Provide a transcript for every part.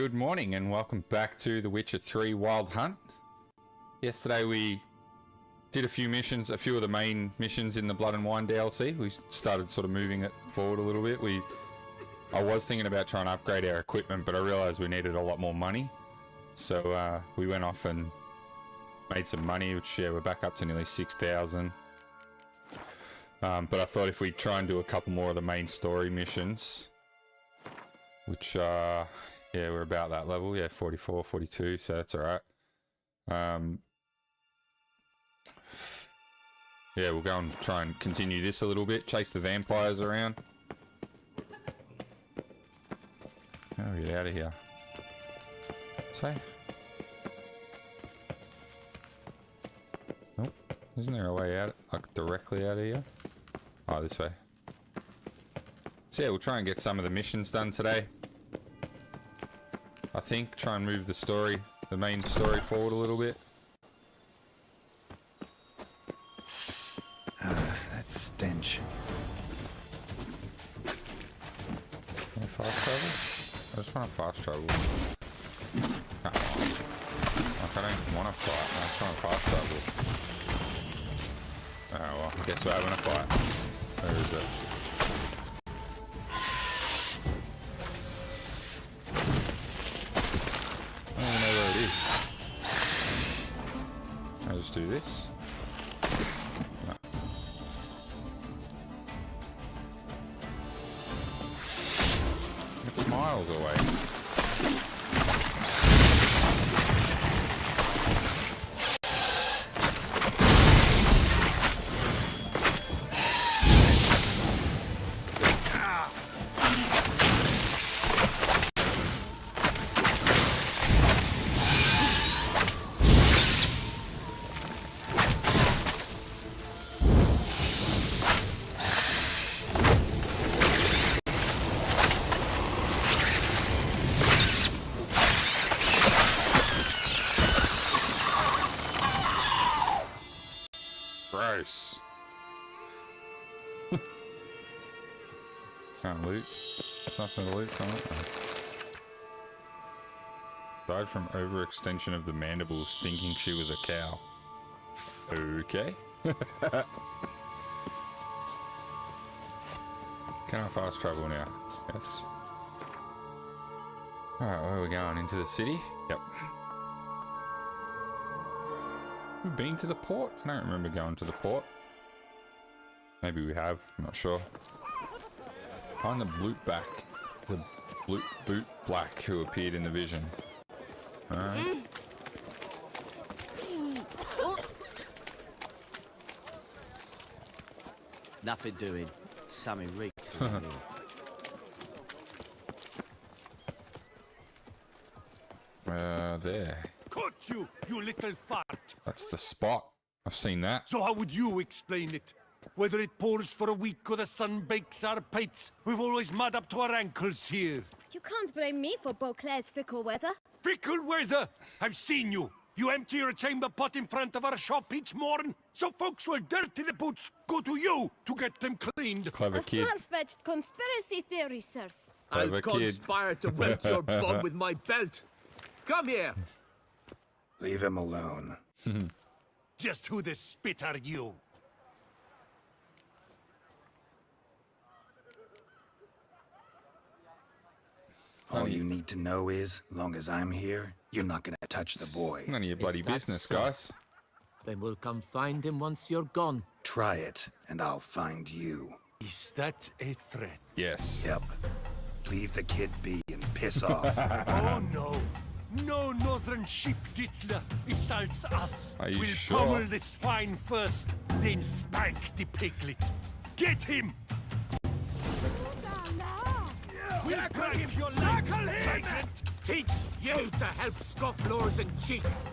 Good morning and welcome back to The Witcher 3 Wild Hunt. Yesterday we did a few missions, a few of the main missions in the Blood and Wine DLC. We started sort of moving it forward a little bit. I was thinking about trying to upgrade our equipment, but I realized we needed a lot more money. So we went off and made some money, which we're back up to nearly 6,000. But I thought if we try and do a couple more of the main story missions, which yeah, we're about that level. Yeah, 44, 42, so that's all right. Yeah, we'll go and try and continue this a little bit. Chase the vampires around. How do we get out of here? Safe. Nope. Isn't there a way out, like directly out of here? Oh, this way. So yeah, we'll try and get some of the missions done today. I think try and move the main story forward a little bit. That stench. Can I fast travel? I just want to fast travel. No. Like, I don't want to fight. I just want to fast travel. Oh well, I guess we're having a fight. Where is it? I'll just do this. No. It's miles away. Gross. Can't loot. There's nothing to loot from it. Died from overextension of the mandibles, thinking she was a cow. Okay. Can I fast travel now? Yes. Alright, where are we going? Into the city? Yep. We've been to the port? I don't remember going to the port. Maybe we have. I'm not sure. Find the boot black who appeared in the vision. Alright. Nothing doing. Something reeks. There. Caught you, you little fart! That's the spot. I've seen that. So how would you explain it? Whether it pours for a week or the sun bakes our pates, we've always mud up to our ankles here. You can't blame me for Beauclair's fickle weather. Fickle weather! I've seen you! You empty your chamber pot in front of our shop each morn, so folks will dirty the boots go to you to get them cleaned. Clever kid. A far-fetched conspiracy theory, sirs. Clever I'll conspire to welt your bum with my belt. Come here! Leave him alone. Just who the spit are you? All you need to know is, long as I'm here, you're not gonna touch the boy. None of your bloody that business, so? guys. Then we'll come find him once you're gone. Try it, and I'll find you. Is that a threat? Yes. Yep. Leave the kid be and piss off. Oh no! No northern sheep diddler assaults us. Are you we'll sure? pummel the swine first, then spank the piglet. Get him! We'll break your legs, vagrant! Teach you to help scofflaws and cheats.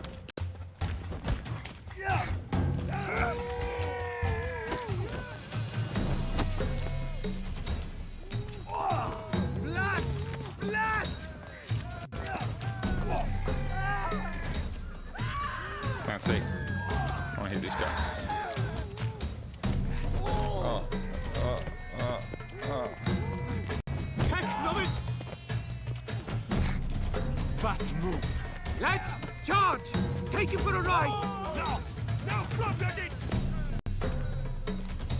Blood! Blood! Can't see. I want to hit this guy. Let's move. Let's charge! Take him for a ride! No! No, problem it!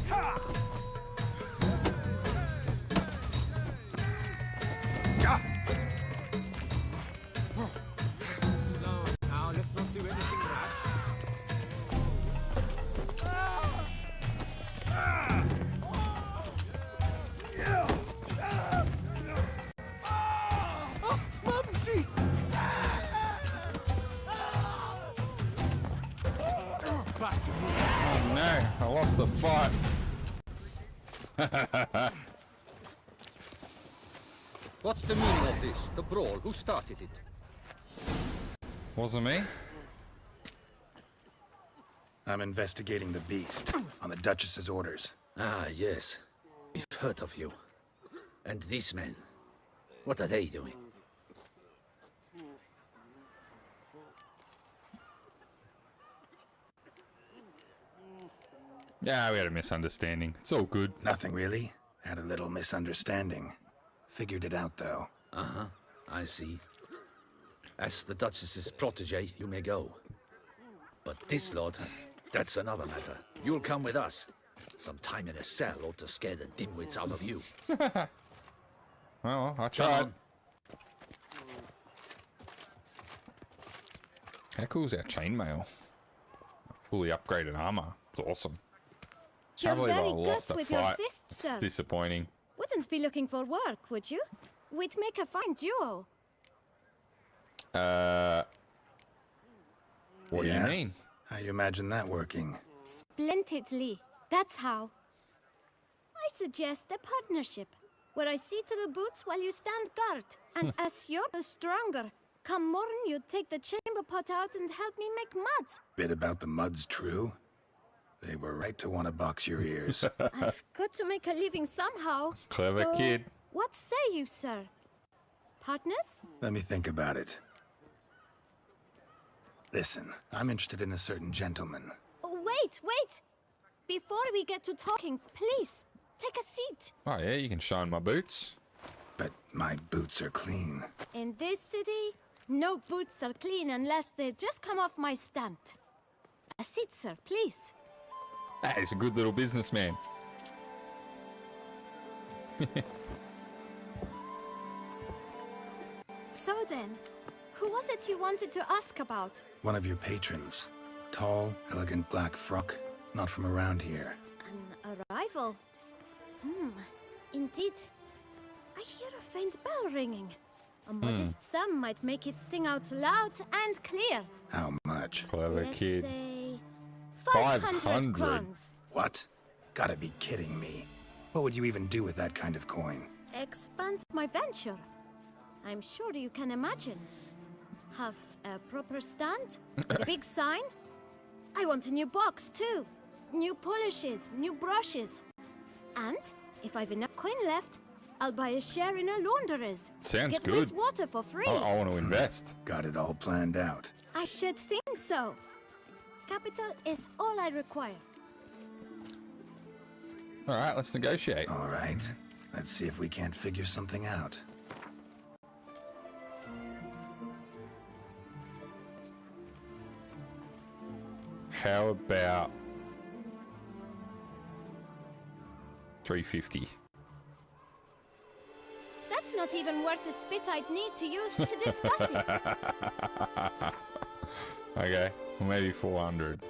Ha! Ah! Slow now, let's not do anything rash. Oh, Mumsy! Back to me. Oh no, I lost the fight. What's the meaning of this? The brawl? Who started it? Wasn't me. I'm investigating the beast on the Duchess's orders. Ah, yes. We've heard of you. And these men, what are they doing? Yeah, we had a misunderstanding. It's all good. Nothing really. Had a little misunderstanding. Figured it out though. Uh-huh, I see. As the Duchess's protege, you may go. But this lot, that's another matter. You'll come with us. Some time in a cell ought to scare the dimwits out of you. Well, I Come tried. on. How cool is our chainmail? Fully upgraded armor. It's awesome. You're Can't believe I very lost good a with your fight. fists, It's sir. disappointing. Wouldn't be looking for work, would you? We'd make a fine duo. What do you mean? How you imagine that working? Splendidly. That's how. I suggest a partnership, where I see to the boots while you stand guard. And as you're the stronger, come morn you take the chamber pot out and help me make mud. Bit about the mud's true? They were right to want to box your ears. I've got to make a living somehow. Clever so kid. What say you, sir? Partners? Let me think about it. Listen, I'm interested in a certain gentleman. Oh, wait! Before we get to talking, please, take a seat. Oh yeah, you can shine my boots. But my boots are clean. In this city, no boots are clean unless they just come off my stand. A seat, sir, please. Ah, he's a good little businessman. So then, who was it you wanted to ask about? One of your patrons. Tall, elegant black frock. Not from around here. An arrival? Indeed. I hear a faint bell ringing. A modest sum might make it sing out loud and clear. How much? Clever Let's kid. say 500 500. crowns. What? Gotta be kidding me. What would you even do with that kind of coin? Expand my venture. I'm sure you can imagine. Have a proper stand, with a big sign. I want a new box too. New polishes, new brushes. And if I've enough coin left, I'll buy a share in a launderer's. Sounds Get good. water for free. I want to invest. Got it all planned out. I should think so. Capital is all I require. All right, let's negotiate. All right. Let's see if we can't figure something out. How about 350? That's not even worth the spit I'd need to use to discuss it. Okay, well, maybe 400.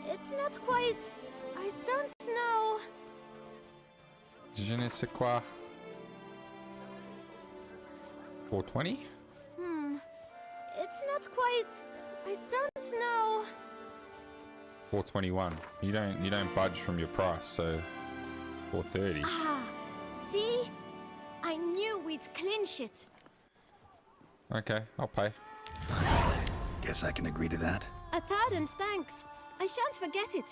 It's not quite... I don't know. Je ne sais quoi. 420? It's not quite... I don't know. 421. You don't budge from your price, so 430. Ah, see? I knew we'd clinch it. Okay, I'll pay. Guess I can agree to that. 1,000 thanks. I shan't forget it.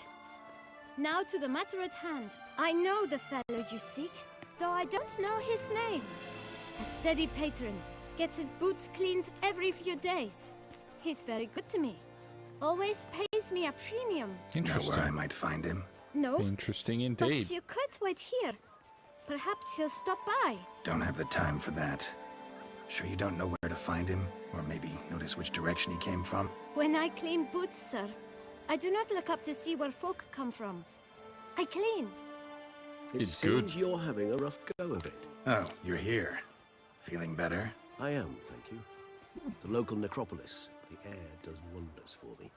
Now to the matter at hand. I know the fellow you seek, though I don't know his name. A steady patron. Gets his boots cleaned every few days. He's very good to me. Always pays me a premium. Know where I Interesting. might find him? No, Interesting but indeed. you could wait here. Perhaps he'll stop by. Don't have the time for that. Sure you don't know where to find him? Or maybe notice which direction he came from? When I clean boots, sir, I do not look up to see where folk come from. I clean. It It's seems good. you're having a rough go of it. Oh, you're here. Feeling better? I am, thank you. The local necropolis. The air does wonders for me.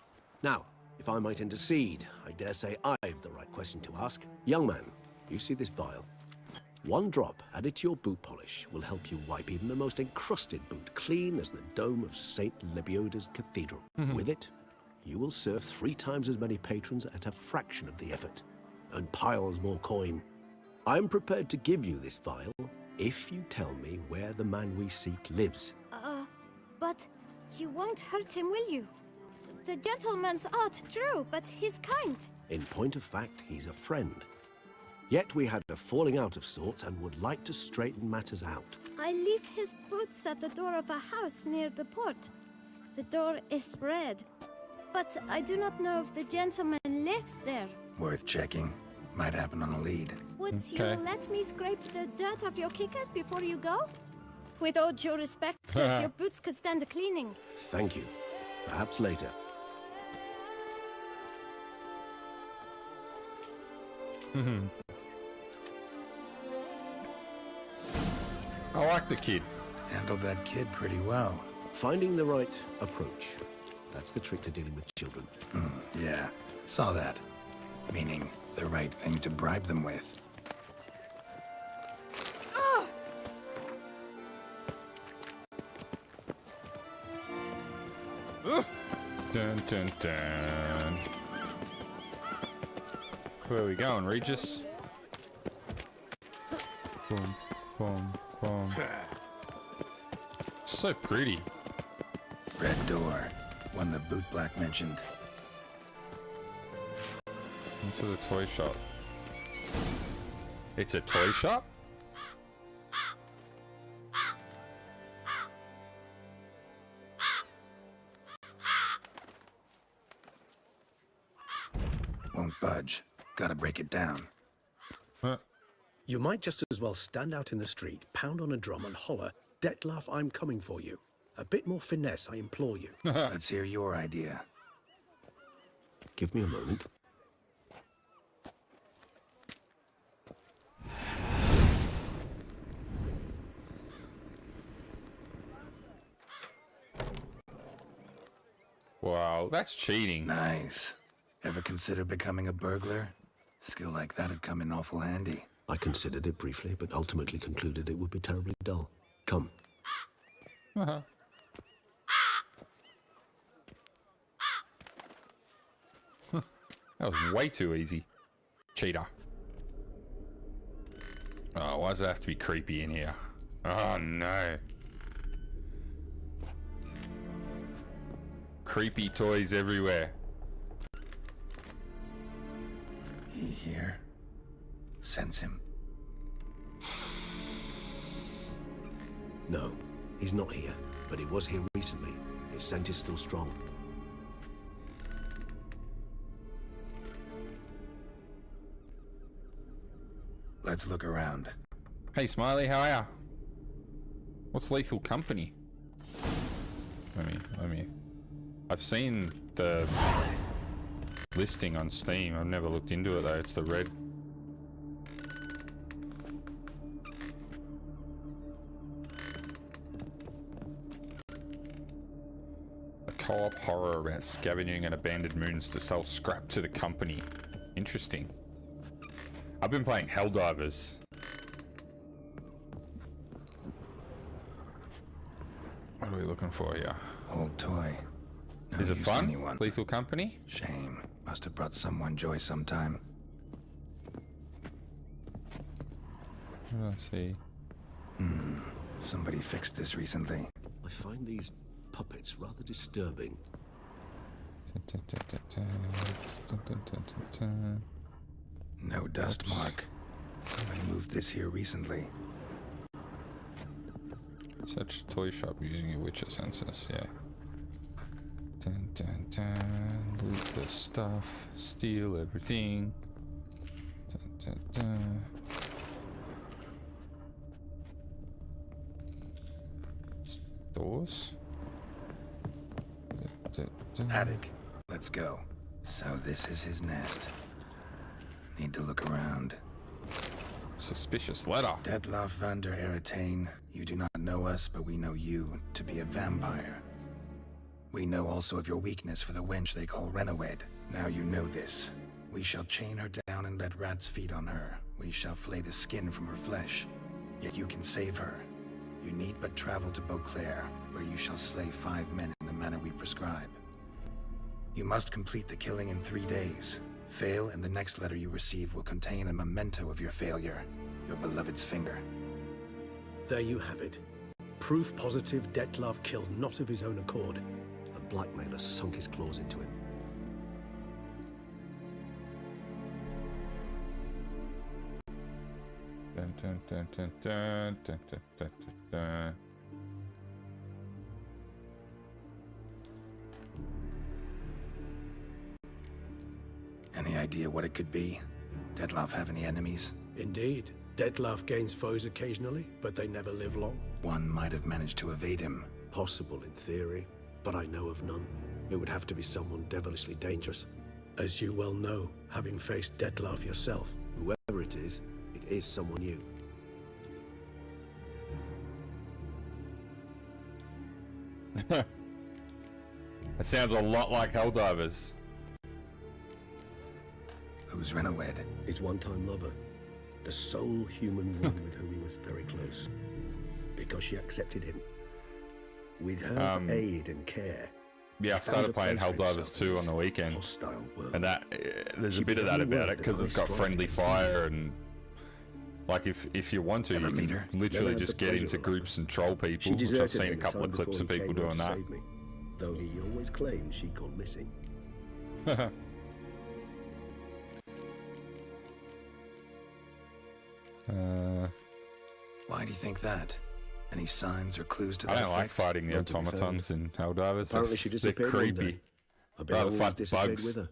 Now, if I might intercede, I dare say I've the right question to ask. Young man, you see this vial? One drop added to your boot polish will help you wipe even the most encrusted boot clean as the dome of St. Lebioda's cathedral. With it, you will serve 3 times as many patrons at a fraction of the effort, and piles more coin. I'm prepared to give you this vial if you tell me where the man we seek lives. But you won't hurt him, will you? The gentleman's art, true, but he's kind. In point of fact, he's a friend. Yet we had a falling out of sorts and would like to straighten matters out. I leave his boots at the door of a house near the port. The door is red, but I do not know if the gentleman lives there. Worth checking. Might happen on a lead. Would Okay. you let me scrape the dirt off your kickers before you go? With all due respect, sir, your boots could stand a cleaning. Thank you. Perhaps later. I like the kid. Handled that kid pretty well. Finding the right approach. That's the trick to dealing with children. Yeah, saw that. Meaning, the right thing to bribe them with. Dun dun dun. Where are we going, Regis? Boom, boom, boom. So pretty. Red door. One the boot black mentioned. Into the toy shop. It's a toy shop? Won't budge. Gotta break it down. Huh. You might just as well stand out in the street, pound on a drum and holler, "Detlef, I'm coming for you." A bit more finesse, I implore you. Let's hear your idea. Give me a moment. Wow, that's cheating. Nice. Ever consider becoming a burglar? Skill like that'd come in awful handy. I considered it briefly, but ultimately concluded it would be terribly dull. Come. That was way too easy. Cheater. Oh, why does it have to be creepy in here? Oh no. Creepy toys everywhere. He here? Sense him. No, he's not here, but he was here recently. His scent is still strong. Let's look around. Hey Smiley, how are ya? What's Lethal Company? Let me. I've seen the listing on Steam. I've never looked into it though. It's the red. A co-op horror about scavenging and abandoned moons to sell scrap to the company. Interesting. I've been playing Helldivers. What are we looking for here? Old toy. No Is it use to fun? anyone. Lethal Company? Shame. Must have brought someone joy sometime. Let's see. Somebody fixed this recently. I find these puppets rather disturbing. No dust Oops. mark. I moved this here recently. Search the toy shop using your Witcher senses, yeah. Dun, dun, dun. Loot the stuff, steal everything. Dun, dun, dun. Doors. Attic. Let's go. So this is his nest. Need to look around. Suspicious letter. Detloff van der Eretain, you do not know us, but we know you to be a vampire. We know also of your weakness for the wench they call Renawed. Now you know this. We shall chain her down and let rats feed on her. We shall flay the skin from her flesh. Yet you can save her. You need but travel to Beauclair, where you shall slay 5 men in the manner we prescribe. You must complete the killing in 3 days. Fail, and the next letter you receive will contain a memento of your failure. Your beloved's finger. There you have it. Proof positive Detlav killed not of his own accord. A blackmailer sunk his claws into him. Dun, dun, dun, dun, dun, dun, dun, dun, dun. Any idea what it could be? Detloff have any enemies? Indeed. Detlav gains foes occasionally, but they never live long. One might have managed to evade him. Possible in theory, but I know of none. It would have to be someone devilishly dangerous. As you well know, having faced Detlav yourself, whoever it is someone new. That sounds a lot like Helldivers. Who's Renawed? His one-time lover. The sole human woman with whom he was very close. Because she accepted him. With her aid and care. Yeah, I started playing Helldivers 2 on the weekend. Hostile world. And that there's a bit of that about it because it's got friendly fire and like if you want to, you can literally just get into groups and troll people. Which I've seen a couple of clips of people doing that. Though he always claimed she'd gone missing. Why do you think that? Any signs or clues to I that don't like effect? fighting the automatons in Helldivers. Apparently she They're disappeared one creepy. day. Her Rather belongings fun disappeared bugs. with her.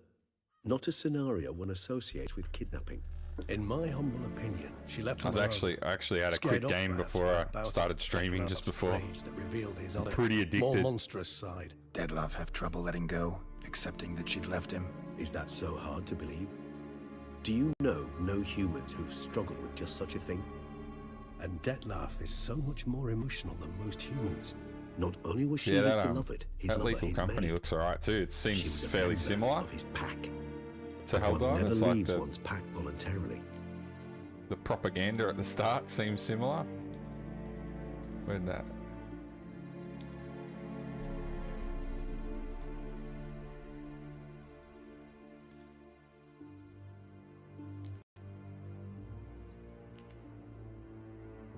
Not a scenario one associates with kidnapping. In my humble opinion, she left I actually had a quick game before I started streaming just before. That revealed his other, Pretty addicted. more monstrous side. Detloff have trouble letting go, accepting that she'd left him? Is that so hard to believe? Do you know no humans who've struggled with just such a thing? And Detlav is so much more emotional than most humans. Not only was she his beloved, his that lover, Lethal his Company mate, looks alright too. It she seems was a fairly member similar of his pack. to One Helldivers. never Like leaves one's pack voluntarily. the propaganda at the start seems similar. Where'd that?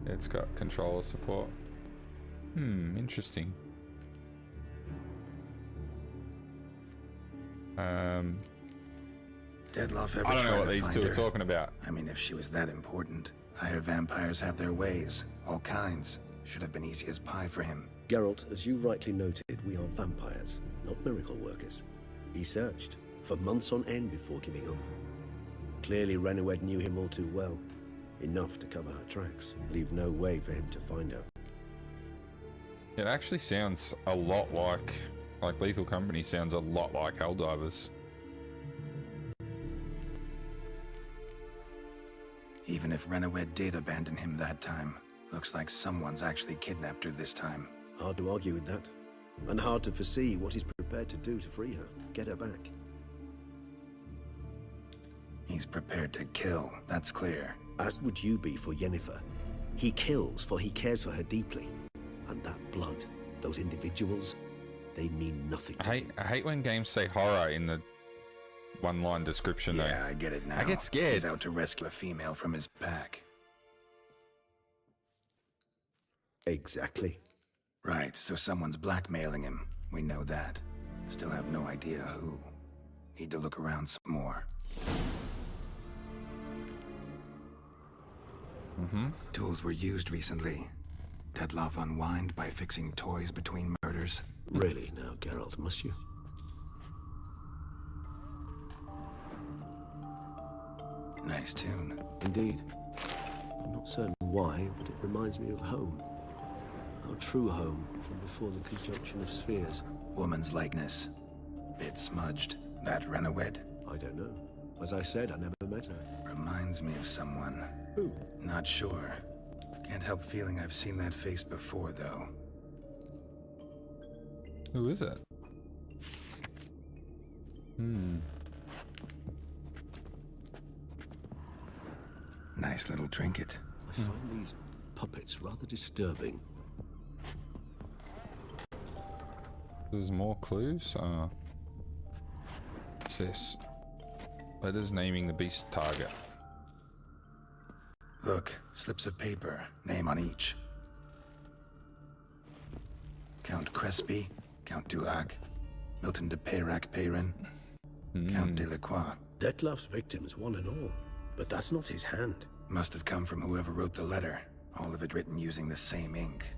It's got controller support. Interesting. Detloff ever I don't know try what to these find two her? are talking about. I mean, if she was that important. Higher vampires have their ways, all kinds. Should have been easy as pie for him. Geralt, as you rightly noted, we are vampires, not miracle workers. He searched for months on end before giving up. Clearly, Renawed knew him all too well. Enough to cover her tracks, leave no way for him to find her. It actually sounds a lot like Lethal Company sounds a lot like Helldivers. Even if Renawed did abandon him that time, looks like someone's actually kidnapped her this time. Hard to argue with that. And hard to foresee what he's prepared to do to free her, get her back. He's prepared to kill, that's clear. As would you be for Yennefer. He kills for he cares for her deeply. And that blood, those individuals, they mean nothing to him. I hate when games say horror in the one-line description. Yeah, I get it now. I get scared. He's out to rescue a female from his pack. Exactly. Right, so someone's blackmailing him. We know that. Still have no idea who. Need to look around some more. Tools were used recently. Detloff unwind by fixing toys between murders. Really now, Geralt, must you? Nice tune. Indeed. I'm not certain why, but it reminds me of home. Our true home from before the conjunction of spheres. Woman's likeness. Bit smudged. That Renowed? I don't know. As I said, I never met her. Reminds me of someone. Who? Not sure. Can't help feeling I've seen that face before, though. Who is it? Nice little trinket. I find these puppets rather disturbing. There's more clues? What's this? Letters naming the beast target. Look, slips of paper, name on each. Count Crespi, Count Dulac, Milton de Peyrac Peyrin, Count Delacroix. Detlef's victims, one and all. But that's not his hand. Must have come from whoever wrote the letter. All of it written using the same ink.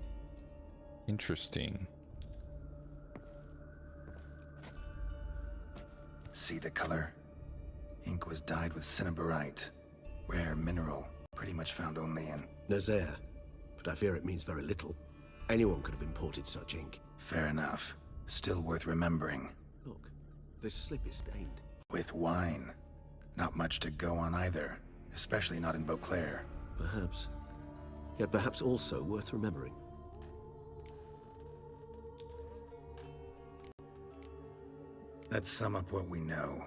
Interesting. See the color? Ink was dyed with cinnabarite. Rare mineral, pretty much found only in... Nazaire. But I fear it means very little. Anyone could have imported such ink. Fair enough. Still worth remembering. Look, this slip is stained. With wine. Not much to go on either. Especially not in Beauclair. Perhaps. Yet perhaps also worth remembering. Let's sum up what we know.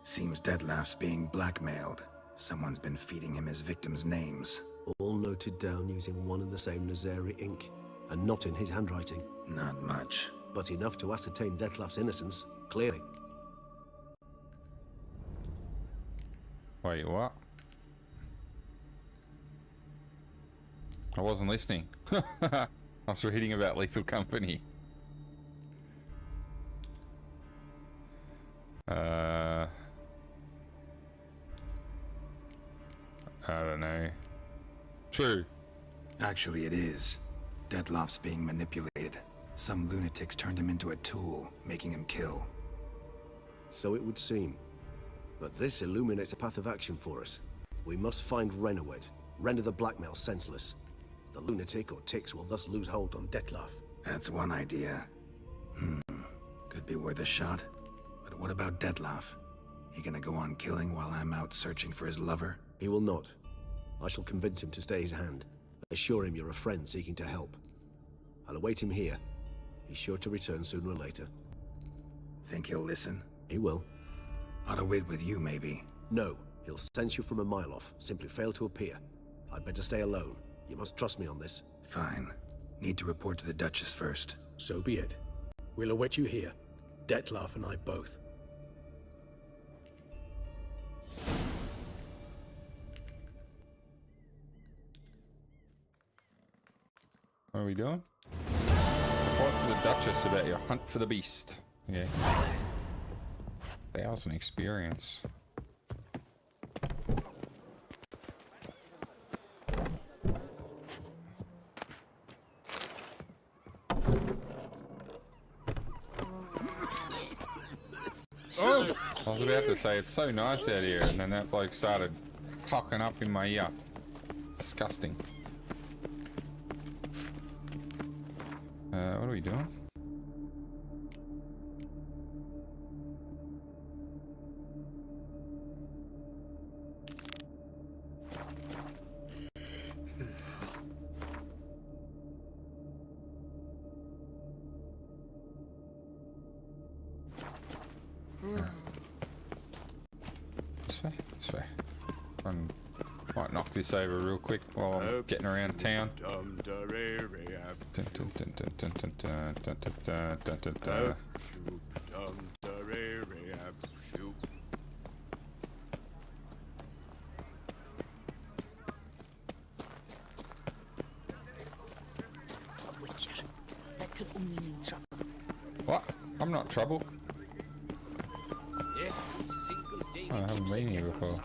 Seems Detlef's being blackmailed. Someone's been feeding him his victims' names. All noted down using one and the same Nazari ink, and not in his handwriting. Not much. But enough to ascertain Detlef's innocence, clearly. Wait, what? I wasn't listening. I was reading about Lethal Company. I don't know. True. Actually, it is. Detlef's being manipulated. Some lunatics turned him into a tool, making him kill. So it would seem. But this illuminates a path of action for us. We must find Renowed, render the blackmail senseless. The lunatic or ticks will thus lose hold on Detlef. That's one idea. Could be worth a shot. But what about Detlef? He gonna go on killing while I'm out searching for his lover? He will not. I shall convince him to stay his hand. Assure him you're a friend seeking to help. I'll await him here. He's sure to return sooner or later. Think he'll listen? He will. Ought to wait with you, maybe. No, he'll sense you from a mile off. Simply fail to appear. I'd better stay alone. You must trust me on this. Fine. Need to report to the Duchess first. So be it. We'll await you here. Detlef and I both. What are we doing? Report to the Duchess about your hunt for the beast. Okay. 1,000 experience. Oh! I was about to say it's so nice out here, and then that bloke started cocking up in my ear. Disgusting. What are we doing? This way. Might knock this over real quick while I'm getting around town. Witcher, that could only mean trouble. What? I'm not trouble. I haven't been here before.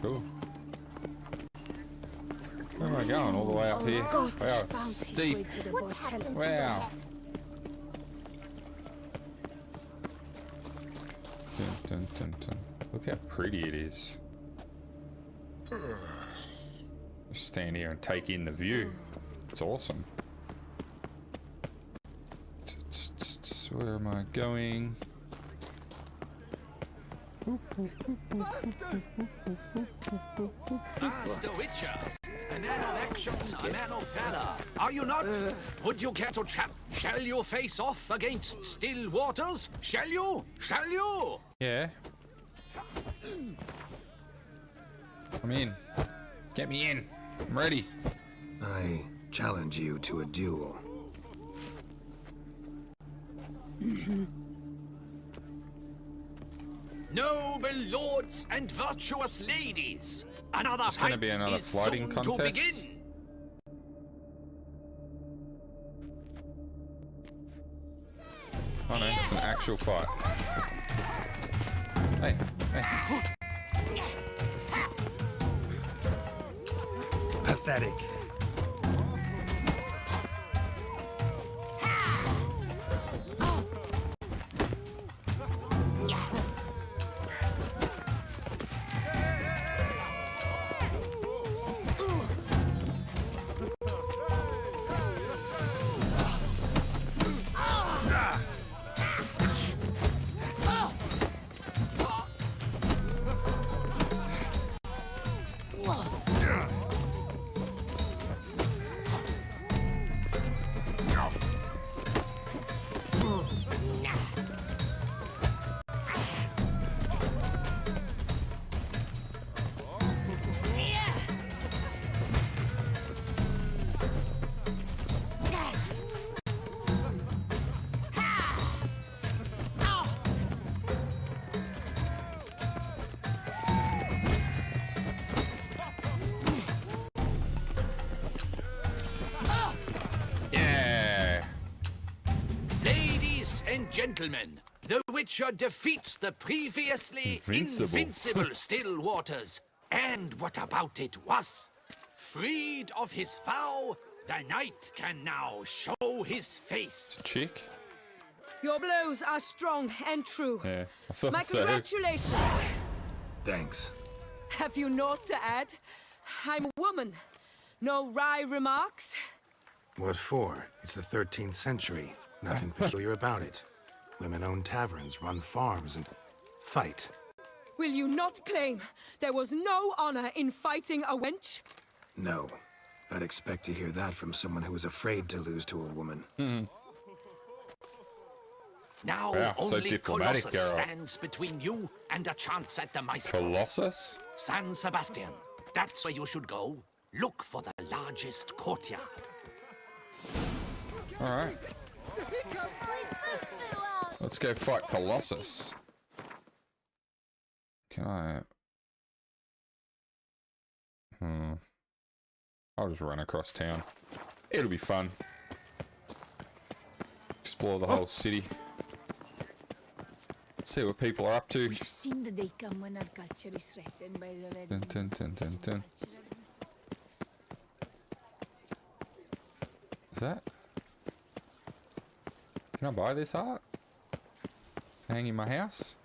Cool. Where am I going? All the way up here? Wow, it's steep. Wow. Dun, dun, dun, dun. Look how pretty it is. Just stand here and take in the view. It's awesome. where am I going? Master Witcher, a man of action, a man of valor. Are you not? Would you care to shall you face off against still waters? Shall you? Shall you? Yeah. I'm in. Get me in. I'm ready. I challenge you to a duel. Noble lords and virtuous ladies, another It's gonna fight be another is floating soon to contest. begin. Oh no, it's an actual fight. Hey, hey. Pathetic. Ladies and gentlemen, the Witcher defeats the previously invincible still waters. And what about it was? Freed of his vow, the knight can now show his face. Chick? Your blows are strong and true. Yeah, I thought My so. congratulations. Thanks. Have you naught to add? I'm a woman. No wry remarks? What for? It's the 13th century. Nothing peculiar about it. Women own taverns, run farms, and fight. Will you not claim there was no honor in fighting a wench? No. I'd expect to hear that from someone who was afraid to lose to a woman. Now Yeah, so only diplomatic, Colossus Geralt. stands between you and a chance at the Maestro. Colossus? San Sebastian, that's where you should go. Look for the largest courtyard. Alright. Let's go fight Colossus. Can I... I'll just run across town. It'll be fun. Explore the whole city. See what people are up to. We've seen the day come when our culture is threatened by the red. Dun, dun, dun, dun, dun. Is that? Can I buy this art? Hang in my house?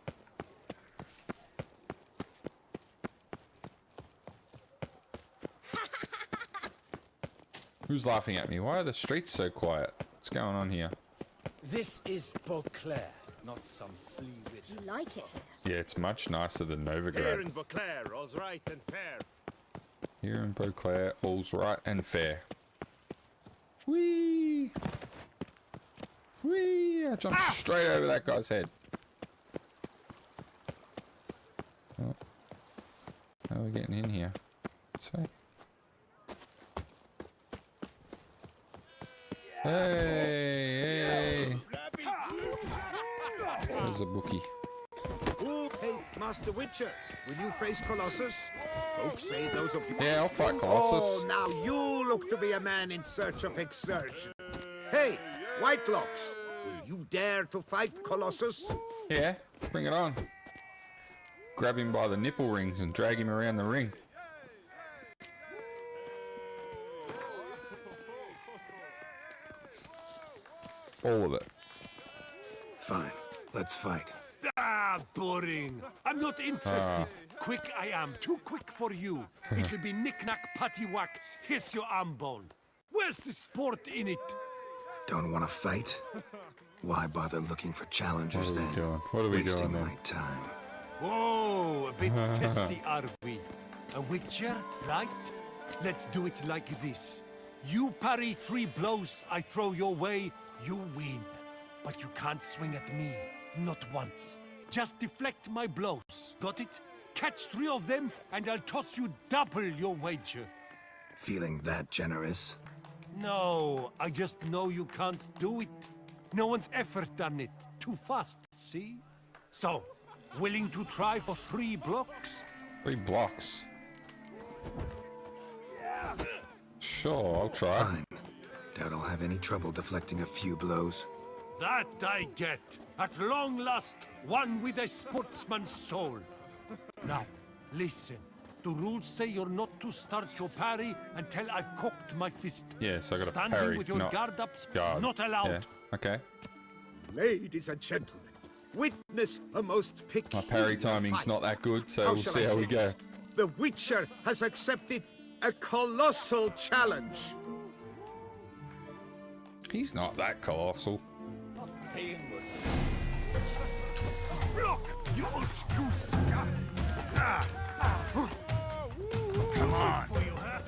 Who's laughing at me? Why are the streets so quiet? What's going on here? This is Beauclair, not some flea with. Do you like it? Yeah, it's much nicer than Here Novigrad. in Beauclair, all's right and fair. Here in Beauclair, all's right and fair. Whee! Whee! I jumped straight over that guy's head. Oh. How are we getting in here? So. Hey! Hey! There's a bookie. Oh, hey, Master Witcher, will you face Colossus? Folks say those of you... Yeah, I'll fight Colossus. Oh, now you look to be a man in search of exertion. Hey, Whitelocks, will you dare to fight Colossus? Yeah, bring it on. Grab him by the nipple rings and drag him around the ring. All of it. Fine. Let's fight. Ah, boring. I'm not interested. Quick I am. Too quick for you. It'll be knick-knack, patty-whack. Here's your arm bone. Where's the sport in it? Don't want to fight? Why bother looking for challengers What are we then? doing? What are we Wasting doing then? my time. Whoa, a bit testy, are we? A witcher, right? Let's do it like this. You parry 3 blows I throw your way, you win. But you can't swing at me, not once. Just deflect my blows, got it? Catch 3 of them, and I'll toss you double your wager. Feeling that generous? No, I just know you can't do it. No one's ever done it. Too fast, see? So, willing to try for 3 blocks? 3 blocks. Sure, I'll try. Fine. Doubt I'll have any trouble deflecting a few blows. That I get. At long last, one with a sportsman's soul. Now, listen. The rules say you're not to start your parry until I've cocked my fist. Yes, I got a Standing parry, with your not guard ups, guard. not allowed. Yeah, okay. Ladies and gentlemen, witness a most My parry peculiar timing's fight. not that good, so How we'll shall see I how say we go. this? The Witcher has accepted a colossal challenge. He's not that colossal. Block, you old goose! Come on. For you, huh?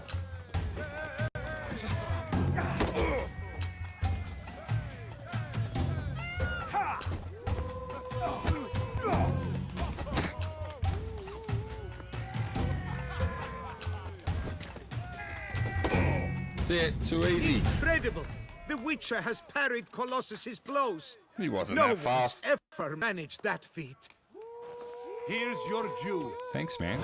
That's it, too easy. Incredible! The Witcher has parried Colossus's blows. He wasn't No that fast. one's ever managed that feat. Here's your due. Thanks, man.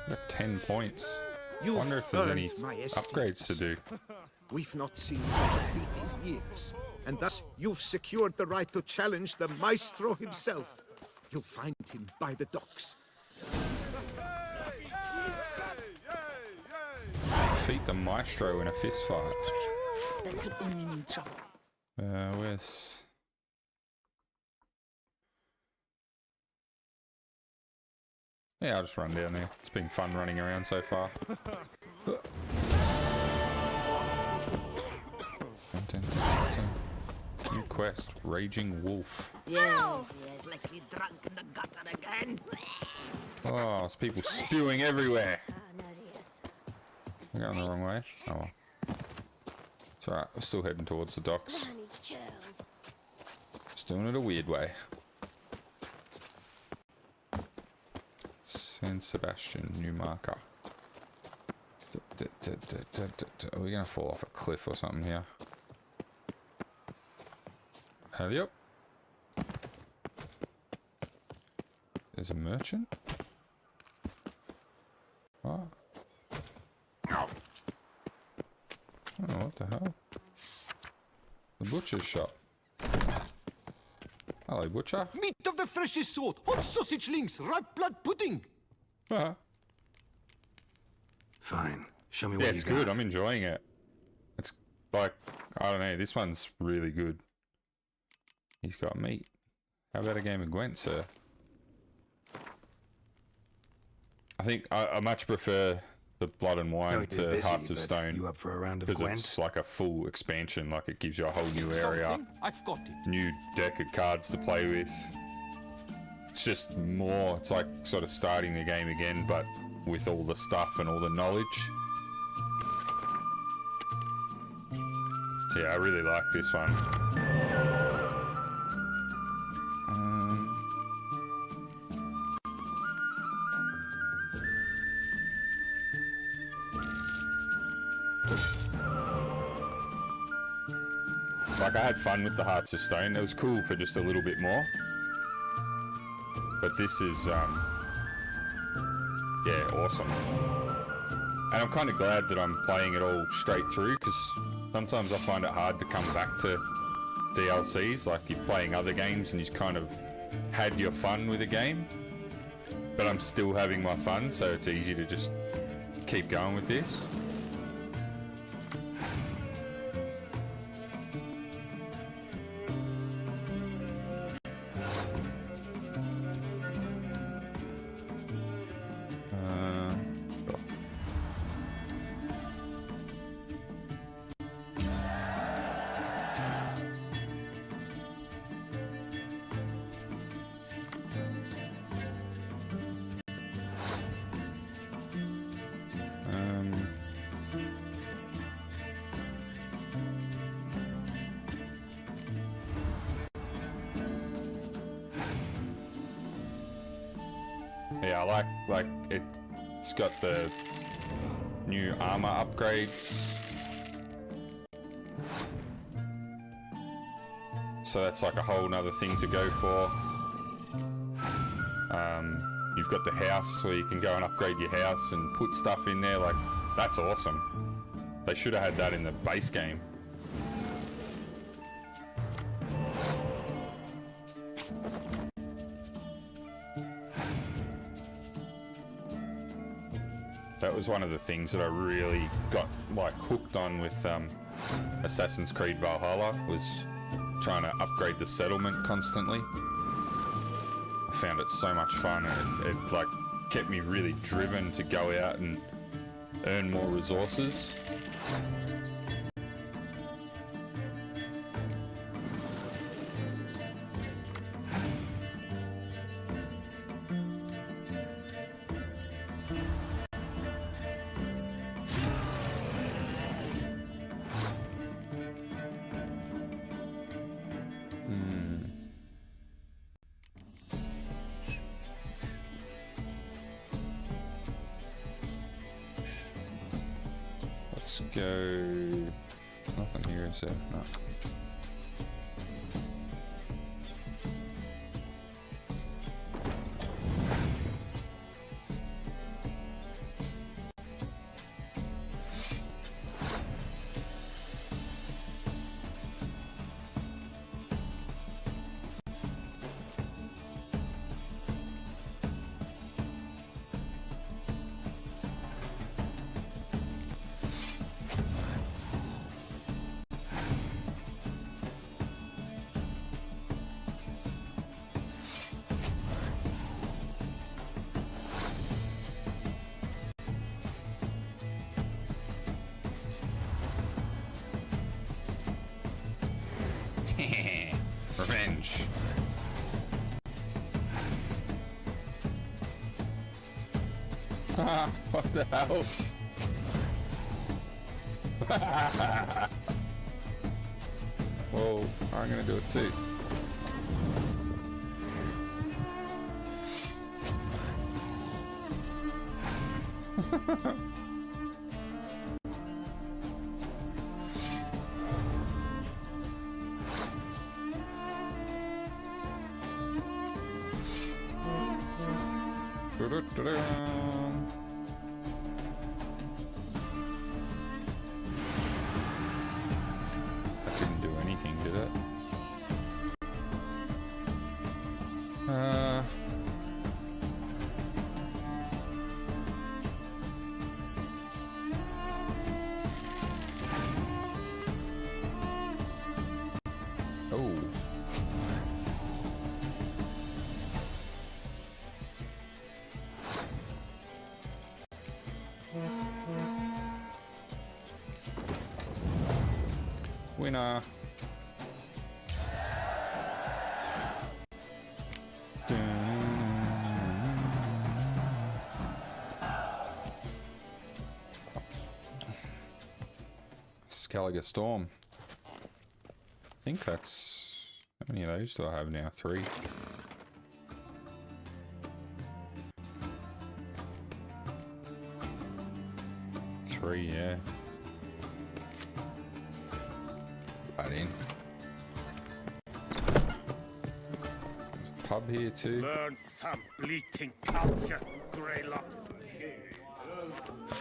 Got 10 points. You've Wonder if there's any earned my esteem. upgrades to do. We've not seen such a feat in years, and thus you've secured the right to challenge the maestro himself. You'll find him by the docks. Defeat the maestro in a fist fight. That could only mean trouble. Where's... Yeah, I'll just run down there. It's been fun running around so far. New quest, Raging Wolf. Yes, like you drunk in the gutter again. Oh, there's people spewing everywhere. I'm going the wrong way. Oh well. It's alright, we're still heading towards the docks. Just doing it a weird way. San Sebastian, new marker. Are we gonna fall off a cliff or something here? Yep. There's a merchant? Oh. Oh, what the hell? The butcher's shop. Hello, butcher. Meat of the freshest sort, hot sausage links, ripe blood pudding. Fine. Show me Yeah, what it's you got. good. I'm enjoying it. It's like, I don't know, this one's really good. He's got meat. How about a game of Gwent, sir? I think I much prefer the Blood and Wine Know to you're busy, Hearts of but Stone. You up for a round of Because Gwent? it's like a full expansion, like it gives you a whole new area, Something? I've got it. new deck of cards to play with. It's just more, it's like sort of starting the game again, but with all the stuff and all the knowledge. So yeah, I really like this one. Like, I had fun with the Hearts of Stone. It was cool for just a little bit more. But this is, yeah, awesome. And I'm kind of glad that I'm playing it all straight through, because sometimes I find it hard to come back to DLCs. Like, you're playing other games and you've kind of had your fun with a game, but I'm still having my fun, so it's easy to just keep going with this. Sure. Yeah, I like it's got the new armor upgrades. So that's like a whole nother thing to go for. You've got the house where you can go and upgrade your house and put stuff in there. Like, that's awesome. They should have had that in the base game. That was one of the things that I really got like hooked on with Assassin's Creed Valhalla, was trying to upgrade the settlement constantly. I found it so much fun, and it like kept me really driven to go out and earn more resources. Let's go. Nothing here, is there? No. Revenge. What the hell? Whoa, I'm gonna do it too. That didn't do anything, did it? Oh. Winner. Skellige Storm. I think that's... How many of those do I have now? 3. Yeah. Right in. There's a pub here too. Learn some bleating culture, Greylock.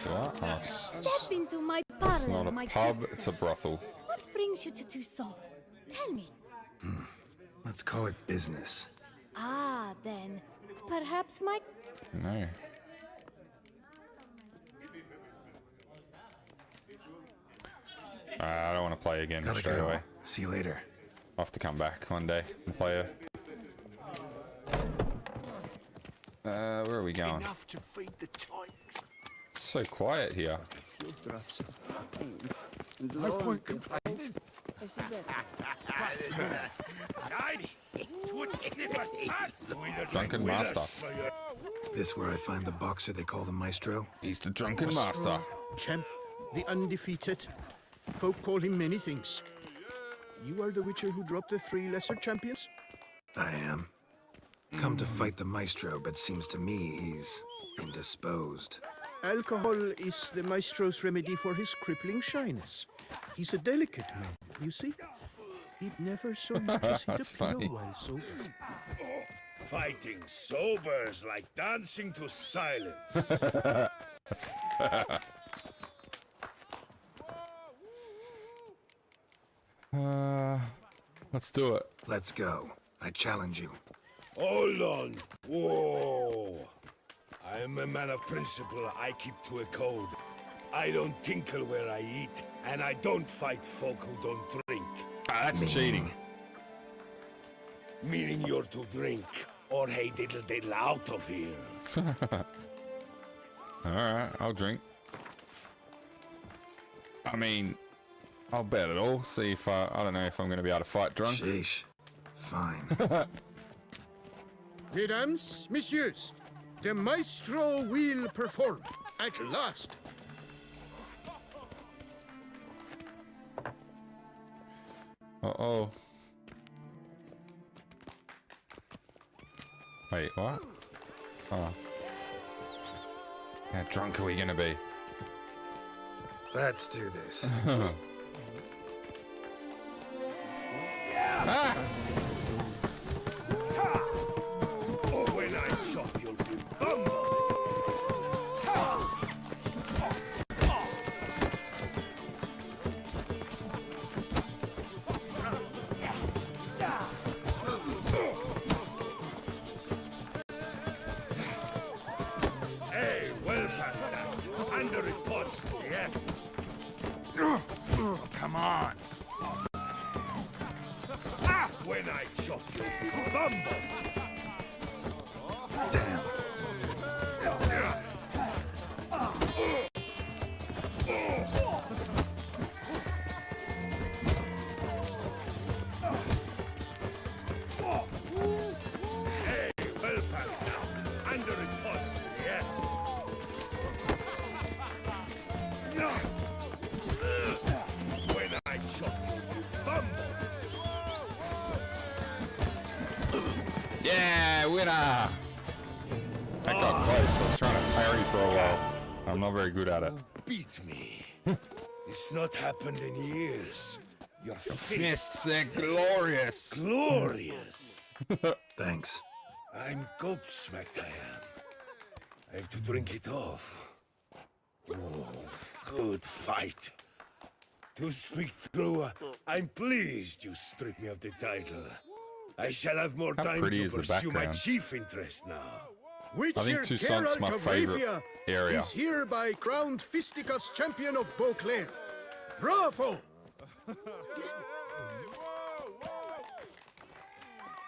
What? Oh, Step into my it's parlor, not a my pub, good it's a sir. brothel. What brings you to Toussaint? Tell me. Let's call it business. Ah, then. Perhaps my... No. I don't want to play again Gotta straight go. away. See you later. I'll have to come back one day and play where are we going? Enough to feed the tykes. It's so quiet here. No point complaining. Drunken Master. This where I find the boxer they call the Maestro? He's the Drunken Master. Champ, the undefeated. Folk call him many things. You are the Witcher who dropped the 3 lesser champions? I am. Come to fight the maestro, but seems to me he's indisposed. Alcohol is the maestro's remedy for his crippling shyness. He's a delicate man, you see? He'd never so much as hit a pillow while sober. Fighting sober's like dancing to silence. That's let's do it. Let's go. I challenge you. Hold on. Whoa. I am a man of principle. I keep to a code. I don't tinkle where I eat, and I don't fight folk who don't drink. That's cheating. Meaning you're to drink, or hey diddle diddle out of here. Alright, I'll drink. I mean, I'll bet it all. See if I don't know if I'm going to be able to fight drunk. Sheesh. Fine. Mesdames, messieurs, the maestro will perform at last. Uh-oh. Wait, what? Oh. How drunk are we gonna be? Let's do this. Ah! Oh, when I chop, you'll be bumbled. Hey, well done. Under riposte, yes. Come on. Ah, when I chop, you'll be bumbled. Damn. Hey, well pal now. Under riposte, yes. When I chop, you'll be bumbled. Yeah, winner! That got close. I was trying to parry for a while. I'm not very good at it. Beat me. It's not happened in years. Your Fists, fists, they're glorious. glorious. Thanks. I'm gobsmacked, I am. I have to drink it off. Oh, good fight. To speak true, I'm pleased you stripped me of the title. I shall have more How time pretty to is the pursue my background? chief interest now. Witcher I think Toussaint's Geralt my of favorite Rivia area. is hereby crowned fisticuffs champion of Beauclair. Bravo!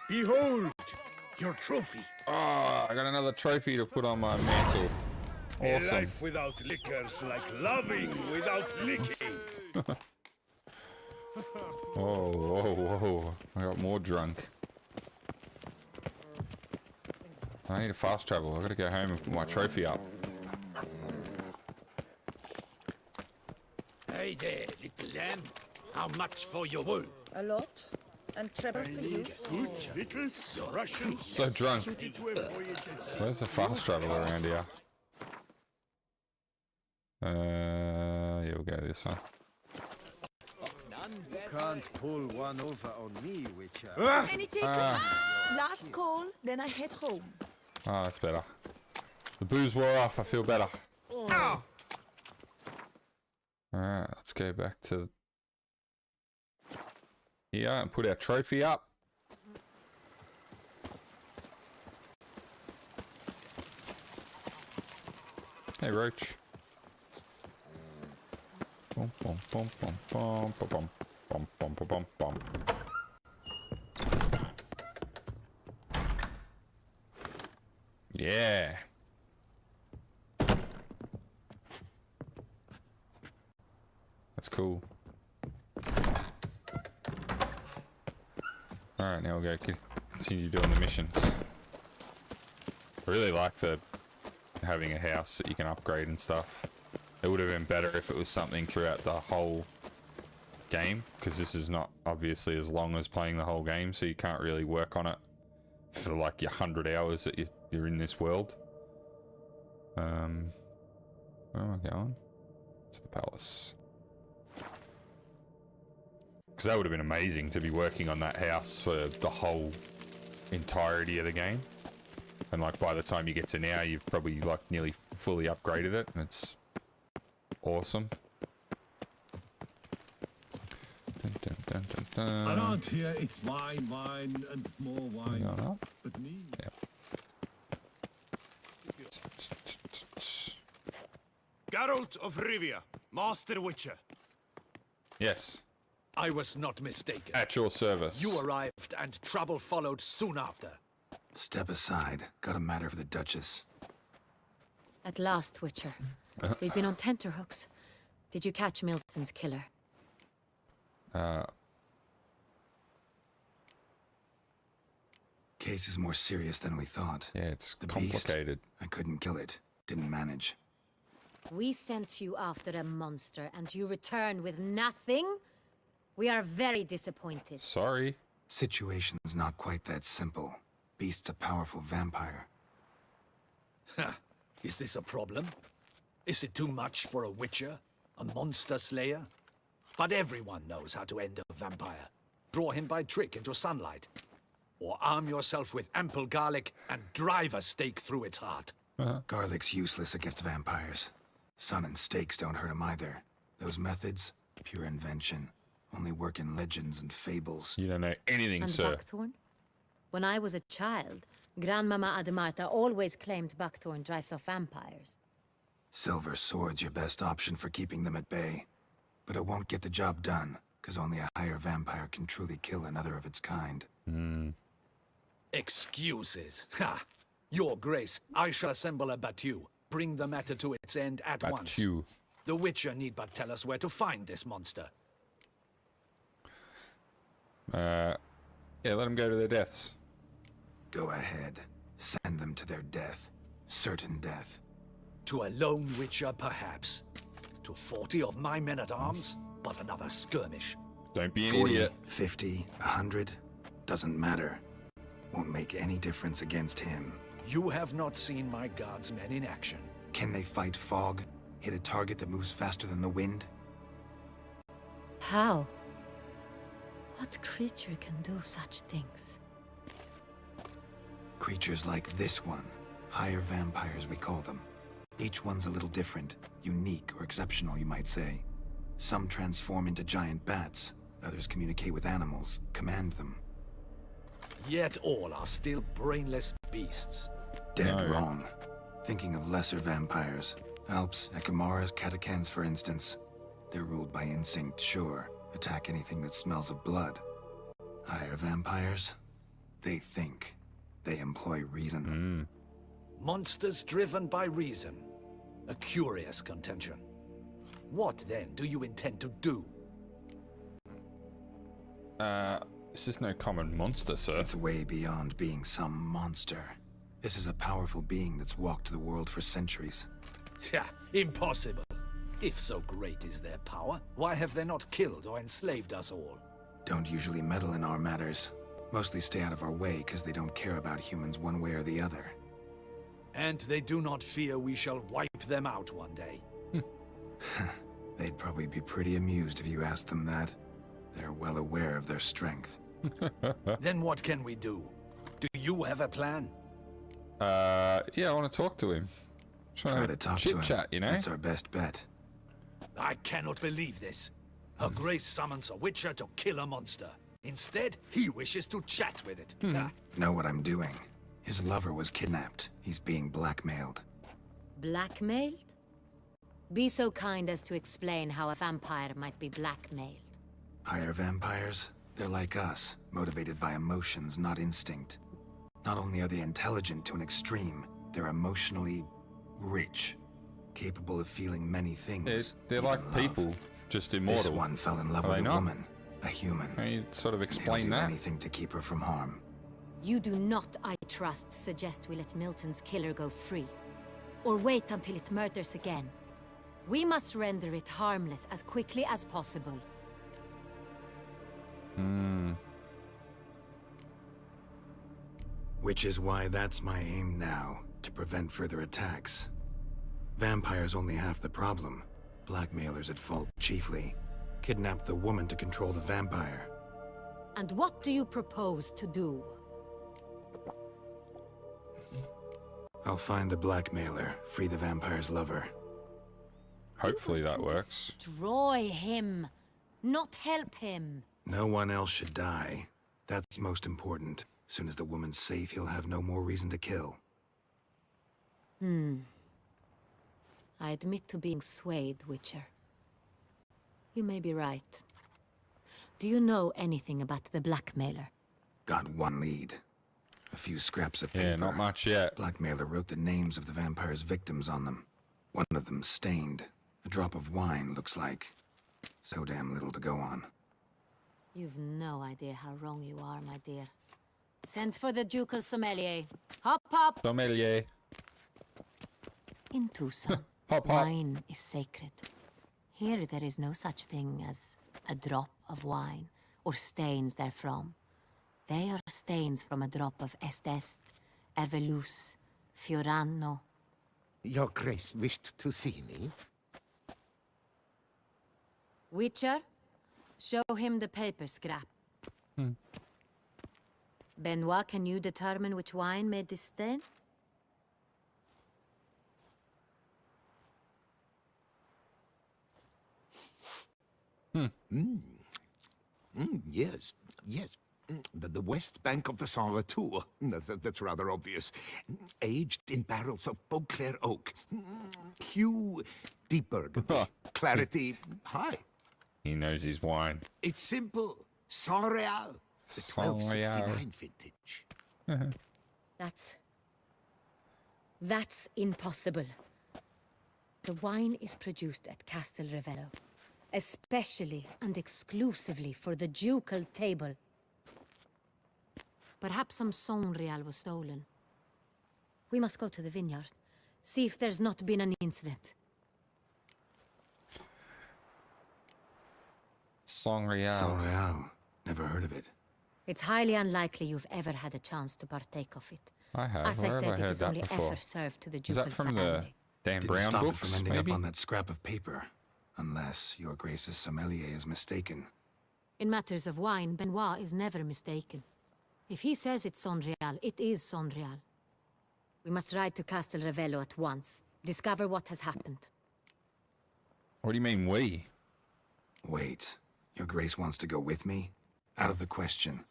Behold your trophy. Oh, I got another trophy to put on my mantle. A Awesome. life without liquor's like loving without licking. Whoa, whoa, whoa. I got more drunk. I need to fast travel. I gotta go home and put my trophy up. Hey there, little lamb. How much for your wool? A lot. And treble for you. Good victuals, Russians. So drunk. Suited to a voyage at sea. Where's the fast travel around here? Yeah, we'll go this one. Can't pull one over on me, Witcher. Any takers? Last call, then I head home. Oh, that's better. The booze wore off. I feel better. Alright, let's go back to here and put our trophy up. Hey, Roach. Bum, bum, bum, bum, bum, bum, bum, bum, bum, bum, bum. Yeah. That's cool. Alright, now we'll go continue doing the missions. I really like the having a house that you can upgrade and stuff. It would have been better if it was something throughout the whole game, because this is not obviously as long as playing the whole game, so you can't really work on it for like your 100 hours that you're in this world. Where am I going? To the palace. Because that would have been amazing to be working on that house for the whole entirety of the game. And like by the time you get to now, you've probably like nearly fully upgraded it, and it's awesome. Dun, dun, dun, dun, dun. Around here, it's wine, wine, and more wine. But me. Yep. Geralt of Rivia, Master Witcher. Yes, I was not mistaken. at your service. You arrived, and trouble followed soon after. Step aside. Got a matter for the Duchess. At last, Witcher. We've been on tenterhooks. Did you catch Milton's killer? Case is more serious than we thought. Yeah, it's The complicated. Beast, I couldn't kill it. Didn't manage. We sent you after a monster, and you returned with nothing? We are very disappointed. Sorry. Situation's not quite that simple. Beast's a powerful vampire. Is this a problem? Is it too much for a witcher? A monster slayer? But everyone knows how to end a vampire. Draw him by trick into sunlight. Or arm yourself with ample garlic and drive a stake through its heart. Garlic's useless against vampires. Sun and stakes don't hurt him either. Those methods, pure invention. Only work in legends and fables. You don't know anything, And sir. buckthorn? When I was a child, Grandmama Ademarta always claimed buckthorn drives off vampires. Silver sword's your best option for keeping them at bay. But it won't get the job done, because only a higher vampire can truly kill another of its kind. Excuses. Ha! Your Grace, I shall assemble a battue. Bring the matter to its end at once. Battue. The Witcher need but tell us where to find this monster. Yeah, let them go to their deaths. Go ahead. Send them to their death. Certain death. To a lone Witcher, perhaps. To 40 of my men-at-arms, but another skirmish. Don't be an 40, idiot. 50, 100. Doesn't matter. Won't make any difference against him. You have not seen my guardsmen in action. Can they fight fog? Hit a target that moves faster than the wind? How? What creature can do such things? Creatures like this one. Higher vampires, we call them. Each one's a little different. Unique or exceptional, you might say. Some transform into giant bats. Others communicate with animals, command them. Yet all are still brainless beasts. Dead No. wrong. Thinking of lesser vampires. Alps, Ekamaras, Catacans, for instance. They're ruled by instinct, sure. Attack anything that smells of blood. Higher vampires? They think. They employ reason. Monsters driven by reason. A curious contention. What, then, do you intend to do? This is no common monster, sir. It's way beyond being some monster. This is a powerful being that's walked the world for centuries. Impossible. If so great is their power, why have they not killed or enslaved us all? Don't usually meddle in our matters. Mostly stay out of our way because they don't care about humans one way or the other. And they do not fear we shall wipe them out one day. They'd probably be pretty amused if you asked them that. They're well aware of their strength. Then what can we do? Do you have a plan? Yeah, I want to talk to him. Try to talk to chit him. chat, you know? That's our best bet. I cannot believe this. Her Grace summons a Witcher to kill a monster. Instead, he wishes to chat with it. Know what I'm doing. His lover was kidnapped. He's being blackmailed. Blackmailed? Be so kind as to explain how a vampire might be blackmailed. Higher vampires? They're like us, motivated by emotions, not instinct. Not only are they intelligent to an extreme, they're emotionally rich, capable of feeling many things. They're even like love. people, just immortal. This one fell in love Are with they a not? woman, a human. Can you sort of And he'll explain do that? anything to keep her from harm. You do not, I trust, suggest we let Milton's killer go free. Or wait until it murders again. We must render it harmless as quickly as possible. Which is why that's my aim now, to prevent further attacks. Vampires only half the problem. Blackmailers at fault chiefly. Kidnapped the woman to control the vampire. And what do you propose to do? I'll find the blackmailer, free the vampire's lover. Hopefully that works. Destroy him, not help him. No one else should die. That's most important. Soon as the woman's safe, he'll have no more reason to kill. I admit to being swayed, Witcher. You may be right. Do you know anything about the blackmailer? Got one lead. A few scraps of paper. Yeah, not much yet. Blackmailer wrote the names of the vampire's victims on them. One of them stained. A drop of wine, looks like. So damn little to go on. You've no idea how wrong you are, my dear. Send for the ducal sommelier. Hop, hop! Sommelier. In Toussaint, Hop, hop. wine is sacred. Here there is no such thing as a drop of wine, or stains therefrom. They are stains from a drop of Estest, Ervelus, Fiorano. Your Grace wished to see me? Witcher, show him the paper scrap. Benoit, can you determine which wine made this stain? Yes, yes. The west bank of the Saint Tour. That's rather obvious. Aged in barrels of Beauclair oak. Hue, deep burgundy. Clarity, high. He knows his wine. It's simple. Saint Real. The 1269 vintage. That's impossible. The wine is produced at Castel Revello, especially and exclusively for the ducal table. Perhaps some Saint Real was stolen. We must go to the vineyard, see if there's not been an incident. Saint Real. Saint Real. Never heard of it. It's highly unlikely you've ever had a chance to partake of it. I have. As I Where have said, I it heard is that only before? ever served to the Is ducal that from the family. Dan Didn't Brown stop it books, from ending maybe? up on that scrap of paper. Unless your Grace's sommelier is mistaken. In matters of wine, Benoit is never mistaken. If he says it's Saint Real, it is Saint Real. We must ride to Castel Revello at once. Discover what has happened. What do you mean, we? Wait. Your Grace wants to go with me? Out of the question.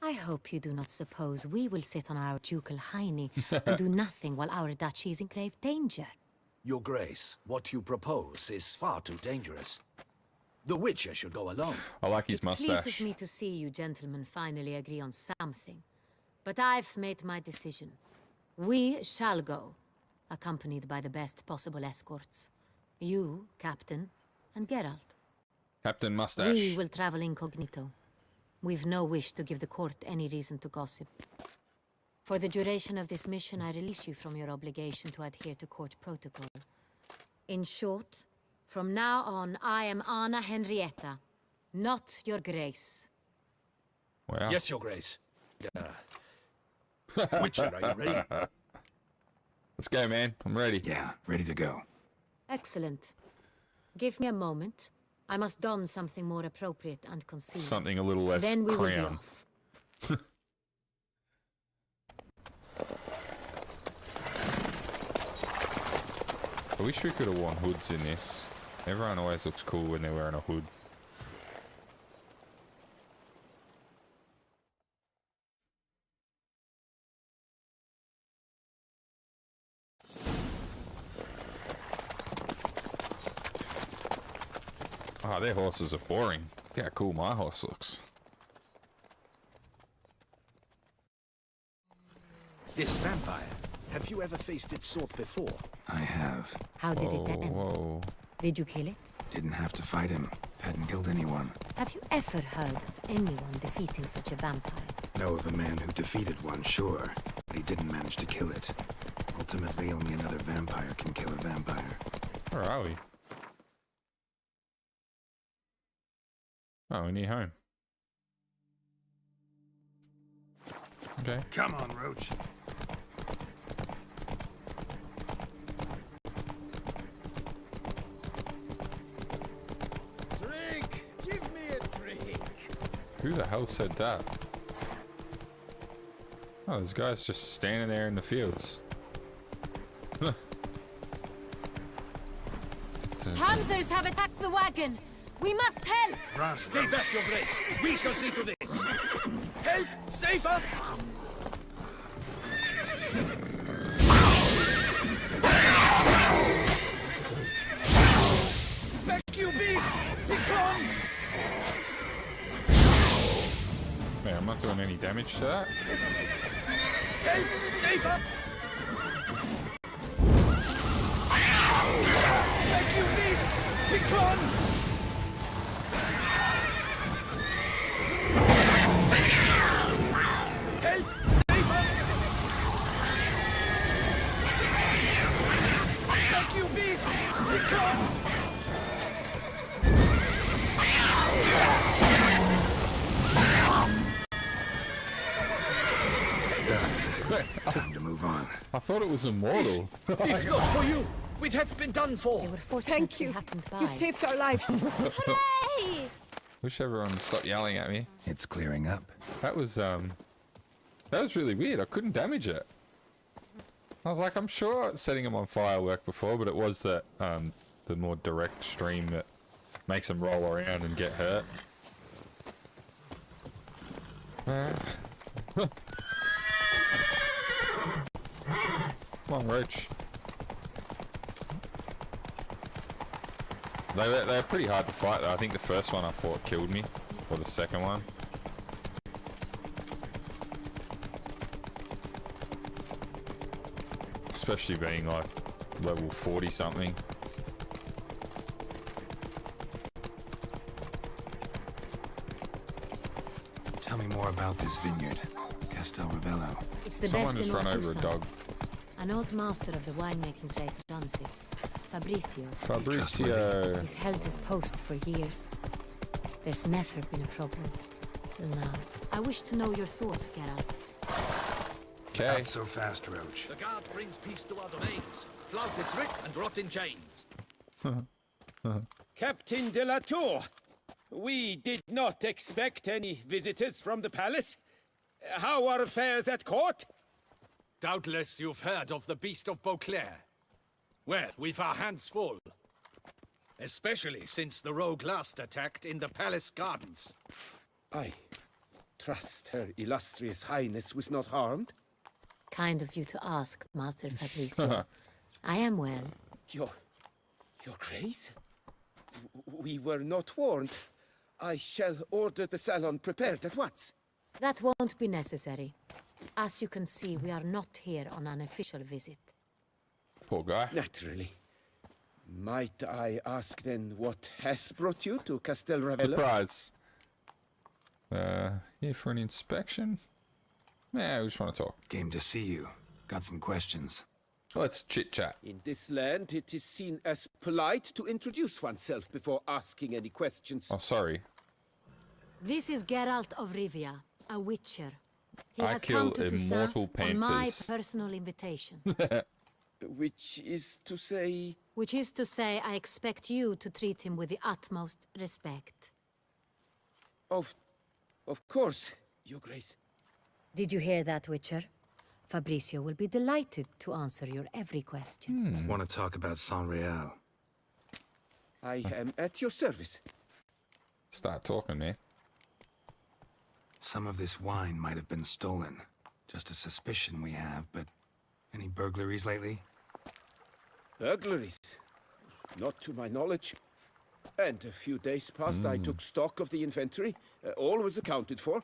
I hope you do not suppose we will sit on our ducal hiney and do nothing while our duchy is in grave danger. Your Grace, what you propose is far too dangerous. The Witcher should go alone. I like his It pleases mustache. me to see you gentlemen finally agree on something. But I've made my decision. We shall go, accompanied by the best possible escorts. You, Captain, and Geralt. Captain Mustache. We will travel incognito. We've no wish to give the court any reason to gossip. For the duration of this mission, I release you from your obligation to adhere to court protocol. In short, from now on, I am Anna Henrietta, not your Grace. Wow. Yes, Your Grace. Witcher, are you ready? Let's go, man. I'm ready. Yeah, ready to go. Excellent. Give me a moment. I must don something more appropriate and concealed. Something a little less Then we will be crown. off. I wish we could have worn hoods in this. Everyone always looks cool when they're wearing a hood. Ah, their horses are boring. Look how cool my horse looks. This vampire, have you ever faced its sort before? I have. How did it end? Whoa. Did you kill it? Didn't have to fight him. Hadn't killed anyone. Have you ever heard of anyone defeating such a vampire? Know of a man who defeated one, sure. But he didn't manage to kill it. Ultimately, only another vampire can kill a vampire. Where are we? Oh, we're near home. Okay. Come on, Roach. Drink! Give me a drink! Who the hell said that? Oh, this guy's just standing there in the fields. Panthers have attacked the wagon! We must help! Run, Stay Roach. back, your grace. We shall see to this. Help! Save us! Back, you beast! Be gone! Man, I'm not doing any damage to that. Help! Save us! Back, you beast! Be gone! Help! Save us! Back, you beast! Be gone! Time to move on. I thought it was immortal. If not for you, we'd have been done for. They were fortunate Thank you. happened by. You saved our lives. Hooray! Wish everyone would stop yelling at me. It's clearing up. That was really weird. I couldn't damage it. I was like, I'm sure setting him on fire worked before, but it was that the more direct stream that makes him roll around and get hurt. Come on, Roach. They're pretty hard to fight though. I think the first one I fought killed me, or the second one. Especially being like level 40 something. Tell me more about this vineyard, Castel Ravello. It's the Someone best just in all run over a Toussaint. dog. An old master of the winemaking trade runs it. Fabrizio. Fabrizio. He's held his post for years. There's never been a problem. Till now. I wish to know your thoughts, Geralt. Okay. Not so fast, Roach. The guard brings peace to our domains. Flout its writ and rot in chains. Captain de la Tour, we did not expect any visitors from the palace. How are affairs at court? Doubtless you've heard of the Beast of Beauclair. Well, we've our hands full. Especially since the rogue last attacked in the palace gardens. I trust Her Illustrious Highness was not harmed. Kind of you to ask, Master Fabrizio. I am well. Your Grace? We were not warned. I shall order the salon prepared at once. That won't be necessary. As you can see, we are not here on an official visit. Poor guy. Naturally. Might I ask then what has brought you to Castel Ravello? Surprise. Here for an inspection? Yeah, we just want to talk. Came to see you. Got some questions. Let's chit chat. In this land, it is seen as polite to introduce oneself before asking any questions. Oh, sorry. This is Geralt of Rivia, a witcher. He I has kill come to Toussaint immortal on my panthers. personal invitation. Which is to say... Which is to say, I expect you to treat him with the utmost respect. Of course, Your Grace. Did you hear that, Witcher? Fabrizio will be delighted to answer your every question. Want to talk about Saint-Réal? I am at your service. Start talking, man. Some of this wine might have been stolen. Just a suspicion we have, but any burglaries lately? Burglaries? Not to my knowledge. And a few days past, I took stock of the inventory. All was accounted for.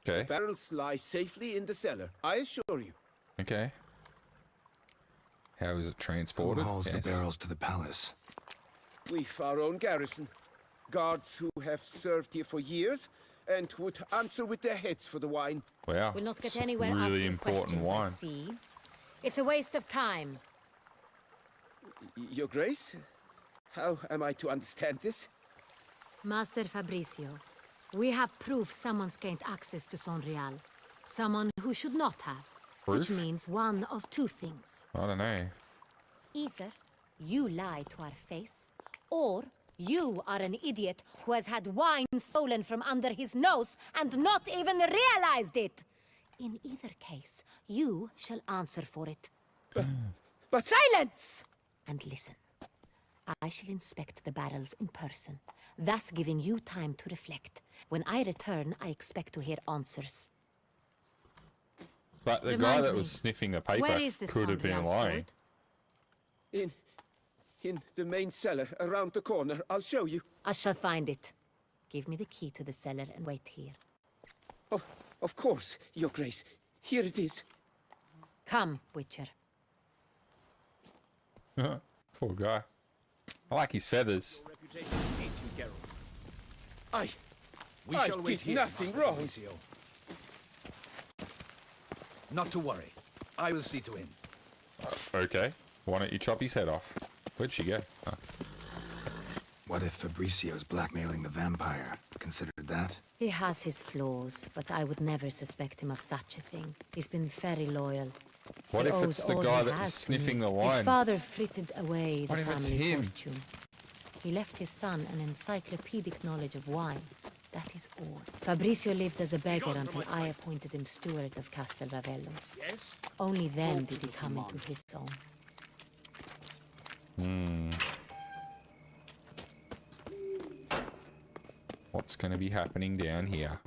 Okay. Barrels lie safely in the cellar, I assure you. Okay. How is it Who transported? hauls Yes. the barrels to the palace? We've our own garrison. Guards who have served here for years and would answer with their heads for the wine. Wow. We'll not get it's anywhere really asking important questions, I wine. see. It's a waste of time. Your Grace? How am I to understand this? Master Fabrizio, We have proof someone's gained access to Son Real. Someone who should not have. Proof? Which means one of two things. I don't know. Either you lie to our face, or you are an idiot who has had wine stolen from under his nose and not even realized it. In either case, you shall answer for it. But... Silence! And listen. I shall inspect the barrels in person, thus giving you time to reflect. When I return, I expect to hear answers. But the Remind guy that me, was sniffing the paper where is the could have been Son Real lying. stored? In the main cellar, around the corner. I'll show you. I shall find it. Give me the key to the cellar and wait here. Oh, of course, Your Grace. Here it is. Come, Witcher. Poor guy. I like his feathers. Reputation precedes you, Geralt. We I shall wait did here, nothing Master wrong. Fabrizio. Not to worry. I will see to him. Okay. Why don't you chop his head off? Where'd she go? Oh. What if Fabricio's blackmailing the vampire? Considered that? He has his flaws, but I would never suspect him of such a thing. He's been very loyal. What He if owes it's the all guy he that was has to sniffing me. the wine? His father frittered away the What if it's family him? fortune. He left his son an encyclopedic knowledge of wine. That is all. Fabricio lived as a beggar until I appointed him steward of Castel Ravello. Yes? Only then did he come into his own. What's going to be happening down here?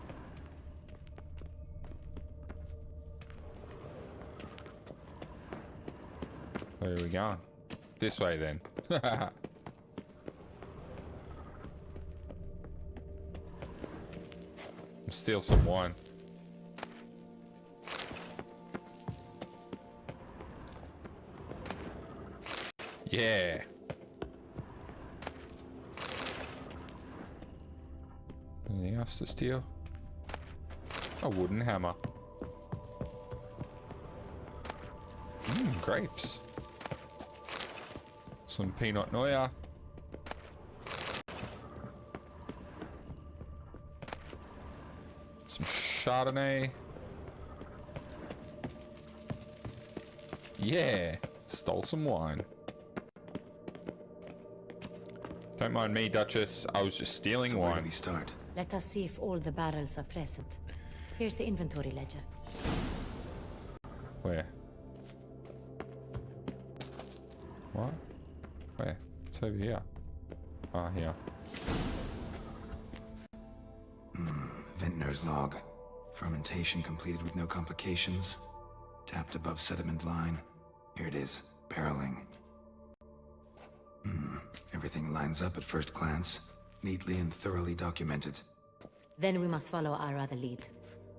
Where are we going? This way then. Steal some wine. Yeah. Anything else to steal? A wooden hammer. Grapes. Some Pinot Noir. Some Chardonnay. Yeah, stole some wine. Don't mind me, Duchess. I was just stealing So where do wine. we start? Let us see if all the barrels are present. Here's the inventory ledger. Where? What? Where? It's over here. Ah, here. Vintner's log. Fermentation completed with no complications. Tapped above sediment line. Here it is. Barreling. Everything lines up at first glance. Neatly and thoroughly documented. Then we must follow our other lead.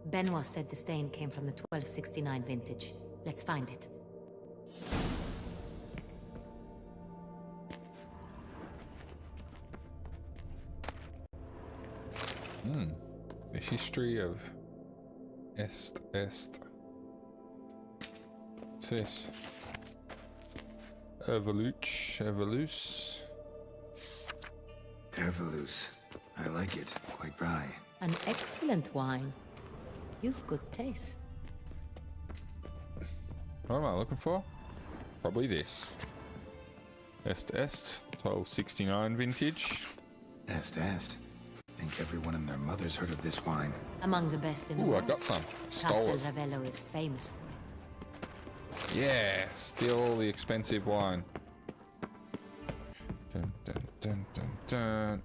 Benoit said the stain came from the 1269 vintage. Let's find it. The history of Est. What's this? Evolus. Ervelus. I like it. Quite dry. An excellent wine. You've good taste. What am I looking for? Probably this. Est. 1269 vintage. Est. Think everyone and their mother's heard of this wine. Among the best in the Ooh, I world. got some. Stole Castel it. Ravello is famous for it. Yeah, steal all the expensive wine. Dun.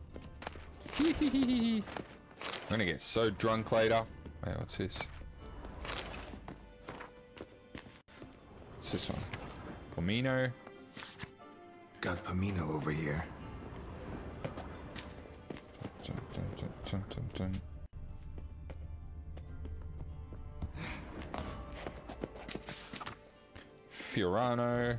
I'm gonna get so drunk later. Wait, what's this? What's this one? Pomino. Got Pomino over here. Dun. Fiorano.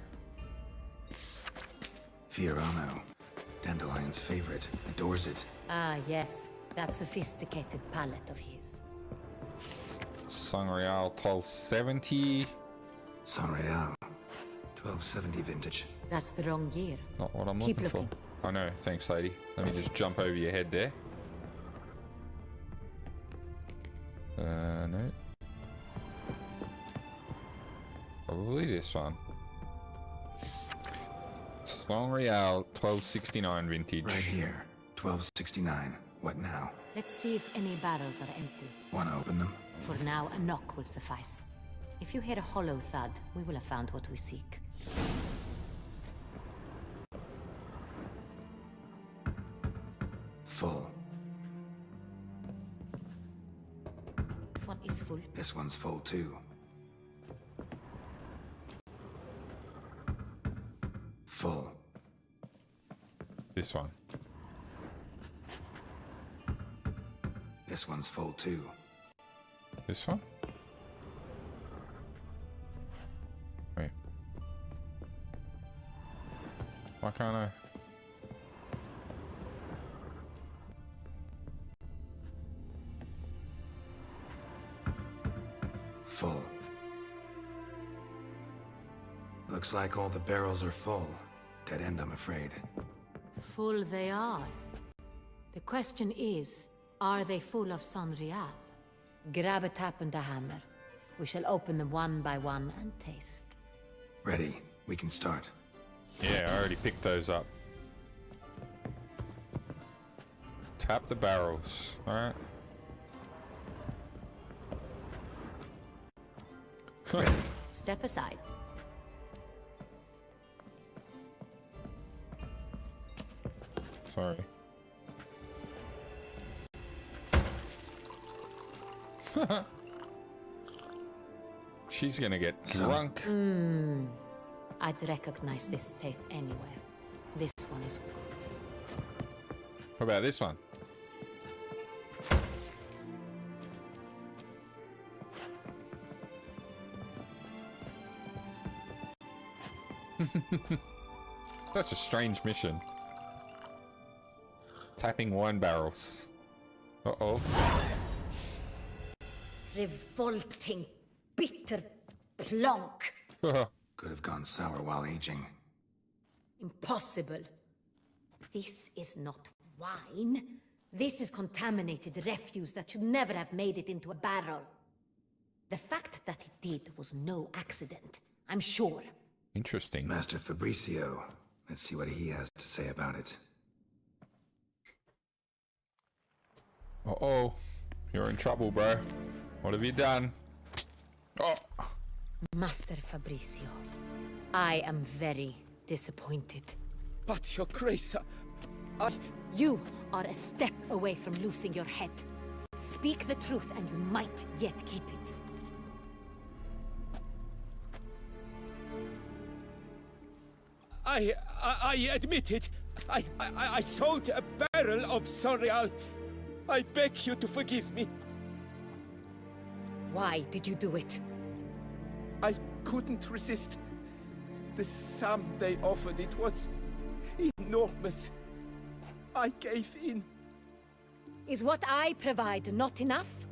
Dandelion's favorite. Adores it. Ah, yes. That sophisticated palate of his. Sangreal 1270. Sanreal. 1270 vintage. That's the wrong year. Not what I'm Keep looking looking. for. I know, thanks lady. Let me just jump over your head there. No. Probably this one. Song Real 1269 vintage. Right here. 1269. What now? Let's see if any barrels are empty. Want to open them? For now, a knock will suffice. If you hear a hollow thud, we will have found what we seek. Full. This one is full. This one's full too. Full. This one. This one's full too. This one? Wait. Why can't I? Full. Looks like all the barrels are full. Dead end, I'm afraid. Full they are. The question is, are they full of San Real? Grab a tap and a hammer. We shall open them one by one and taste. Ready. We can start. Yeah, I already picked those up. Tap the barrels. Alright. Step aside. Sorry. She's gonna get drunk. I'd recognize this taste anywhere. This one is good. What about this one? Such a strange mission. Tapping wine barrels. Uh-oh. Revolting, bitter plonk. Could have gone sour while aging. Impossible. This is not wine. This is contaminated refuse that should never have made it into a barrel. The fact that it did was no accident, I'm sure. Interesting. Master Fabricio. Let's see what he has to say about it. Uh-oh. You're in trouble, bro. What have you done? Oh. Master Fabricio, I am very disappointed. But, Your Grace, You are a step away from losing your head. Speak the truth and you might yet keep it. I admit it. I sold a barrel of San Real. I beg you to forgive me. Why did you do it? I couldn't resist. The sum they offered, it was enormous. I gave in. Is what I provide not enough?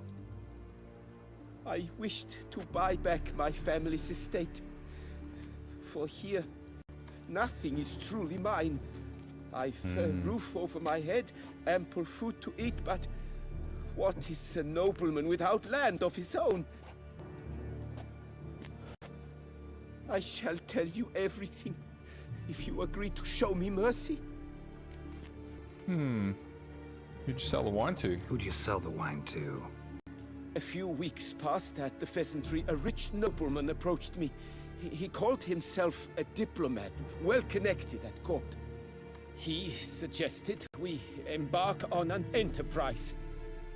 I wished to buy back my family's estate. For here, nothing is truly mine. I've a roof over my head, ample food to eat, but what is a nobleman without land of his own? I shall tell you everything, if you agree to show me mercy. Who'd you sell the wine to? Who'd you sell the wine to? A few weeks past at the pheasantry, a rich nobleman approached me. He called himself a diplomat, well connected at court. He suggested we embark on an enterprise.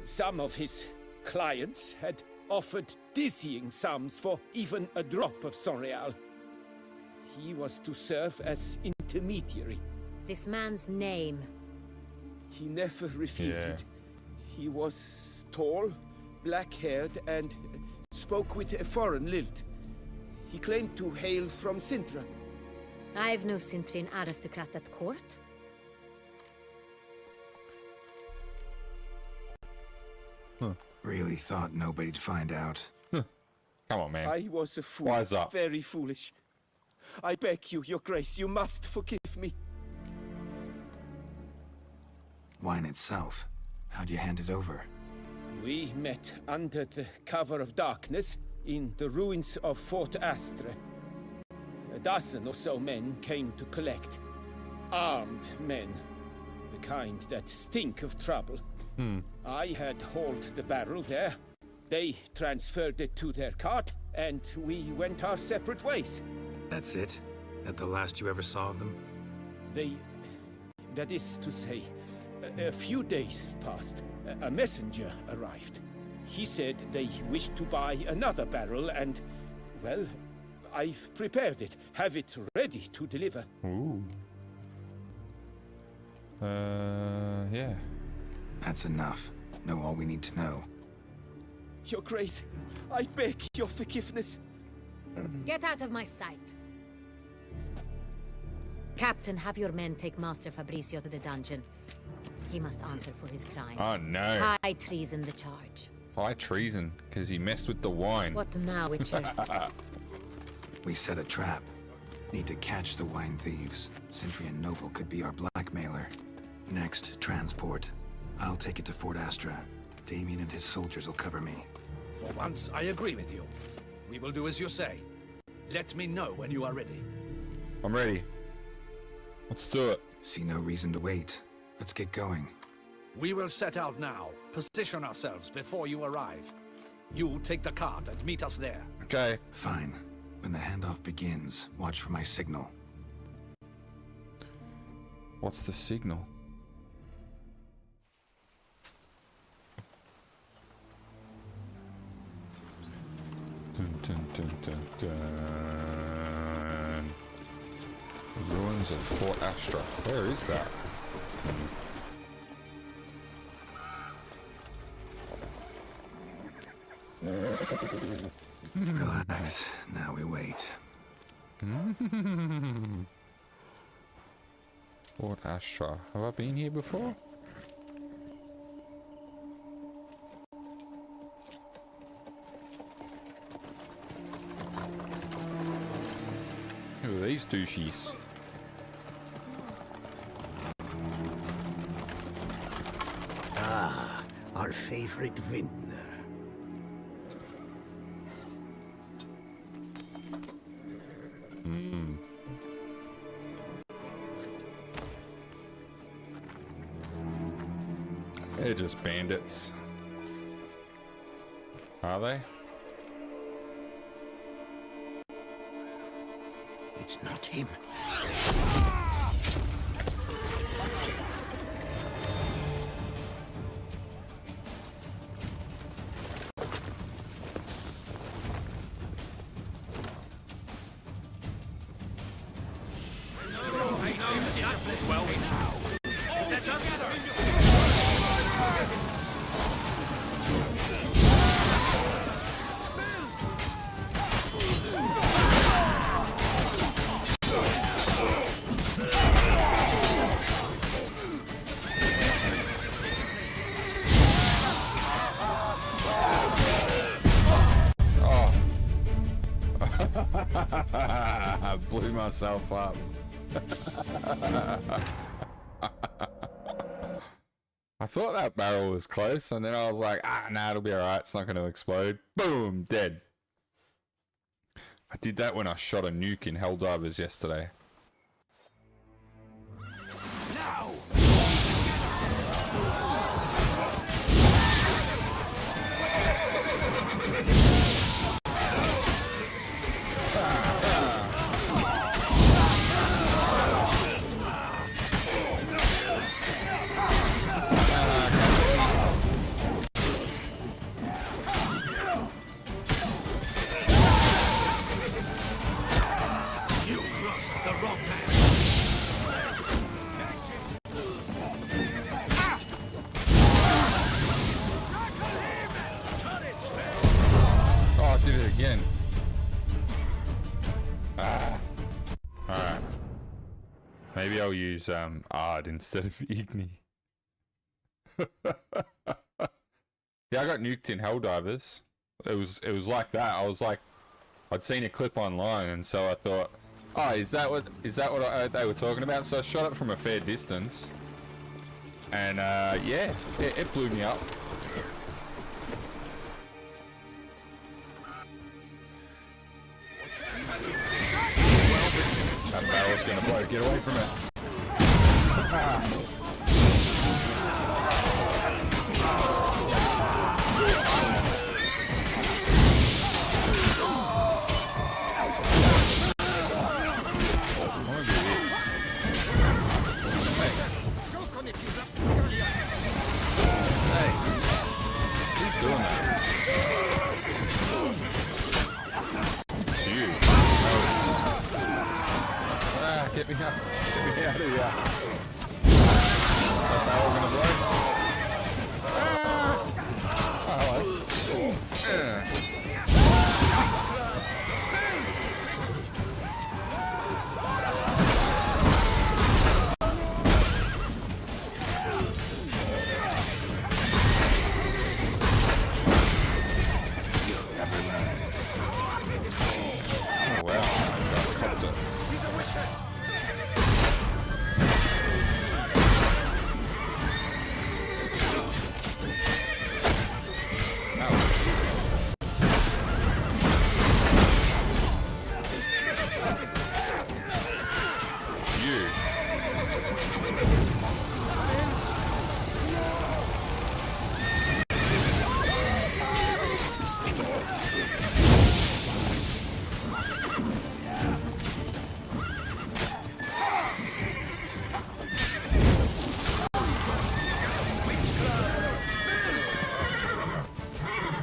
Some of his clients had offered dizzying sums for even a drop of San Real. He was to serve as intermediary. This man's name. He never revealed it. He was tall, black-haired, and spoke with a foreign lilt. He claimed to hail from Sintra. I've no Sintrian aristocrat at court. Really thought nobody'd find out. Come on, man. I was a fool. Wise up. Very foolish. I beg you, Your Grace, you must forgive me. Wine itself. How'd you hand it over? We met under the cover of darkness in the ruins of Fort Astre. A dozen or so men came to collect. Armed men. The kind that stink of trouble. I had hauled the barrel there. They transferred it to their cart, and we went our separate ways. That's it? That the last you ever saw of them? That is to say, a few days passed. A messenger arrived. He said they wished to buy another barrel and, well, I've prepared it. Have it ready to deliver. Ooh. Yeah. That's enough. Know all we need to know. Your Grace, I beg your forgiveness. Get out of my sight. Captain, have your men take Master Fabrizio to the dungeon. He must answer for his crime. Oh no. High treason the charge. High treason, because he messed with the wine. What now, Witcher? We set a trap. Need to catch the wine thieves. Sentry and Noble could be our blackmailer. Next, transport. I'll take it to Fort Astra. Damien and his soldiers will cover me. For once, I agree with you. We will do as you say. Let me know when you are ready. I'm ready. Let's do it. See no reason to wait. Let's get going. We will set out now. Position ourselves before you arrive. You take the cart and meet us there. Okay. Fine. When the handoff begins, watch for my signal. What's the signal? Dun, dun, dun, dun, dun. Ruins of Fort Astra. Where is that? Relax. Now we wait. Fort Astra. Have I been here before? Who are these douchies? Ah, our favorite vintner. They're just bandits. Are they? It's not him. I blew myself up. I thought that barrel was close, and then I was like, nah, it'll be alright, it's not going to explode. Boom, dead. I did that when I shot a nuke in Helldivers yesterday. Maybe I'll use Ard instead of Igni. Yeah, I got nuked in Helldivers. It was like that. I was like, I'd seen a clip online, and so I thought, oh, is that what they were talking about? So I shot it from a fair distance, and yeah, it blew me up. barrel's gonna blow. Get away from it. Who's doing that? It's you. Get me out. Get me out of here. That barrel gonna blow? Oh, hello. Oh, wow. I topped it. He's a witcher!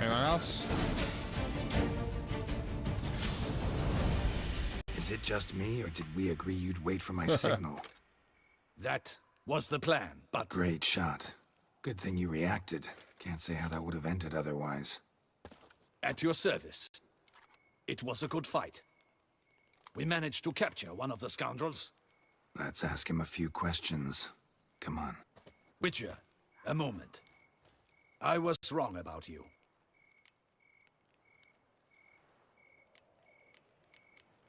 Anyone else? Is it just me, or did we agree you'd wait for my signal? That was the plan, but... Great shot. Good thing you reacted. Can't say how that would have ended otherwise. At your service. It was a good fight. We managed to capture one of the scoundrels. Let's ask him a few questions. Come on. Witcher, a moment. I was wrong about you.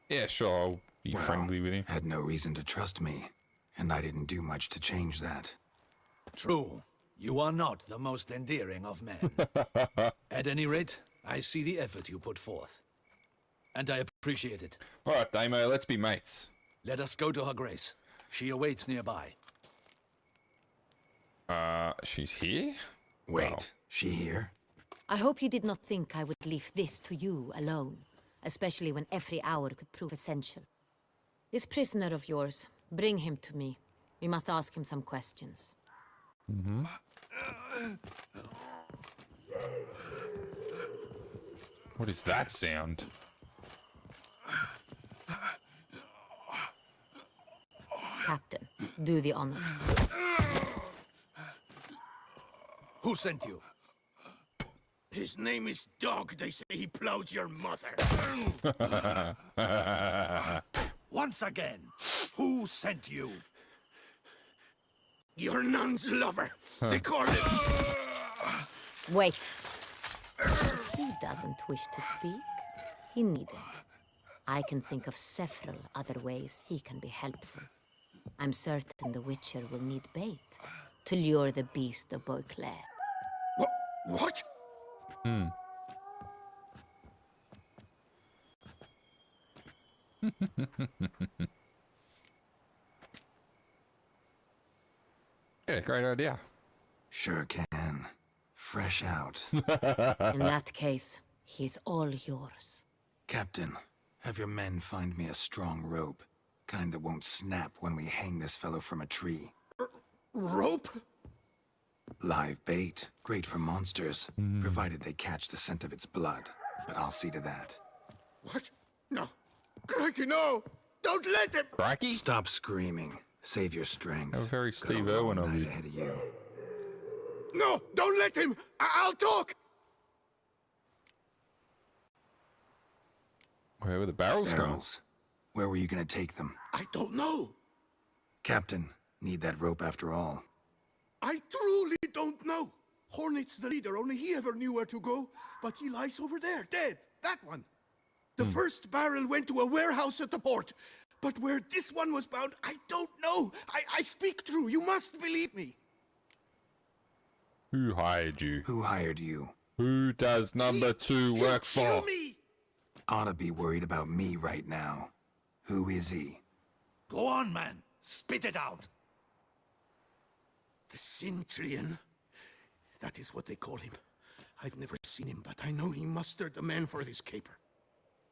Yeah, sure. I'll be friendly with him. Had no reason to trust me, and I didn't do much to change that. True. You are not the most endearing of men. At any rate, I see the effort you put forth. And I appreciate it. Alright, Damo, let's be mates. Let us go to her grace. She awaits nearby. She's here? Wait, Wow. she here? I hope you did not think I would leave this to you alone, especially when every hour could prove essential. This prisoner of yours, bring him to me. We must ask him some questions. Mm-hmm. What is that sound? Captain, do the honors. Who sent you? His name is Dog. They say he plowed your mother. Once again, who sent you? Your nun's lover. They call him. Wait. He doesn't wish to speak. He needn't. I can think of several other ways he can be helpful. I'm certain the Witcher will need bait to lure the beast of Beauclair. What? Yeah, great idea. Sure can. Fresh out. In that case, he's all yours. Captain, have your men find me a strong rope. Kind that won't snap when we hang this fellow from a tree. Rope? Live bait. Great for monsters, provided they catch the scent of its blood. But I'll see to that. What? No. Crikey, no! Don't let him! Crikey? Stop screaming. Save your strength. How very Got a Steve long Irwin of night you. ahead of you. No! Don't let him! I'll talk! Where were the barrels going? Barrels. Where were you gonna take them? I don't know. Captain, need that rope after all. I truly don't know. Hornet's the leader, only he ever knew where to go. But he lies over there, dead. That one. The first barrel went to a warehouse at the port. But where this one was bound, I don't know. I speak true. You must believe me. Who hired you? Who hired you? Who does number two work He'll for? kill me. Ought to be worried about me right now. Who is he? Go on, man. Spit it out. The Cintrian? That is what they call him. I've never seen him, but I know he mustered the men for this caper.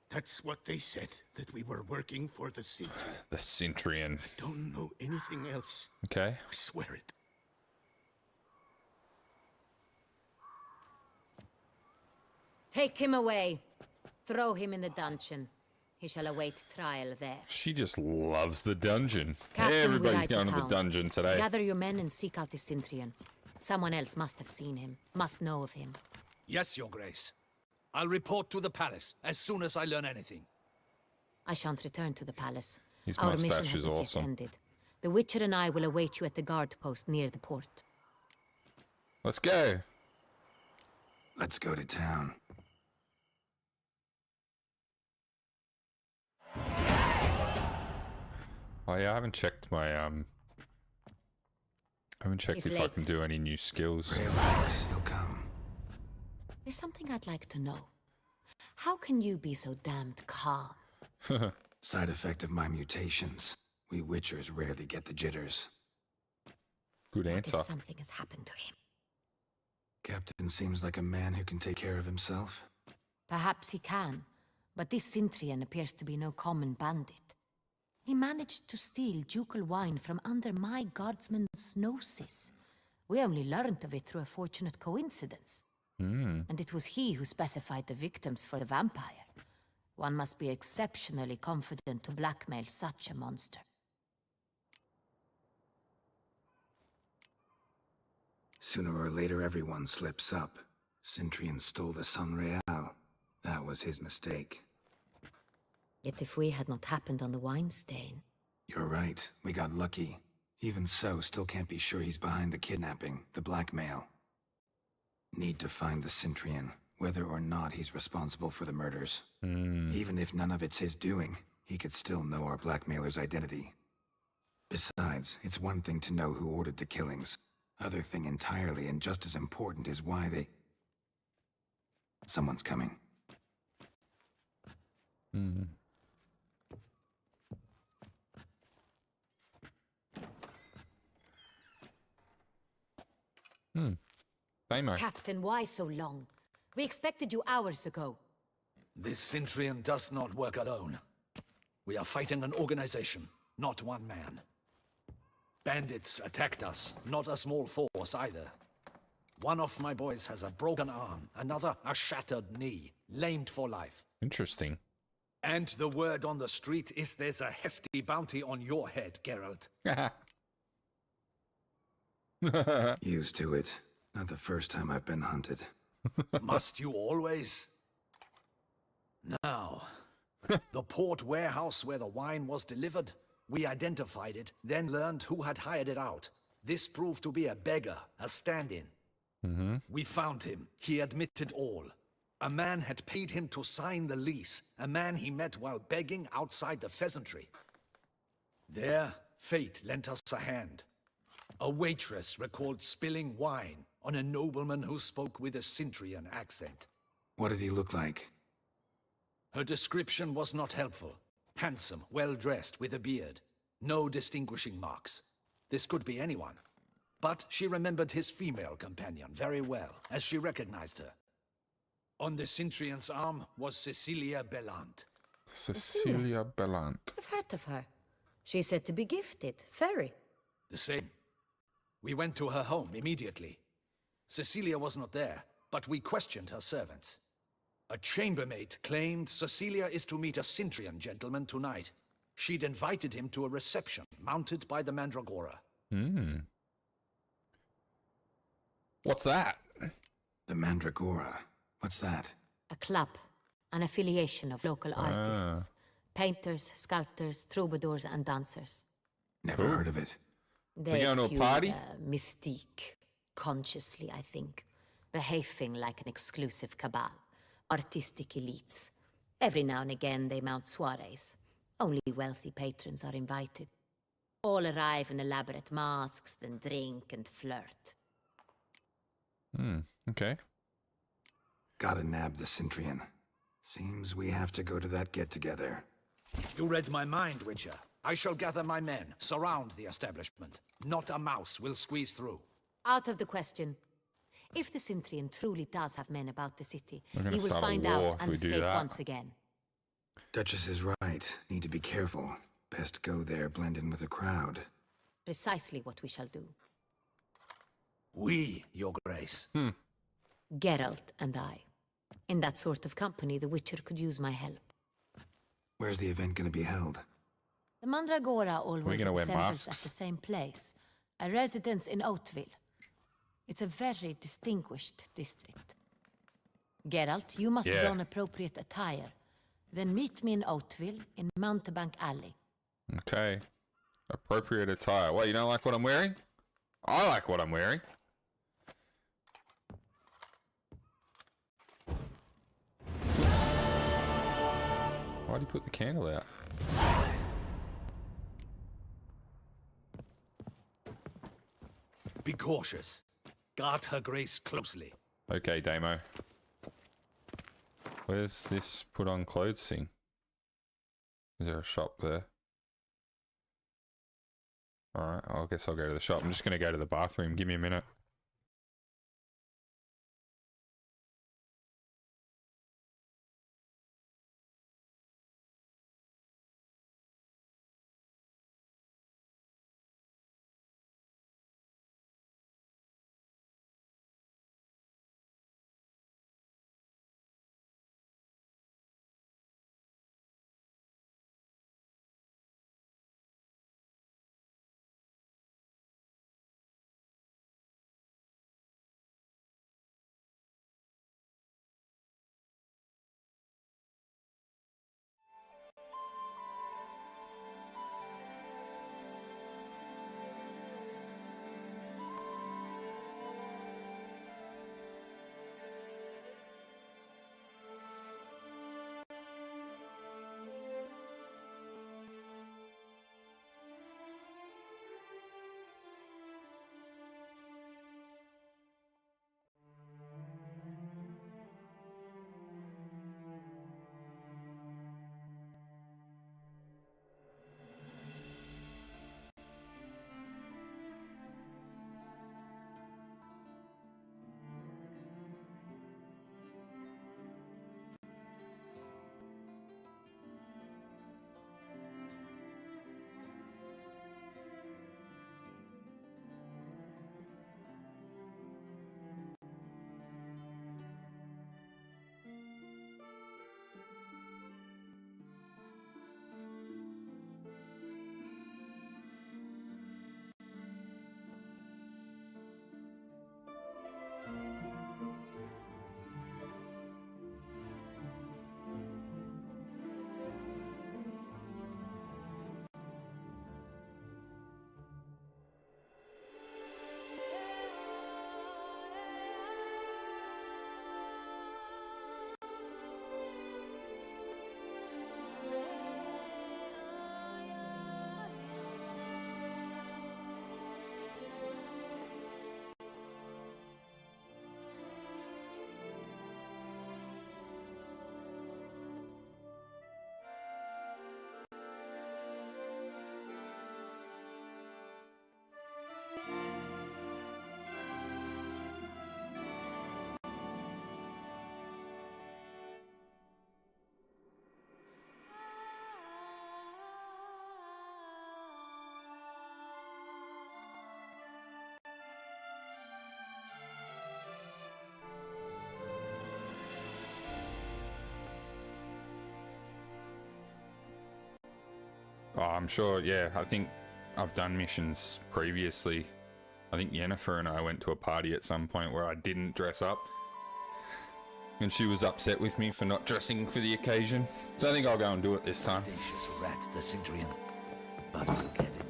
That's what they said, that we were working for the Cintrian. The Cintrian. I don't know anything else. Okay. I swear it. Take him away. Throw him in the dungeon. He shall await trial there. She just loves the dungeon. Captain, Everybody's going to the dungeon today. Gather your men and seek out the Cintrian. Someone else must have seen him, must know of him. Yes, Your Grace. I'll report to the palace as soon as I learn anything. I shan't return to the palace. His Our mission mustache has is not yet awesome. ended. The Witcher and I will await you at the guard post near the port. Let's go. Let's go to town. Oh yeah, I haven't checked my I haven't checked He's if I late. can do any new skills. Relax, he'll come. There's something I'd like to know. How can you be so damned calm? Side effect of my mutations. We Witchers rarely get the jitters. Good What answer. if something has happened to him? Captain seems like a man who can take care of himself. Perhaps he can, but this Cintrian appears to be no common bandit. He managed to steal ducal wine from under my guardsman's noses. We only learned of it through a fortunate coincidence. And it was he who specified the victims for the vampire. One must be exceptionally confident to blackmail such a monster. Sooner or later, everyone slips up. Cintrian stole the Sun Real. That was his mistake. Yet if we had not happened on the wine stain... You're right. We got lucky. Even so, still can't be sure he's behind the kidnapping, the blackmail. Need to find the Cintrian, whether or not he's responsible for the murders. Even if none of it's his doing, he could still know our blackmailer's identity. Besides, it's one thing to know who ordered the killings. Other thing entirely, and just as important, is why they... Someone's coming. Damo. Captain, why so long? We expected you hours ago. This Cintrian does not work alone. We are fighting an organization, not one man. Bandits attacked us, not a small force either. One of my boys has a broken arm, another a shattered knee, lamed for life. Interesting. And the word on the street is there's a hefty bounty on your head, Geralt. Used to it. Not the first time I've been hunted. Must you always? Now, the port warehouse where the wine was delivered, we identified it, then learned who had hired it out. This proved to be a beggar, a stand-in. We found him. He admitted all. A man had paid him to sign the lease, a man he met while begging outside the pheasantry. There, fate lent us a hand. A waitress recalled spilling wine on a nobleman who spoke with a Cintrian accent. What did he look like? Her description was not helpful. Handsome, well-dressed, with a beard. No distinguishing marks. This could be anyone. But she remembered his female companion very well, as she recognized her. On the Cintrian's arm was Cecilia Bellant. Cecilia Bellant. I've heard of her. She's said to be gifted, fairy. The same. We went to her home immediately. Cecilia was not there, but we questioned her servants. A chambermaid claimed Cecilia is to meet a Cintrian gentleman tonight. She'd invited him to a reception mounted by the Mandragora. What's that? The Mandragora. What's that? A club, an affiliation of local artists. Painters, sculptors, troubadours and dancers. Never heard of it. They going to a exude party? Mystique, consciously, I think. Behaving like an exclusive cabal. Artistic elites. Every now and again they mount soirees. Only wealthy patrons are invited. All arrive in elaborate masks, then drink and flirt. Okay. Gotta nab the Cintrian. Seems we have to go to that get-together. You read my mind, Witcher. I shall gather my men, surround the establishment. Not a mouse will squeeze through. Out of the question. If the Cintrian truly does have men about the city, We're gonna he will start a find war out if and we do escape that. once again. Duchess is right. Need to be careful. Best go there, blend in with the crowd. Precisely what we shall do. We, Your Grace. Geralt and I. In that sort of company, the Witcher could use my help. Where's the event gonna be held? The Mandragora always gonna wear assembles at masks? the same place, a residence in Oatville. It's a very distinguished district. Geralt, you must Yeah. don appropriate attire. Then meet me in Oatville in Mountebank Alley. Okay. Appropriate attire. What, you don't like what I'm wearing? I like what I'm wearing. Why'd you put the candle out? Be cautious. Guard her grace closely. Okay, Damo. Where's this put on clothes thing? Is there a shop there? Alright, I guess I'll go to the shop. I'm just gonna go to the bathroom. Give me a minute. Oh, I'm sure, yeah, I think I've done missions previously. I think Yennefer and I went to a party at some point where I didn't dress up. And she was upset with me for not dressing for the occasion. So I think I'll go and do it this time. Audacious rat, the Cintrian. But we'll get him.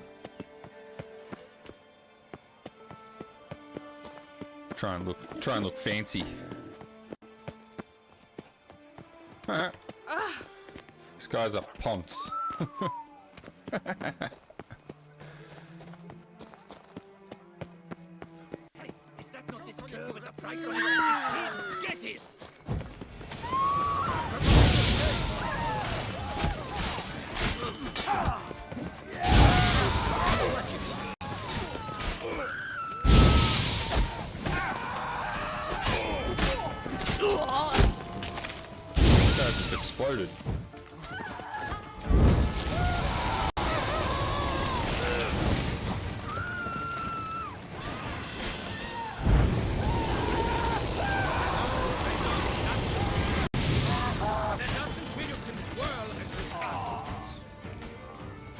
Try and look fancy. This guy's a ponce. Hey, is that not this curve at the price of it? It's him! Get it! exploded.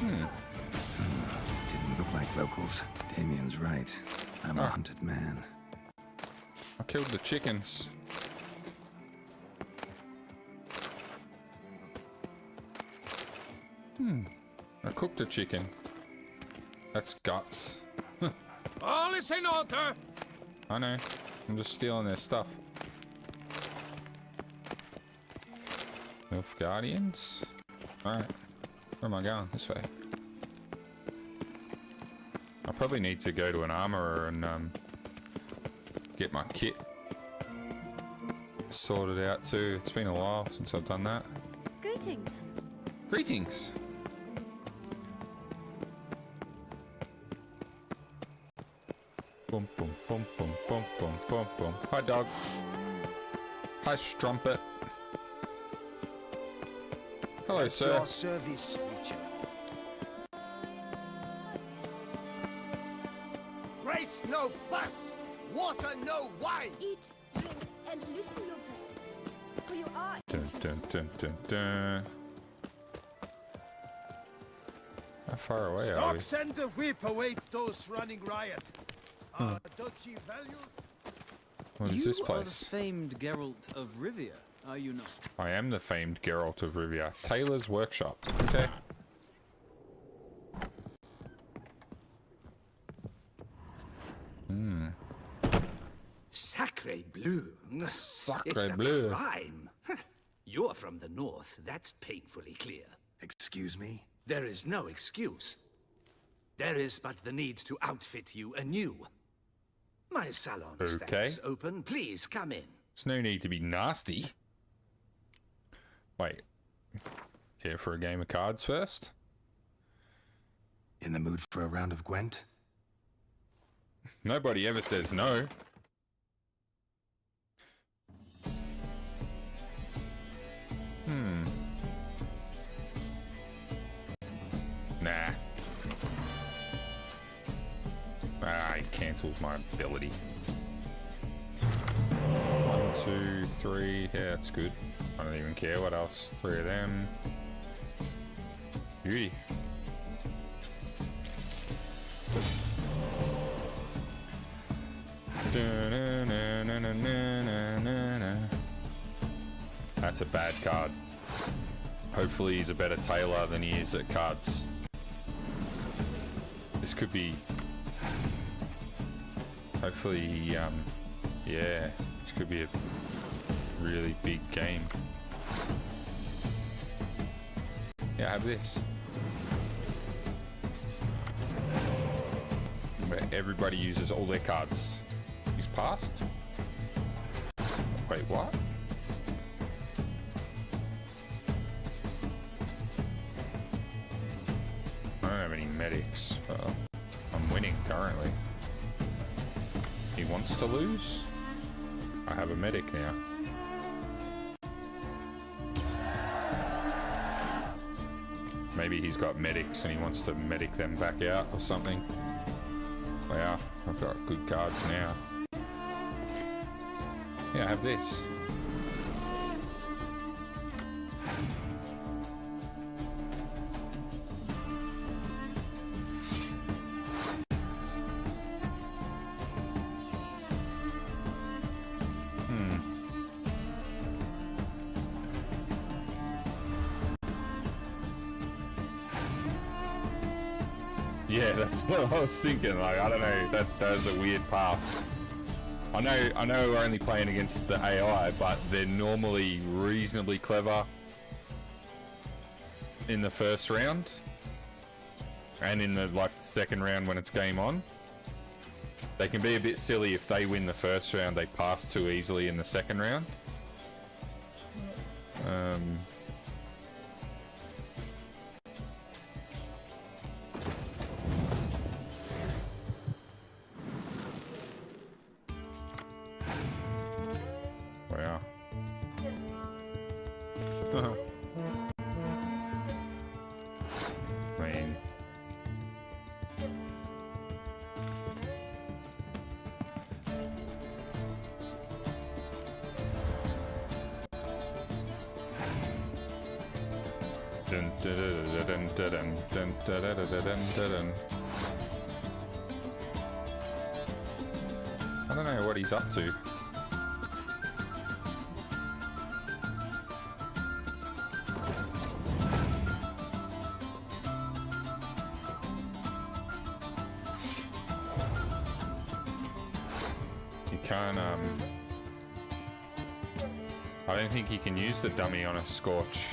Didn't look like locals. Damien's right. I'm a hunted man. I killed the chickens. I cooked a chicken. That's guts. All is in order. I know. I'm just stealing their stuff. Elf Guardians? Alright. Where am I going? This way. I probably need to go to an armorer and get my kit sorted out too. It's been a while since I've done that. Greetings. Greetings! Boom, boom, boom, boom, boom, boom, boom, boom. Hi, dog. Hi, Strumpet. Hello, sir. Your service, Witcher. Grace no fuss, water no wine. Eat, drink, and listen no bit. For you are Dun, dun, dun, dun, dun. How far away are we? Stocks and the whip await those running riot. Duchy value? What is this You are the place? famed Geralt of Rivia, are you not? I am the famed Geralt of Rivia. Taylor's Workshop. Okay. Sacre bleu. Sacre It's a bleu. crime. You're from the north. That's painfully clear. Excuse me? There is no excuse. There is but the need to outfit you anew. My salon stands open. Please come in. There's no need to be nasty. Wait. Here for a game of cards first? In the mood for a round of Gwent? Nobody ever says no. Nah. It cancels my ability. 1, 2, 3. Yeah, that's good. I don't even care what else. 3 of them. Beauty. That's a bad card. Hopefully he's a better tailor than he is at cards. This could be... Hopefully he, yeah, this could be a really big game. Yeah, I have this. Where everybody uses all their cards. He's passed? Wait, what? I don't have any medics. I'm winning currently. He wants to lose? I have a medic now. Maybe he's got medics and he wants to medic them back out or something. Wow, I've got good cards now. Yeah, I have this. Yeah, that's what I was thinking. Like, I don't know, that was a weird pass. I know we're only playing against the AI, but they're normally reasonably clever in the first round, and in the second round when it's game on. They can be a bit silly if they win the first round. They pass too easily in the second round. Wow. Dun, dun, dun, dun, dun, dun, dun, dun, dun, dun, dun, dun. I don't know what he's up to. You can't, I don't think you can use the dummy on a Scorch.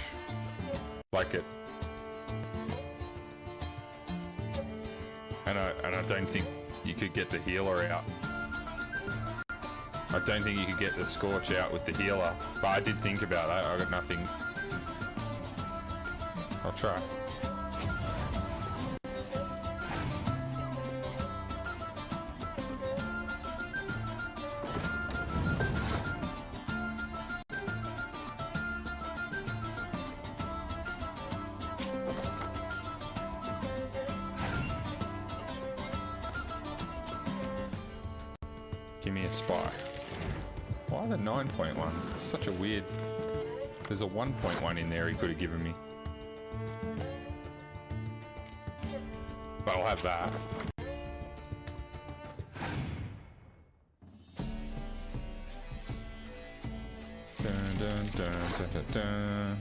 Like it. And I don't think you could get the healer out. I don't think you could get the Scorch out with the healer. But I did think about that. I got nothing. I'll try. Give me a spy. Why the 9.1? It's such a weird... There's a 1.1 in there he could have given me. But I'll have that. Dun, dun, dun, dun, dun, dun.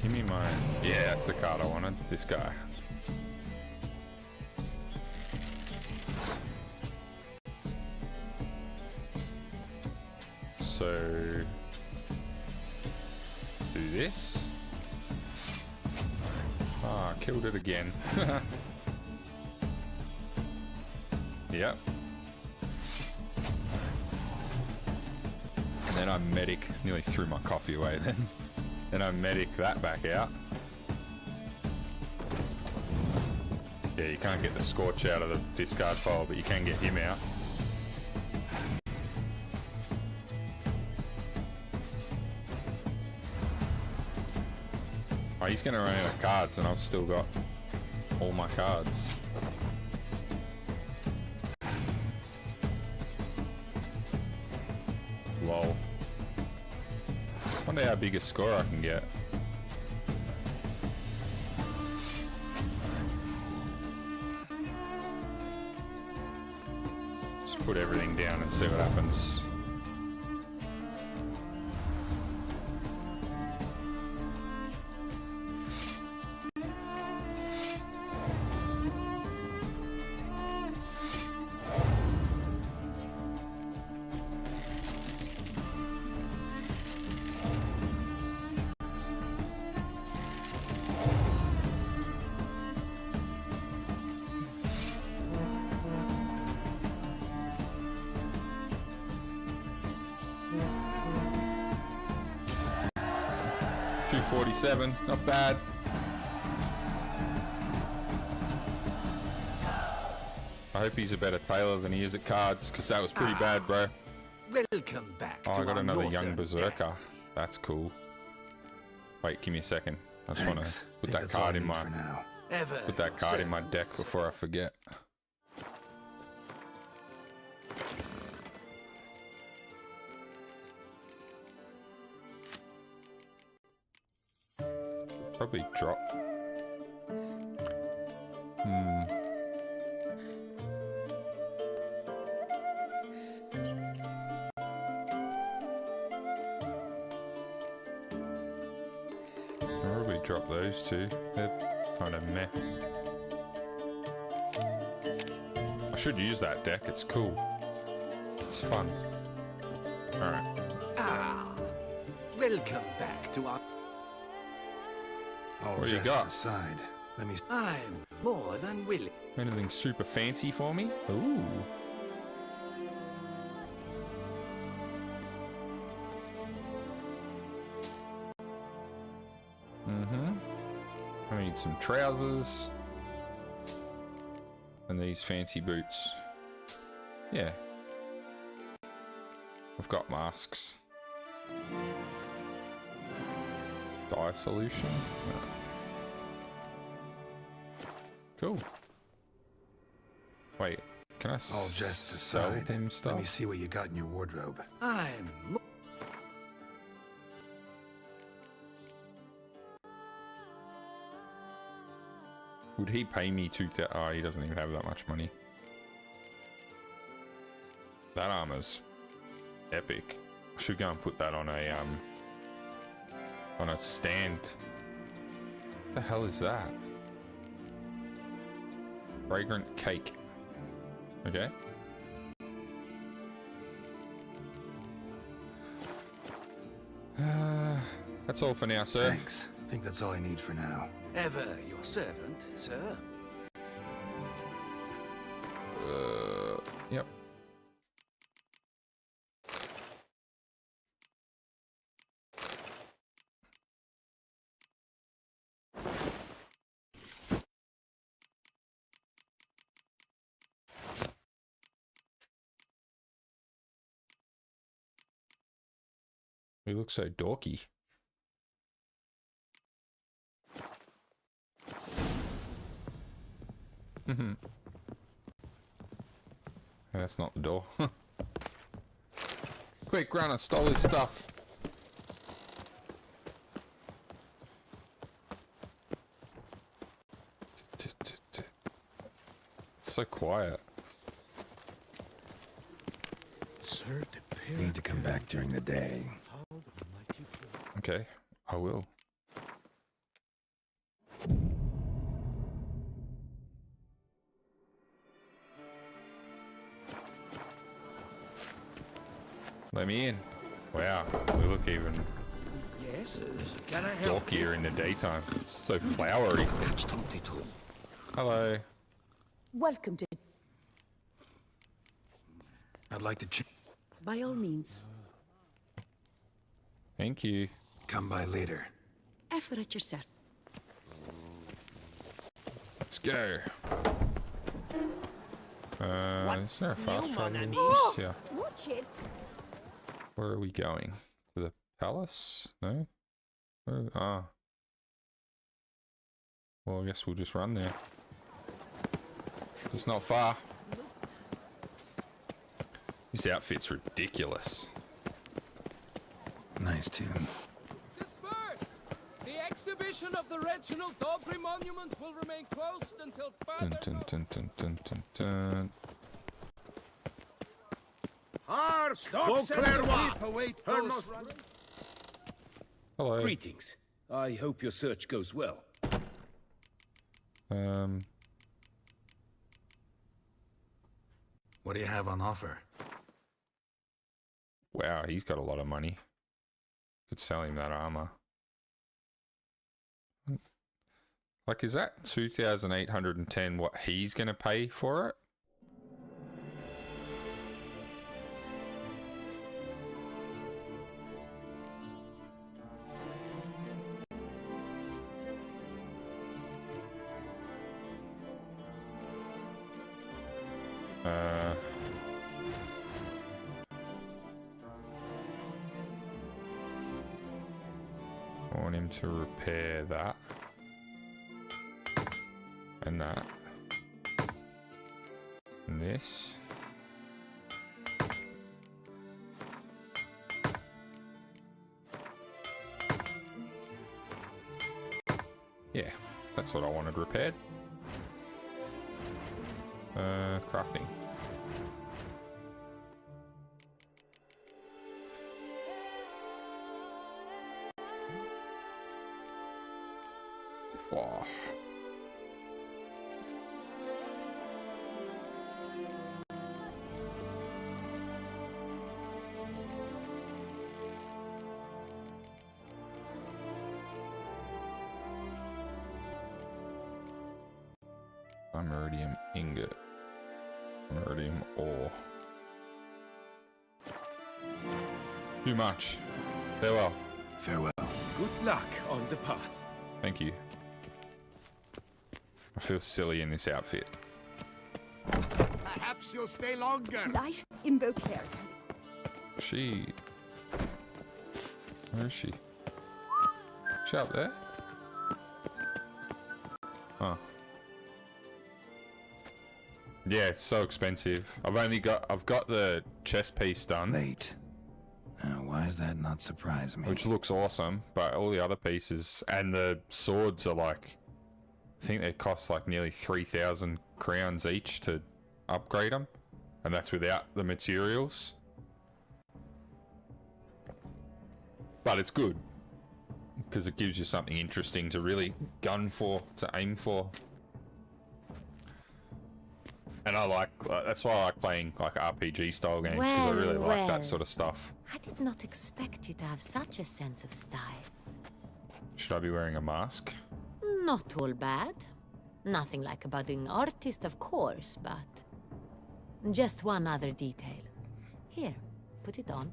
Give me my... Yeah, that's the card I wanted. This guy. So, do this. Ah, killed it again. Yep. And then I medic, nearly threw my coffee away then. Then I medic that back out. Yeah, you can't get the Scorch out of the discard pile, but you can get him out. Oh, he's gonna run out of cards, and I've still got all my cards. Lol. Wonder how big a score I can get. Just put everything down and see what happens. $247, not bad. I hope he's a better tailor than he is at cards, because that was pretty bad, bro. Welcome back. Oh, I got another young berserker. That's cool. Wait, give me a second. I just want to put that card in my deck before I forget. Probably drop. Probably drop those two. They're kind of meh. I should use that deck. It's cool. It's fun. Alright. Ah, welcome back to our... All What do you jests got? aside, let me... I'm more than willing. Anything super fancy for me? Ooh. I need some trousers. And these fancy boots. Yeah. I've got masks. Dye solution. Cool. Wait, can I All jests sell aside, him stuff? let me see what you got in your wardrobe. I'm... Would he pay me 2,000? Oh, he doesn't even have that much money. That armor's epic. I should go and put that on a stand. What the hell is that? Fragrant cake. Okay. That's all for now, sir. Thanks. I think that's all I need for now. Ever your servant, sir. Yep. We look so dorky. That's not the door. Quick, Grana stole his stuff. It's so quiet. Sir, the Need to come back during the day. Okay, I will. Let me in. Wow, we look even Yes, can I help? dorkier in the daytime. It's so flowery. Hello. Welcome to... I'd like to By all means. Thank you. come by later. Effort at yourself. Let's go. Is there a fast travel? Yeah. Watch it. Where are we going? To the palace? No? Ah. Well, I guess we'll just run there. It's not far. This outfit's ridiculous. Nice tune. Disperse! The exhibition of the Reginald Dobry Monument will remain closed until further Dun, dun, dun, dun, dun, dun. Hello. Greetings. I hope your search goes well. What do you have on offer? Wow, he's got a lot of money. Could sell him that armor. Like, is that 2,810 what he's gonna pay for it? I want him to repair that. And that. And this. Yeah, that's what I wanted repaired. Crafting. Wow. Iridium ingot. Iridium ore. Too much. Farewell. Farewell. Good luck on the path. Thank you. I feel silly in this outfit. Perhaps you'll stay longer. Life in Beauclair. She... Where is she? She up there? Oh. Yeah, it's so expensive. I've got the chest piece done. Late. Why does that not surprise me? Which looks awesome, but all the other pieces and the swords are like I think they cost like nearly 3,000 crowns each to upgrade them, and that's without the materials. But it's good because it gives you something interesting to really gun for, to aim for. And I like, that's why I like playing like RPG style games, because I really like that sort of stuff. I did not expect you to have such a sense of style. Should I be wearing a mask? Not all bad. Nothing like a budding artist, of course, but... just one other detail. Here, put it on.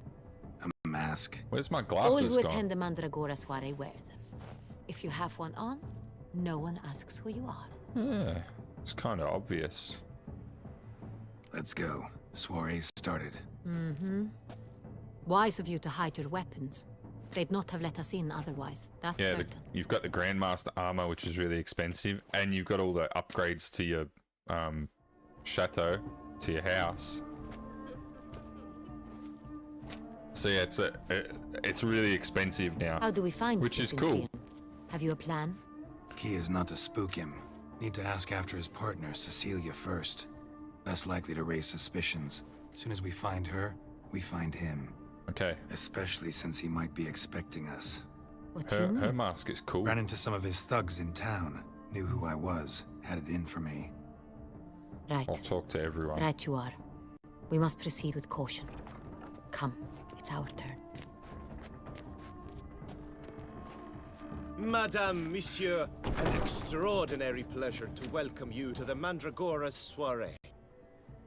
A mask? Where's my All glasses who gone? attend the Mandragora soiree wear them. If you have one on, no one asks who you are. Yeah, it's kind of obvious. Let's go. Soiree's started. Mm-hmm. Wise of you to hide your weapons. They'd not have let us in otherwise, that's certain. You've got the Grandmaster armor, which is really expensive, and you've got all the upgrades to your chateau, to your house. So yeah, it's really expensive now. How do we find which this is cool. Inferior? Have you a plan? Key is not to spook him. Need to ask after his partner, Cecilia, first. Less likely to raise suspicions. As soon as we find her, we find him. Okay. Especially since he might be expecting us. What do you mean? Her mask is cool. Ran into some of his thugs in town. Knew who I was. Had it in for me. Right. I'll talk to everyone. Right you are. We must proceed with caution. Come, it's our turn. Madame, Monsieur, an extraordinary pleasure to welcome you to the Mandragora's soiree.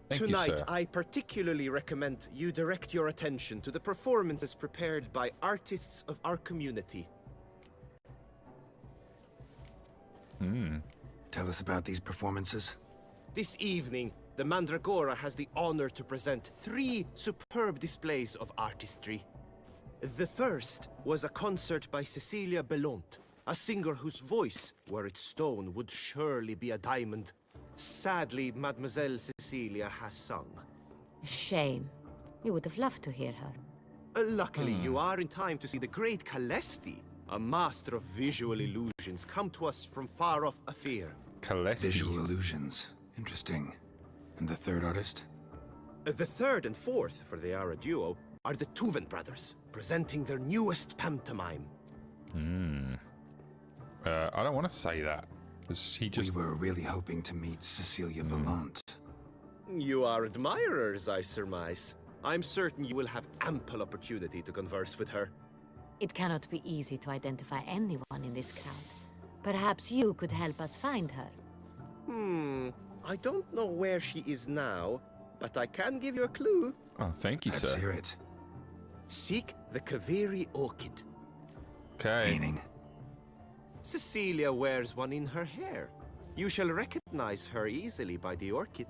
Thank Tonight, you, sir. I particularly recommend you direct your attention to the performances prepared by artists of our community. Tell us about these performances. This evening, the Mandragora has the honor to present 3 superb displays of artistry. The first was a concert by Cecilia Bellont, a singer whose voice, were it stone, would surely be a diamond. Sadly, Mademoiselle Cecilia has sung. Shame. We would have loved to hear her. Luckily, you are in time to see the great Calesti, a master of visual illusions, come to us from far off Afir. Calesti. Visual illusions. Interesting. And the third artist? The third and fourth, for they are a duo, are the Tuven brothers, presenting their newest pantomime. I don't want to say that. 'Cause he just... We were really hoping to meet Cecilia Bellont. You are admirers, I surmise. I'm certain you will have ample opportunity to converse with her. It cannot be easy to identify anyone in this crowd. Perhaps you could help us find her. I don't know where she is now, but I can give you a clue. Oh, thank you, Let's sir. hear it. Seek the Kaveri orchid. Okay. Meaning? Cecilia wears one in her hair. You shall recognize her easily by the orchid.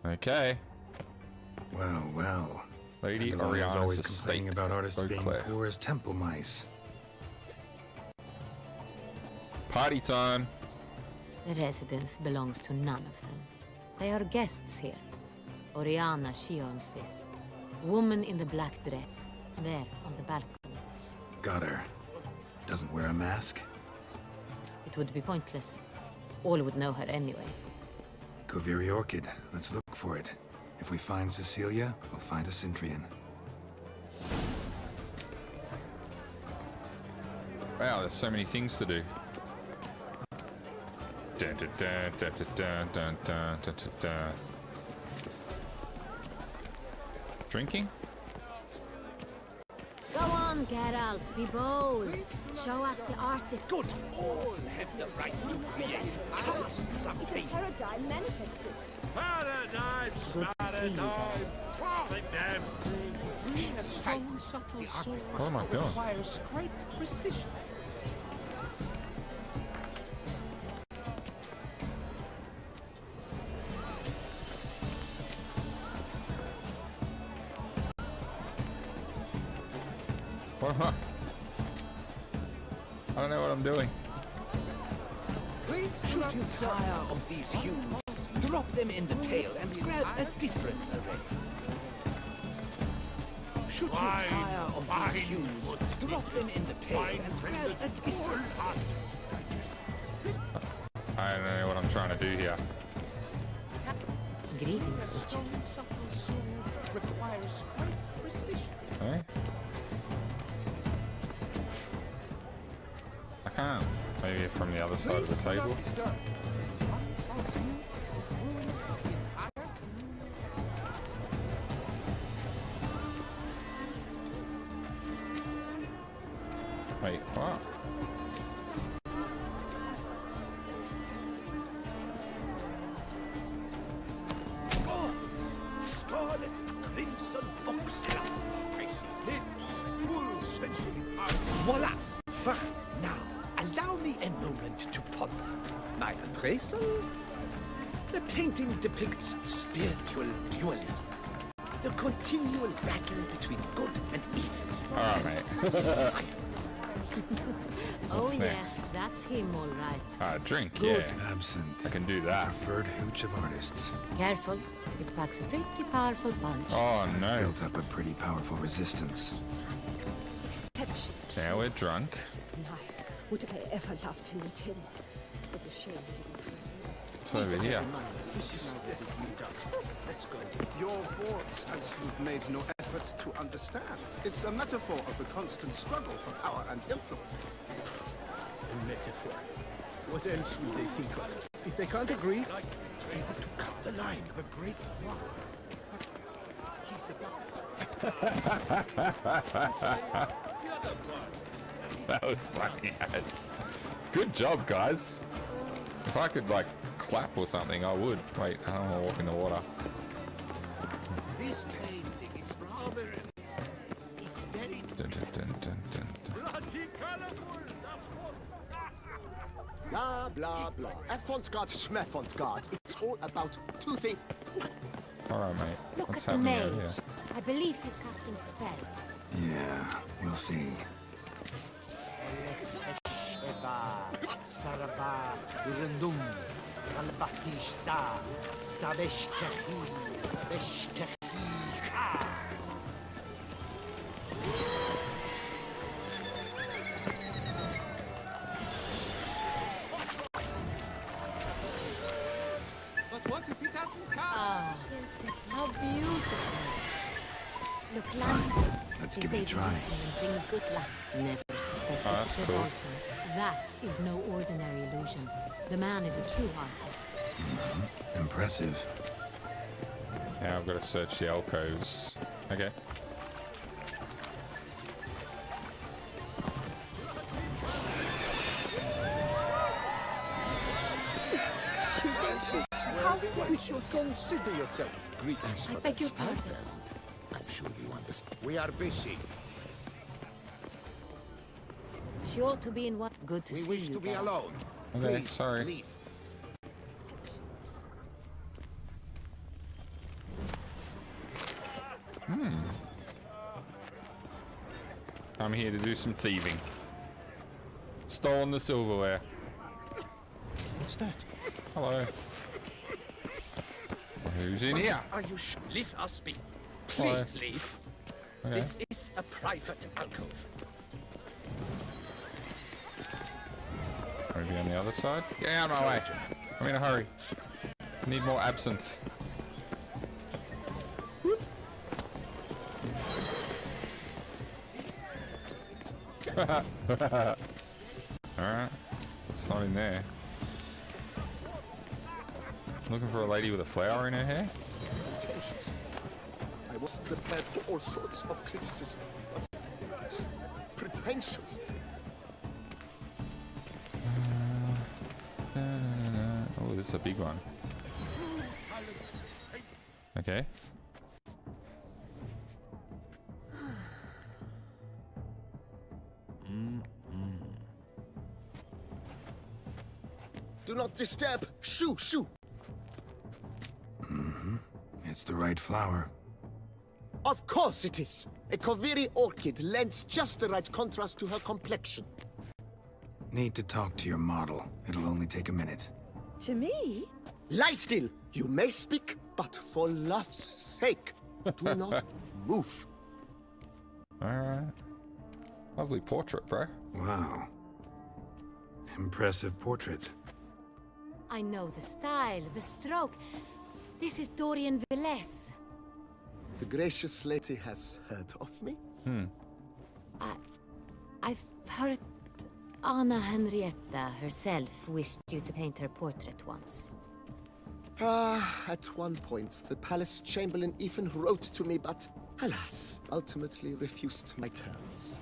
Okay. Well, well. Lady Dandelions Oriana's always estate. complaining about artists being Beauclair. poor as temple mice. Party time. The residence belongs to none of them. They are guests here. Oriana, she owns this. Woman in the black dress. There, on the balcony. Got her. Doesn't wear a mask? It would be pointless. All would know her anyway. Kaveri orchid. Let's look for it. If we find Cecilia, we'll find a Cintrian. Wow, there's so many things to do. Dun, dun, dun, dun, dun, dun, dun, dun, dun, dun. Drinking? Go on, Geralt, be bold. Show us the artist. Good. All have the right to create. Ask something. Paradigm manifested. Paradise! Good to see you, Geralt. Free a so subtle soul What am I doing? requires great precision. What am I don't know what I'm doing. Please Should you tire of these hues, drop them in the pail and grab a different array. Should you tire of these hues, drop them in the pail and grab a different array. I don't know what I'm trying to do here. Greetings, Witcher. Requires great precision. Okay. I can't. Maybe from the other side of the table. Wait, what? Scarlet crimson oxblood. I see lips, full sensory power. Voila! Fine. Now, allow me a moment to ponder. My appraisal? The painting depicts spiritual dualism. The continual battle between good and evil. Alright, mate. Science. Oh What's yes, next? that's him, all right. Drink, Good. yeah. Absinthe. I can do that. Preferred hooch of artists. Careful, it packs a pretty powerful punch. Oh no. Built up a pretty powerful resistance. Exception. Now we're drunk. Would I ever love to meet him? It's a shame he didn't come. It's over here. Let's go. Your words, as you've made no effort to understand. It's a metaphor of the constant struggle for power and influence. A metaphor. What else will they think of? If they can't agree, able to cut the line of a great war. But he's a dance. That was funny as. Good job, guys. If I could, like, clap or something, I would. Wait, I don't want to walk in the water. This painting, it's rather... It's very... Dun, dun, dun, dun, dun, dun. Bloody colorful, that's what... Blah, blah, blah. F-Font-Guard, Schmeffont-Guard. It's all about two things. Alright, mate. Look What's at the happening over mage. here? I believe he's casting spells. Yeah, we'll see. Saraba, Rundum, Albatista, Sabeshkahi, Beshkahi. But what if he doesn't come? Ah, how beautiful. Look, Lambert. Let's They give say it a try. medicine brings good luck. Never suspected Oh, that's the cool. dolphins. That is no ordinary illusion. The man is a true artist. Impressive. Now I've got to search the alcoves. Okay. How foolish you are. Consider yourself. Greetings for beg that your stipend. pardon. I'm sure you understand. We are busy. She ought to be in what? Good to We see wish you, to be Geralt. alone. Okay, Please, sorry. leave. I'm here to do some thieving. Stolen the silverware. What's that? Hello. Who's in here? Are you leave us be? Hello. Please leave. Okay. This is a private alcove. Maybe on the other side? Get out of my way. I'm in a hurry. I need more absinthe. Alright. It's not in there. Looking for a lady with a flower in her hair? Pretentious. I was prepared for all sorts of criticism, but pretentious. Oh, this is a big one. Okay. Do not disturb. Shoo, shoo. It's the right flower. Of course it is. A Koviri orchid lends just the right contrast to her complexion. Need to talk to your model. It'll only take a minute. To me? Lie still. You may speak, but for love's sake, do not move. Alright. Lovely portrait, bro. Wow. Impressive portrait. I know the style, the stroke. This is Dorian Villesse. The gracious lady has heard of me? I've heard Anna Henrietta herself wished you to paint her portrait once. At one point, the palace chamberlain even wrote to me, but alas, ultimately refused my terms.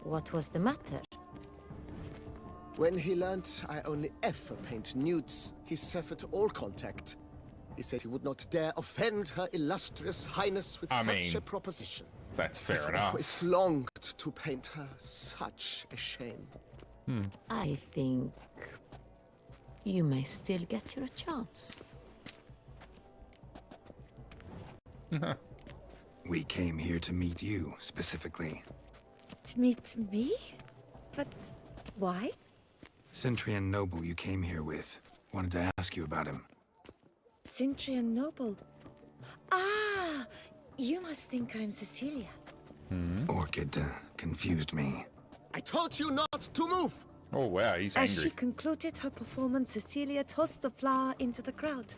What was the matter? When he learned I only ever paint nudes, he severed all contact. He said he would not dare offend her illustrious highness with such a proposition. That's fair I've enough. always longed to paint her. Such a shame. I think you may still get your chance. We came here to meet you, specifically. To meet me? But why? Centrian noble you came here with. Wanted to ask you about him. Centrian noble. Ah! You must think I'm Cecilia. Orchid confused me. I told you not to move! Oh wow, he's As she angry. concluded her performance, Cecilia tossed the flower into the crowd.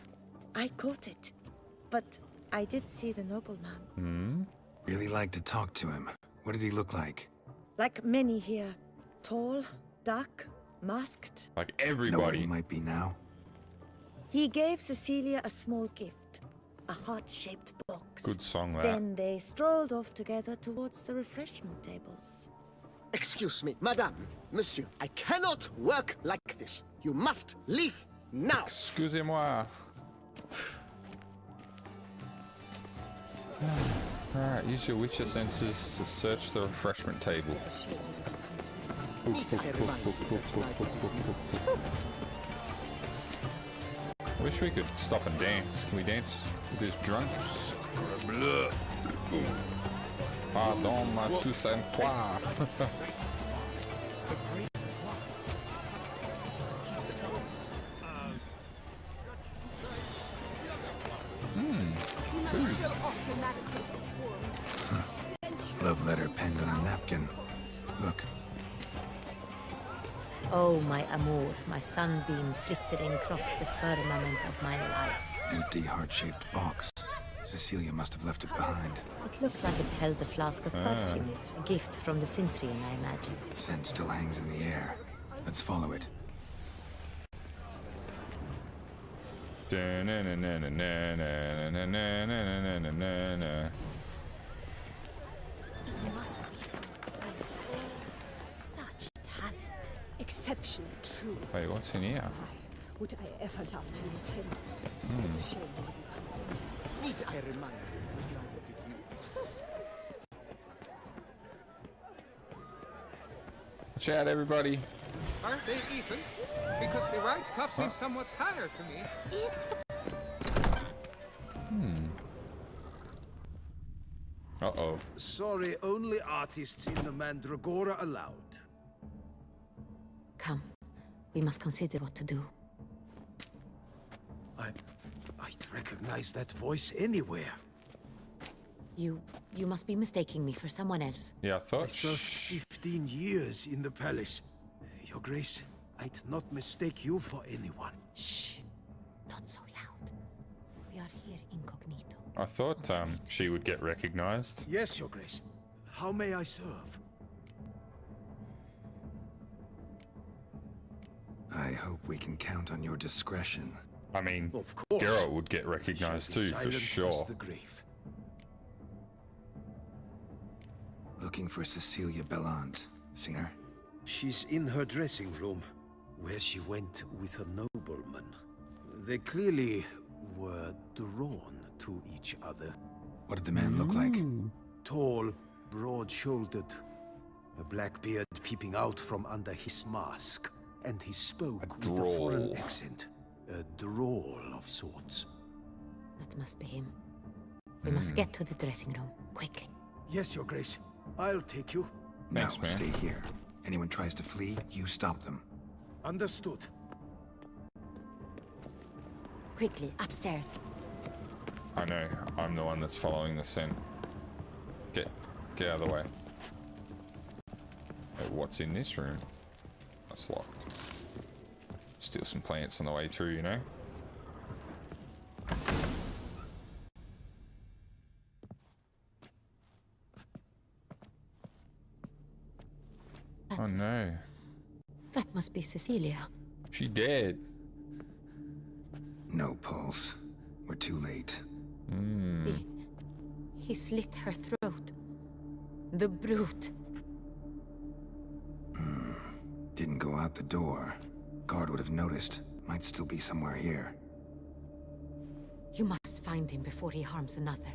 I caught it. But I did see the nobleman. Really liked to talk to him. What did he look like? Like many here. Tall, dark, masked. Like Know where everybody. he might be now? He gave Cecilia a small gift. A heart-shaped box. Good song that. Then they strolled off together towards the refreshment tables. Excuse me, madame, monsieur, I cannot work like this. You must leave now. Excusez-moi. Alright, use your Witcher senses to search the refreshment table. Wish we could stop and dance. Can we dance with this drunk? Pardon, ma Toussaint. Love letter penned on a napkin. Look, Oh, my amour, my sunbeam flittering across the firmament of my life. empty heart-shaped box. Cecilia must have left it behind. It looks like it held a flask of perfume. A gift from the Cintrian, I imagine. Scent still hangs in the air. Let's follow it. It must be someone famous at home. Such talent. Exceptional, true. Wait, what's in here? Would I ever love to meet him? It's a shame that he can't. Need I remind you that neither did you. Watch out, everybody. Aren't they even? Because the right cuff seems somewhat higher to me. It's Uh-oh. Sorry, only artists in the Mandragora allowed. Come, we must consider what to do. I'd recognize that voice anywhere. You must be mistaking me for someone else. Yeah, I I thought. served 15 years in the palace. Your Grace, I'd not mistake you for anyone. Shh, not so loud. We are here incognito. I thought she would get recognized. Yes, Your Grace. How may I serve? I hope we can count on your discretion. I mean, Of course. Geralt would get recognized Shall be too, for silent sure. as the grave. Looking for Cecilia Bellant. Seen her? She's in her dressing room, where she went with a nobleman. They clearly were drawn to each other. What did the man look like? Tall, broad-shouldered, a black beard peeping out from under his mask, and he spoke with a foreign drawl. accent, a drawl of sorts. That must be him. We must get to the dressing room, quickly. Yes, Your Grace. I'll take you. Thanks, No, man. stay here. Anyone tries to flee, you stop them. Understood. Quickly, upstairs. I know, I'm the one that's following the scent. Get out of the way. Wait, what's in this room? A That's locked. Steal some plants on the way through, you know? Oh no. That must be Cecilia. She dead. No pulse. We're too late. He slit her throat. The brute. Didn't go out the door. Guard would have noticed. Might still be somewhere here. You must find him before he harms another.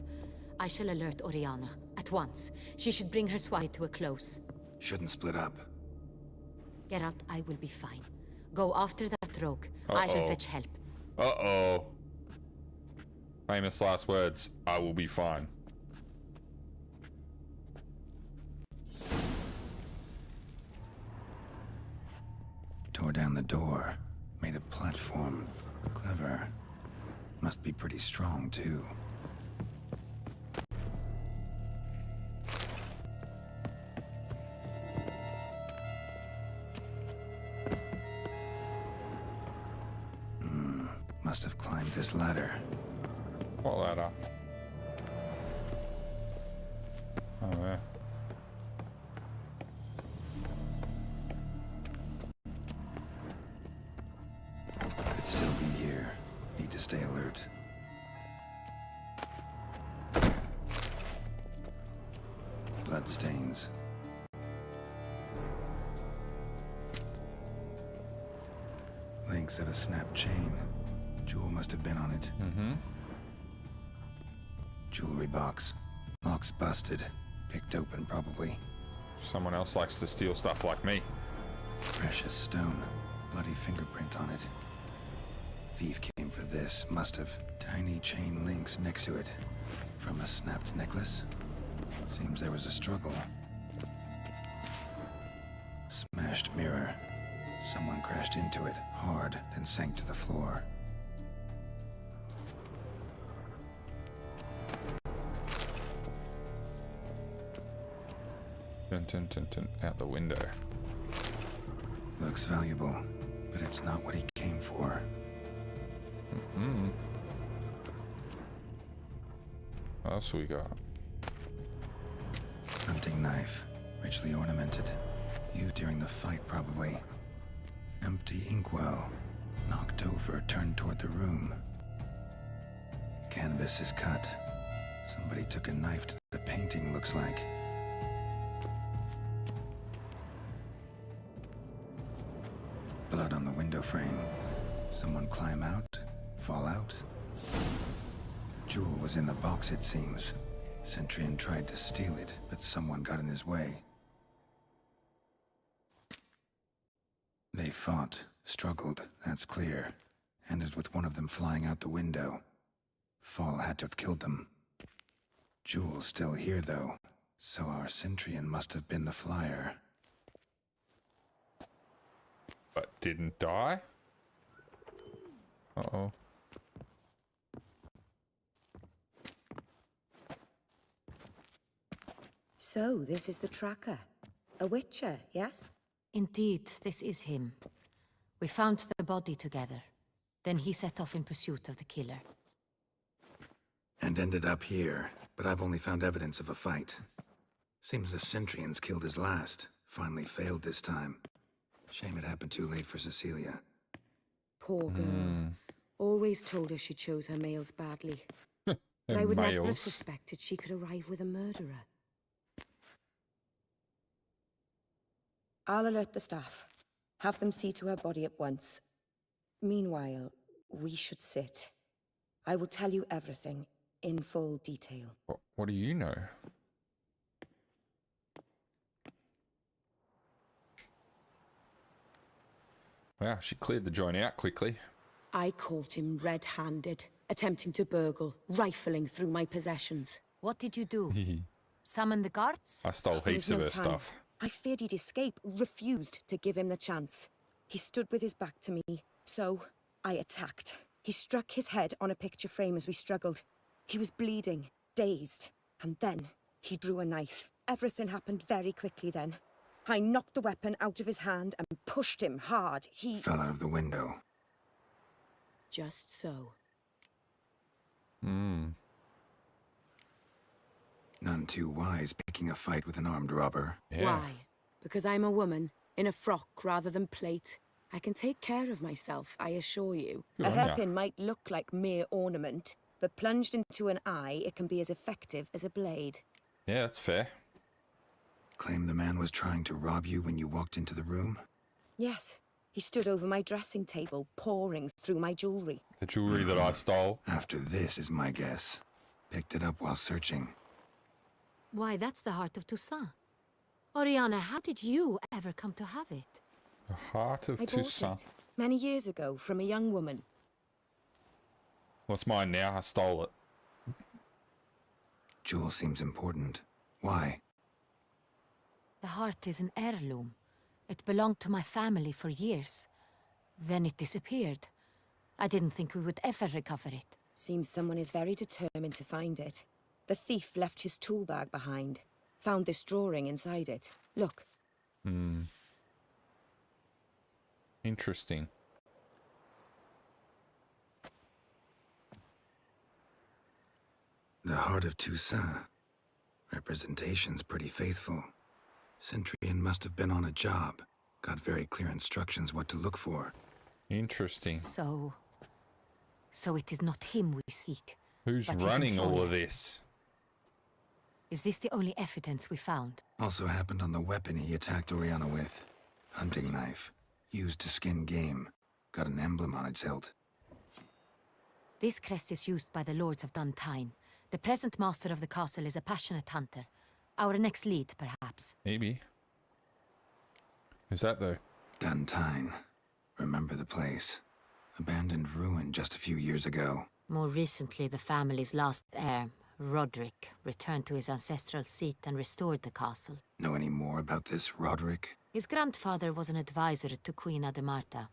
I shall alert Oriana at once. She should bring her swide to a close. Shouldn't split up. Geralt, I will be fine. Go after that rogue. I shall fetch help. Uh-oh. Famous last words. I will be fine. Tore down the door. Made a platform. Clever. Must be pretty strong, too. Must have climbed this ladder. What ladder? Oh, yeah. Could still be here. Need to stay alert. Bloodstains. Links of a snapped chain. Jewel must have been on it. Jewelry box. Lock's busted. Picked open, probably. Someone else likes to steal stuff like me. Precious stone. Bloody fingerprint on it. Thief came for this. Must have. Tiny chain links next to it. From a snapped necklace. Seems there was a struggle. Smashed mirror. Someone crashed into it hard, then sank to the floor. Dun, dun, dun, dun, out the window. Looks valuable, but it's not what he came for. What else we got? Hunting knife, richly ornamented. Used during the fight, probably. Empty inkwell. Knocked over, turned toward the room. Canvas is cut. Somebody took a knife to the painting, looks like. Blood on the window frame. Someone climb out? Fall out? Jewel was in the box, it seems. Centurion tried to steal it, but someone got in his way. They fought, struggled, that's clear. Ended with one of them flying out the window. Fall had to have killed them. Jewel's still here, though, so our Centurion must have been the flyer. But didn't die? Uh-oh. So, this is the tracker. A witcher, yes? Indeed, this is him. We found the body together. Then he set off in pursuit of the killer. And ended up here, but I've only found evidence of a fight. Seems the Centurions killed his last. Finally failed this time. Shame it happened too late for Cecilia. Poor girl. Always told her she chose her males badly. But I would never have suspected she could arrive with a murderer. I'll alert the staff. Have them see to her body at once. Meanwhile, we should sit. I will tell you everything, in full detail. What do you know? Wow, she cleared the joint out quickly. I caught him red-handed, attempting to burgle, rifling through my possessions. What did you do? Summon the guards? I stole heaps of her stuff. I feared he'd escape, refused to give him the chance. He stood with his back to me, so I attacked. He struck his head on a picture frame as we struggled. He was bleeding, dazed, and then he drew a knife. Everything happened very quickly then. I knocked the weapon out of his hand and pushed him hard. He fell out of the window. Just so. None too wise picking a fight with an armed robber. Why? Because I'm a woman, in a frock rather than plate. I can take care of myself, I assure you. Good A on ya. hairpin might look like mere ornament, but plunged into an eye, it can be as effective as a blade. Yeah, that's fair. Claim the man was trying to rob you when you walked into the room? Yes. He stood over my dressing table, pouring through my jewelry. The jewelry that I stole. After this is my guess. Picked it up while searching. Why, that's the heart of Toussaint. Oriana, how did you ever come to have it? The heart of I bought Toussaint. it many years ago from a young woman. Well, it's mine now. I stole it. Jewel seems important. Why? The heart is an heirloom. It belonged to my family for years. Then it disappeared. I didn't think we would ever recover it. Seems someone is very determined to find it. The thief left his tool bag behind. Found this drawing inside it. Look. Interesting. The heart of Toussaint. Representation's pretty faithful. Centurion must have been on a job. Got very clear instructions what to look for. Interesting. So it is not him we seek. Who's but his running all employer. of this? Is this the only evidence we found? Also happened on the weapon he attacked Oriana with. Hunting knife. Used to skin game. Got an emblem on its hilt. This crest is used by the Lords of Duntine. The present master of the castle is a passionate hunter. Our next lead, perhaps. Maybe. Is that the... Duntine. Remember the place. Abandoned ruin just a few years ago. More recently, the family's last heir, Roderick, returned to his ancestral seat and restored the castle. Know any more about this Roderick? His grandfather was an advisor to Queen Ademarta.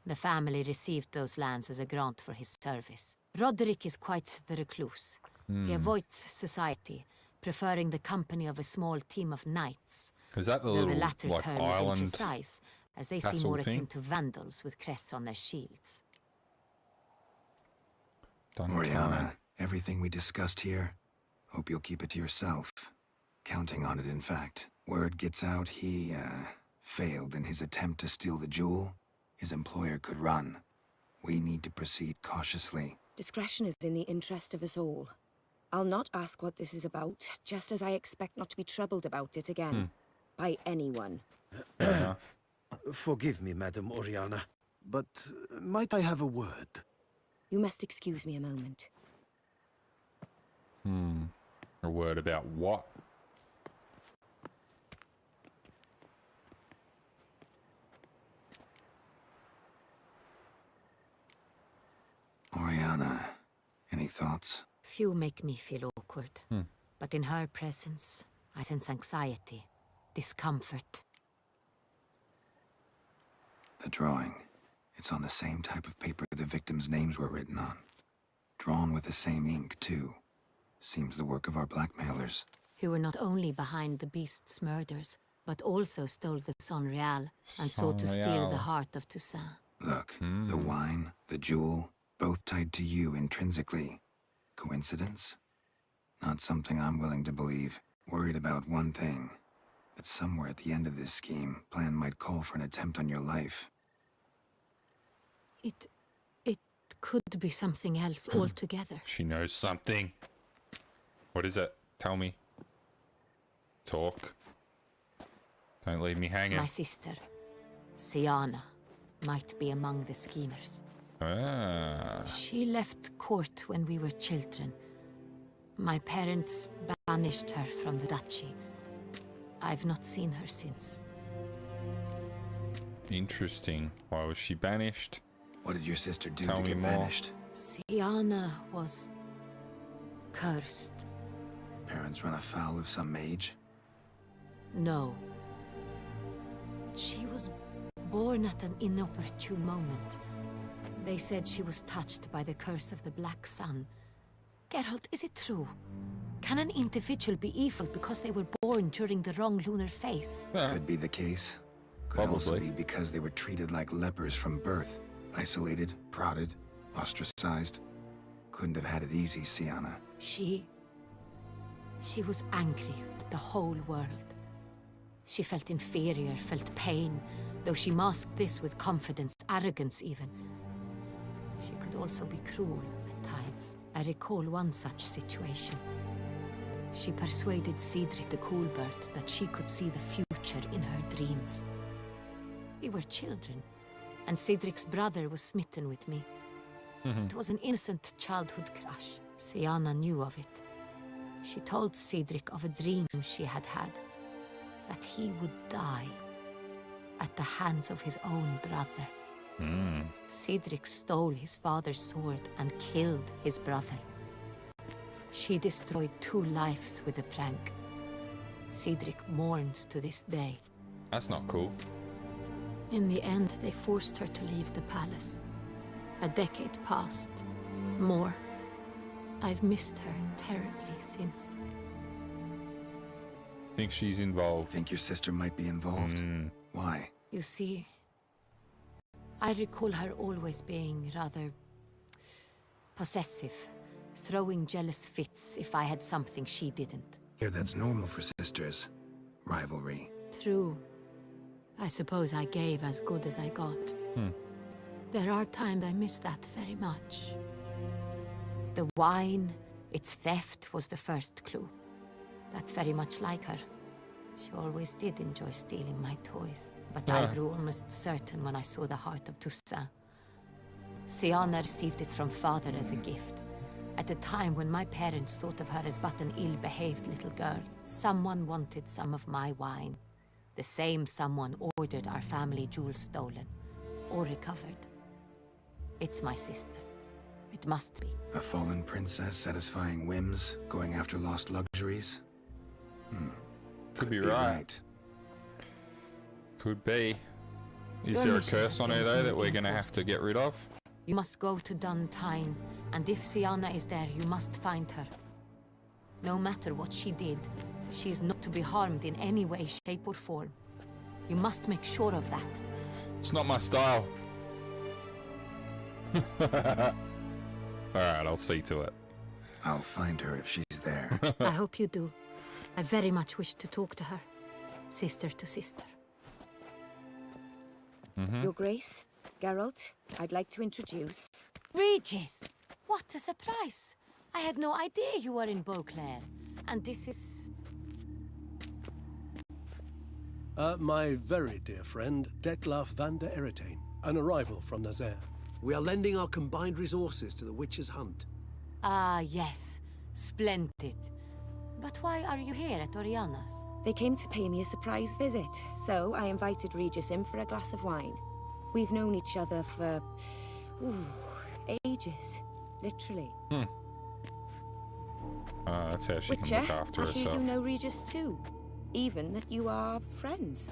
The family received those lands as a grant for his service. Roderick is quite the recluse. He avoids society, preferring the company of a small team of knights. Is that the Though little, the latter like, term island is imprecise, as they seem castle more thing? akin to vandals with crests on their shields. Oriana, everything we discussed here, hope you'll keep it to yourself. Counting on it, in fact. Word gets out he, failed in his attempt to steal the jewel. His employer could run. We need to proceed cautiously. Discretion is in the interest of us all. I'll not ask what this is about, just as I expect not to be troubled about it again. By anyone. Forgive me, Madam Oriana, but might I have a word? You must excuse me a moment. A word about what? Oriana, any thoughts? Few make me feel awkward. But in her presence, I sense anxiety, discomfort. The drawing. It's on the same type of paper the victims' names were written on. Drawn with the same ink, too. Seems the work of our blackmailers. Who were not only behind the beast's murders, but also stole the Son Real and sought to steal the heart of Toussaint. Look, the wine, the jewel, both tied to you intrinsically. Coincidence? Not something I'm willing to believe. Worried about one thing. That somewhere at the end of this scheme, plan might call for an attempt on your life. It could be something else altogether. She knows something. What is it? Tell me. Talk. Don't leave me hanging. My sister, Siana, might be among the schemers. Ah. She left court when we were children. My parents banished her from the duchy. I've not seen her since. Interesting. Why was she banished? What did your sister do Tell to me get more. banished? Siana was cursed. Parents run afoul of some mage? No. She was born at an inopportune moment. They said she was touched by the curse of the Black Sun. Geralt, is it true? Can an individual be evil because they were born during the wrong lunar phase? Could be the case. Could also be because they were treated like lepers from birth. Isolated, prodded, ostracized. Couldn't have had it easy, Sienna. She was angry at the whole world. She felt inferior, felt pain, though she masked this with confidence, arrogance even. She could also be cruel at times. I recall one such situation. She persuaded Cedric the Coolbird that she could see the future in her dreams. We were children, and Cedric's brother was smitten with me. It was an innocent childhood crush. Sienna knew of it. She told Cedric of a dream she had had, that he would die at the hands of his own brother. Cedric stole his father's sword and killed his brother. She destroyed 2 lives with a prank. Cedric mourns to this day. That's not cool. In the end, they forced her to leave the palace. A decade passed. More. I've missed her terribly since. Think she's involved. Think your sister might be involved? Why? You see, I recall her always being rather possessive, throwing jealous fits if I had something she didn't. Here, that's normal for sisters. Rivalry. True. I suppose I gave as good as I got. There are times I miss that very much. The wine, its theft, was the first clue. That's very much like her. She always did enjoy stealing my toys, but I grew almost certain when I saw the heart of Toussaint. Sienna received it from father as a gift. At a time when my parents thought of her as but an ill-behaved little girl, someone wanted some of my wine. The same someone ordered our family jewels stolen, or recovered. It's my sister. It must be. A fallen princess satisfying whims, going after lost luxuries? Could be right. Could be. Is there a curse on her, though, that we're going to have to get rid of? You must go to Duntine, and if Sienna is there, you must find her. No matter what she did, she is not to be harmed in any way, shape, or form. You must make sure of that. It's not my style. Alright, I'll see to it. I'll find her if she's there. I hope you do. I very much wish to talk to her. Sister to sister. Your Grace, Geralt, I'd like to introduce... Regis! What a surprise! I had no idea you were in Beauclair. And this is... My very dear friend, Detlaf van der Eretain, an arrival from Nazaire. We are lending our combined resources to the Witch's Hunt. Ah, yes. Splendid. But why are you here at Oriana's? They came to pay me a surprise visit, so I invited Regis in for a glass of wine. We've known each other for... ages. Literally. That's how she Witcher, can look after I hear herself. you know Regis too. Even that you are friends.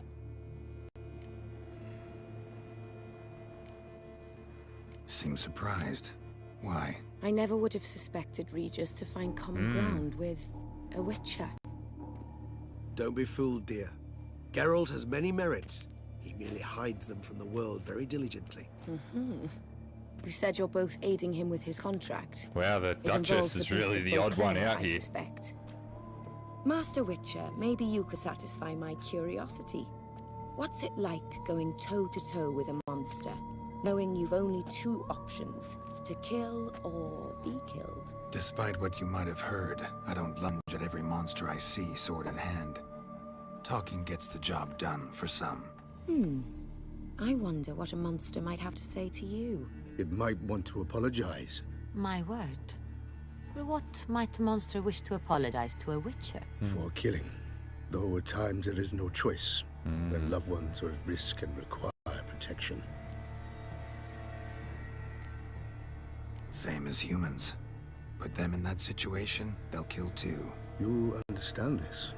Seems surprised. Why? I never would have suspected Regis to find common ground with a Witcher. Don't be fooled, dear. Geralt has many merits. He merely hides them from the world very diligently. You said you're both aiding him with his contract. Wow, the It Duchess involves is the beast really of the odd one Beauclair, out I here. suspect. Master Witcher, maybe you could satisfy my curiosity. What's it like going toe-to-toe with a monster, knowing you've only 2 options, to kill or be killed? Despite what you might have heard, I don't lunge at every monster I see sword in hand. Talking gets the job done for some. I wonder what a monster might have to say to you. It might want to apologize. My word. For what might a monster wish to apologize to a Witcher? For killing. Though at times there is no choice, when loved ones are at risk and require protection. Same as humans. Put them in that situation, they'll kill too. You understand this.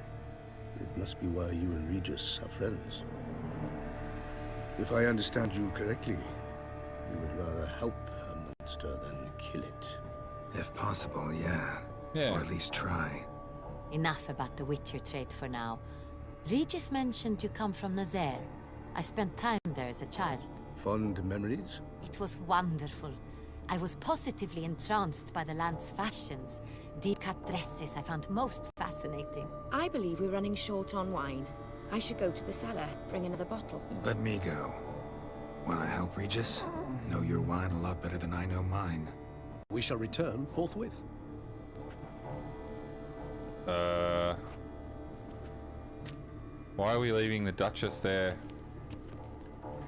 It must be why you and Regis are friends. If I understand you correctly, you would rather help a monster than kill it. If possible, yeah. Yeah. Or at least try. Enough about the Witcher trade for now. Regis mentioned you come from Nazaire. I spent time there as a child. Fond memories? It was wonderful. I was positively entranced by the land's fashions. Deep-cut dresses I found most fascinating. I believe we're running short on wine. I should go to the cellar, bring another bottle. Let me go. Want to help, Regis? Know your wine a lot better than I know mine. We shall return forthwith. Why are we leaving the Duchess there?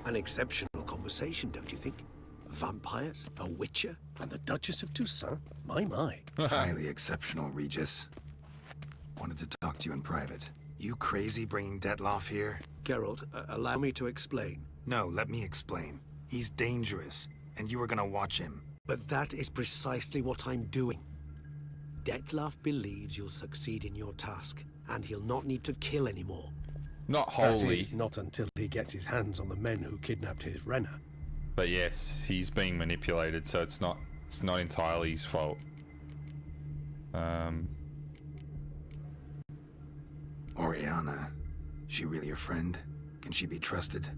An exceptional conversation, don't you think? Vampires, a witcher, and the Duchess of Toussaint? My. Highly exceptional, Regis. Wanted to talk to you in private. You crazy bringing Detloff here? Geralt, allow me to explain. No, let me explain. He's dangerous, and you were gonna watch him. But that is precisely what I'm doing. Detloff believes you'll succeed in your task, and he'll not need to kill anymore. Not That wholly. is, not until he gets his hands on the men who kidnapped his Renner. But yes, he's being manipulated, so it's not entirely his fault. Oriana, she really your friend? Can she be trusted?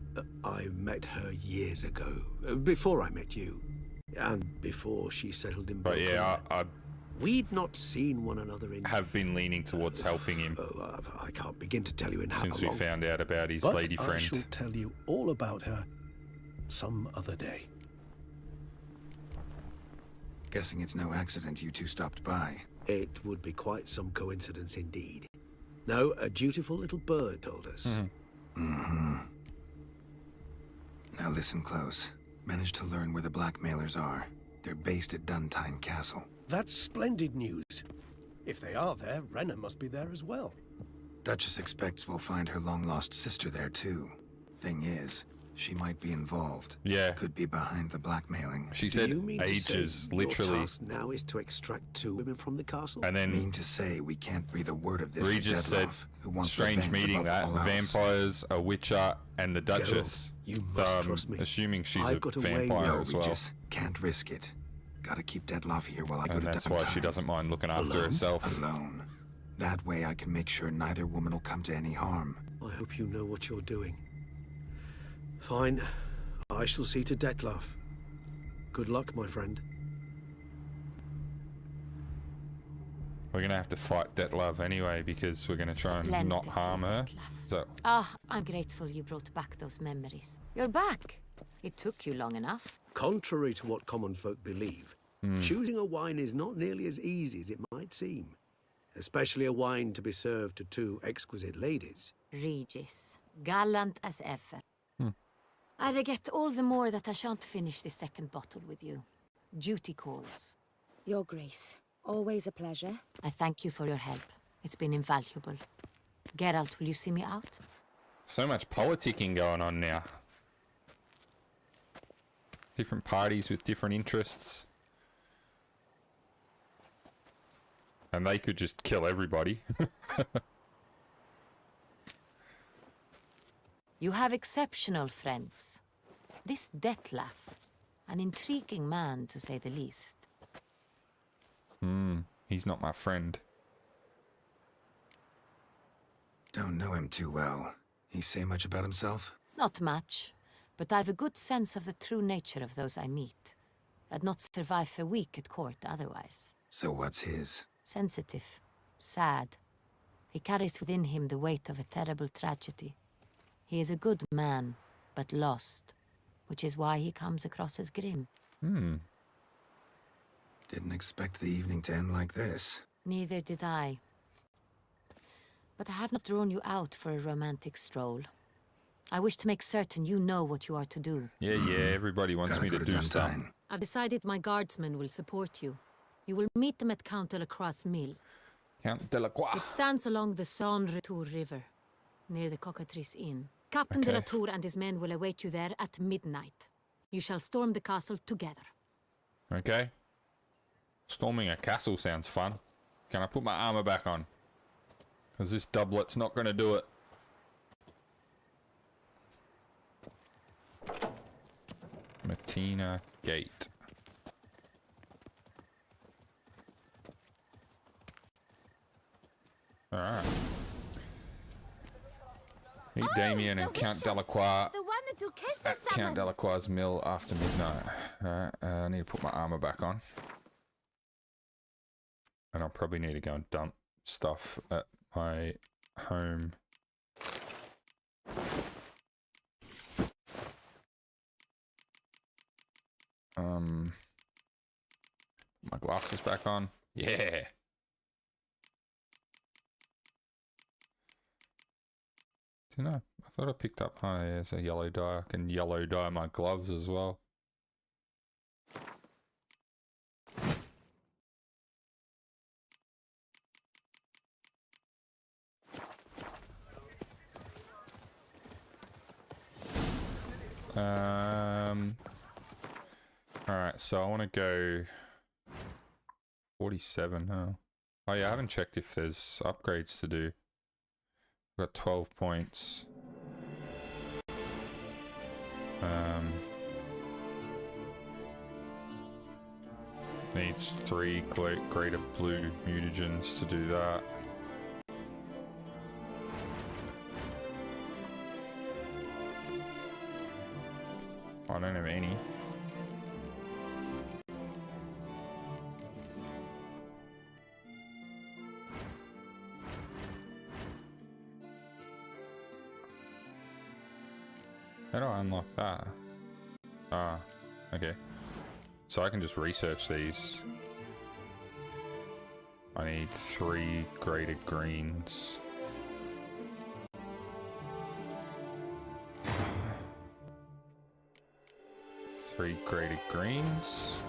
I met her years ago, before I met you, and before she settled in But yeah, We'd not seen one another in... have been leaning towards helping him. I can't begin to tell you in how long. Since we found out about his But lady friend. I shall tell you all about her some other day. Guessing it's no accident you two stopped by. It would be quite some coincidence indeed. No, a dutiful little bird told us. Now listen close. Managed to learn where the blackmailers are. They're based at Duntine Castle. That's splendid news. If they are there, Renner must be there as well. Duchess expects we'll find her long-lost sister there too. Thing is, she might be involved. Yeah. Could be behind the blackmailing. She Do said you mean ages, to say literally. Your task now is to extract 2 women from the castle? And then Mean to say we can't breathe a word of this Regis to said, Detloff, who wants strange revenge meeting above that. all else. Vampires, a witcher, and the Duchess. Geralt, you must trust me. Assuming she's I've a got a way vampire No, as well. Regis, can't risk it. Gotta keep Detloff here while I go And to that's why she Duntine. doesn't mind looking after Alone? herself. Alone. That way I can make sure neither woman will come to any harm. I hope you know what you're doing. Fine. I shall see to Detloff. Good luck, my friend. We're gonna have to fight Detlav anyway because we're gonna try and not Splendid, harm her. So I'm grateful you brought back those memories. You're back. It took you long enough. Contrary to what common folk believe, choosing a wine is not nearly as easy as it might seem. Especially a wine to be served to 2 exquisite ladies. Regis, gallant as ever. I regret all the more that I shan't finish the second bottle with you. Duty calls. Your Grace, always a pleasure. I thank you for your help. It's been invaluable. Geralt, will you see me out? so much politicking going on now. Different parties with different interests. And they could just kill everybody. You have exceptional friends. This Detlaff, an intriguing man to say the least. He's not my friend. Don't know him too well. He say much about himself? Not much, but I've a good sense of the true nature of those I meet. I'd not survive a week at court otherwise. So what's his? Sensitive, sad. He carries within him the weight of a terrible tragedy. He is a good man, but lost, which is why he comes across as grim. Didn't expect the evening to end like this. Neither did I. But I have not drawn you out for a romantic stroll. I wish to make certain you know what you are to do. Yeah, everybody wants me to do stuff. I've decided my guardsmen will support you. You will meet them at Count Delacroix' mill. Count Delacroix. It stands along the Saint-Retour River, near the Cockatrice Inn. Captain Okay. Delatour and his men will await you there at midnight. You shall storm the castle together. Okay. Storming a castle sounds fun. Can I put my armor back on? Because this doublet's not going to do it. Matina Gate. Alright. Meet Damien and Count Delacroix The one that Duquesa at Count Delacroix's mill after midnight. Alright, I need to put my armor back on. And I'll probably need to go and dump stuff at my home. My glasses back on. Yeah. Do you know? I thought I picked up. Oh, yeah, there's a yellow dye. I can yellow dye my gloves as well. Alright, so I want to go 47, huh? Oh yeah, I haven't checked if there's upgrades to do. I've got 12 points. Needs 3 greater blue mutagens to do that. I don't have any. How do I unlock that? Ah, okay. So I can just research these. I need 3 graded greens. Three graded greens.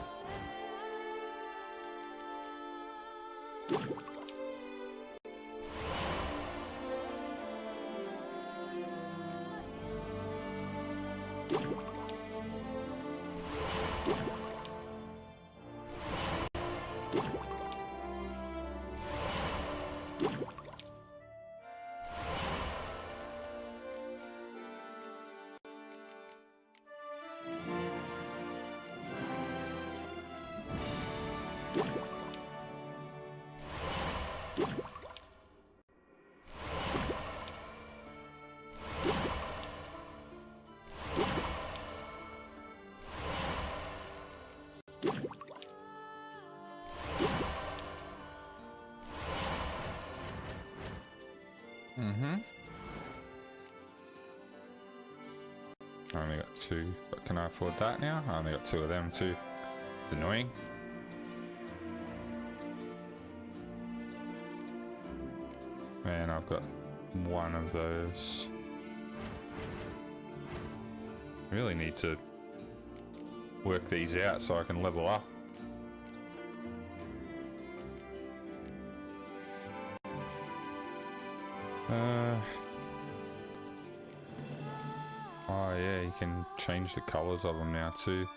I only got 2, but can I afford that now? I only got 2 of them too. It's annoying. And I've got 1 of those. I really need to work these out so I can level up. Oh yeah, you can change the colors of them now too.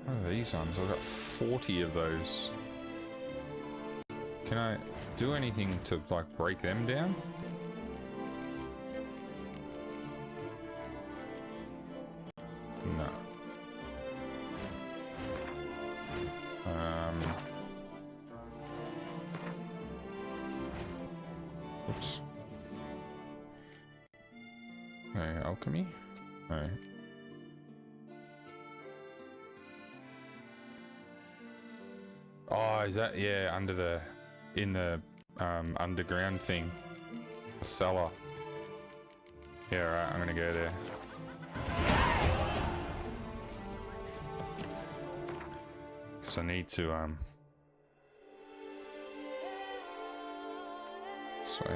What are these ones? I've got 40 of those. Can I do anything to, like, break them down? No. Oops. No, alchemy? No. Oh, is that, yeah, under the... in the underground thing, a cellar. Yeah, right, I'm gonna go there. Cause I need to so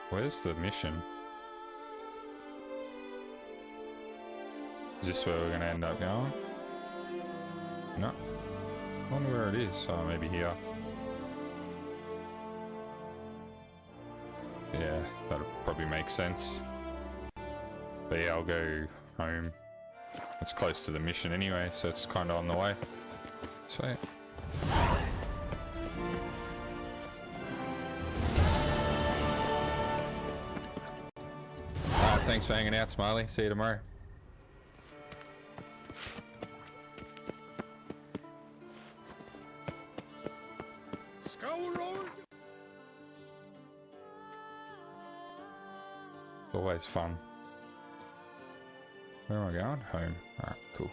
where's the mission? Is this where we're gonna end up going? No. I wonder where it is. Oh, maybe here. Yeah, that'll probably make sense. But yeah, I'll go home. It's close to the mission anyway, so it's kind of on the way. Sweet. Thanks for hanging out, Smiley. See you tomorrow. It's always fun. Where am I going? Home. Alright, cool.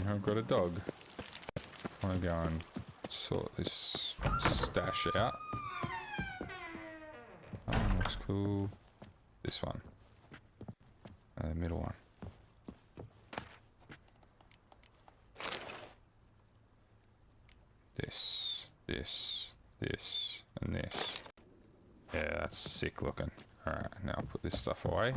I've got a dog. I want to go and sort this stash out. That one looks cool. This one. The middle one. This, and this. Yeah, that's sick looking. Alright, now I'll put this stuff away.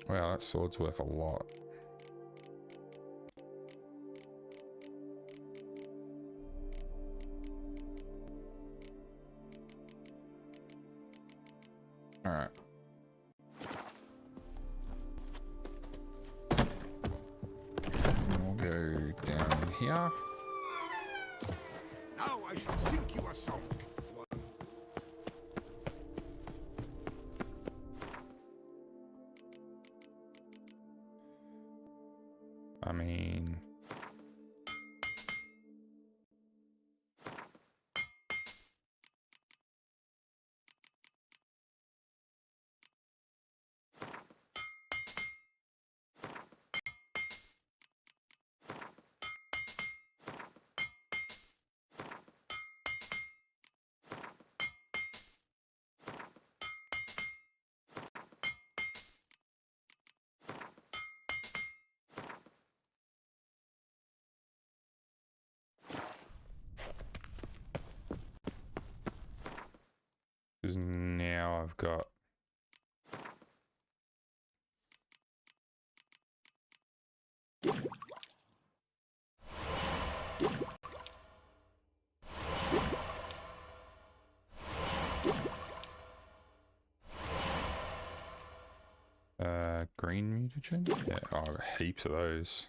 Wow, that sword's worth a lot. Alright. We'll go down here. Now I shall sink you a song. I mean... because now I've got green mutagen? Yeah, oh, I've got heaps of those.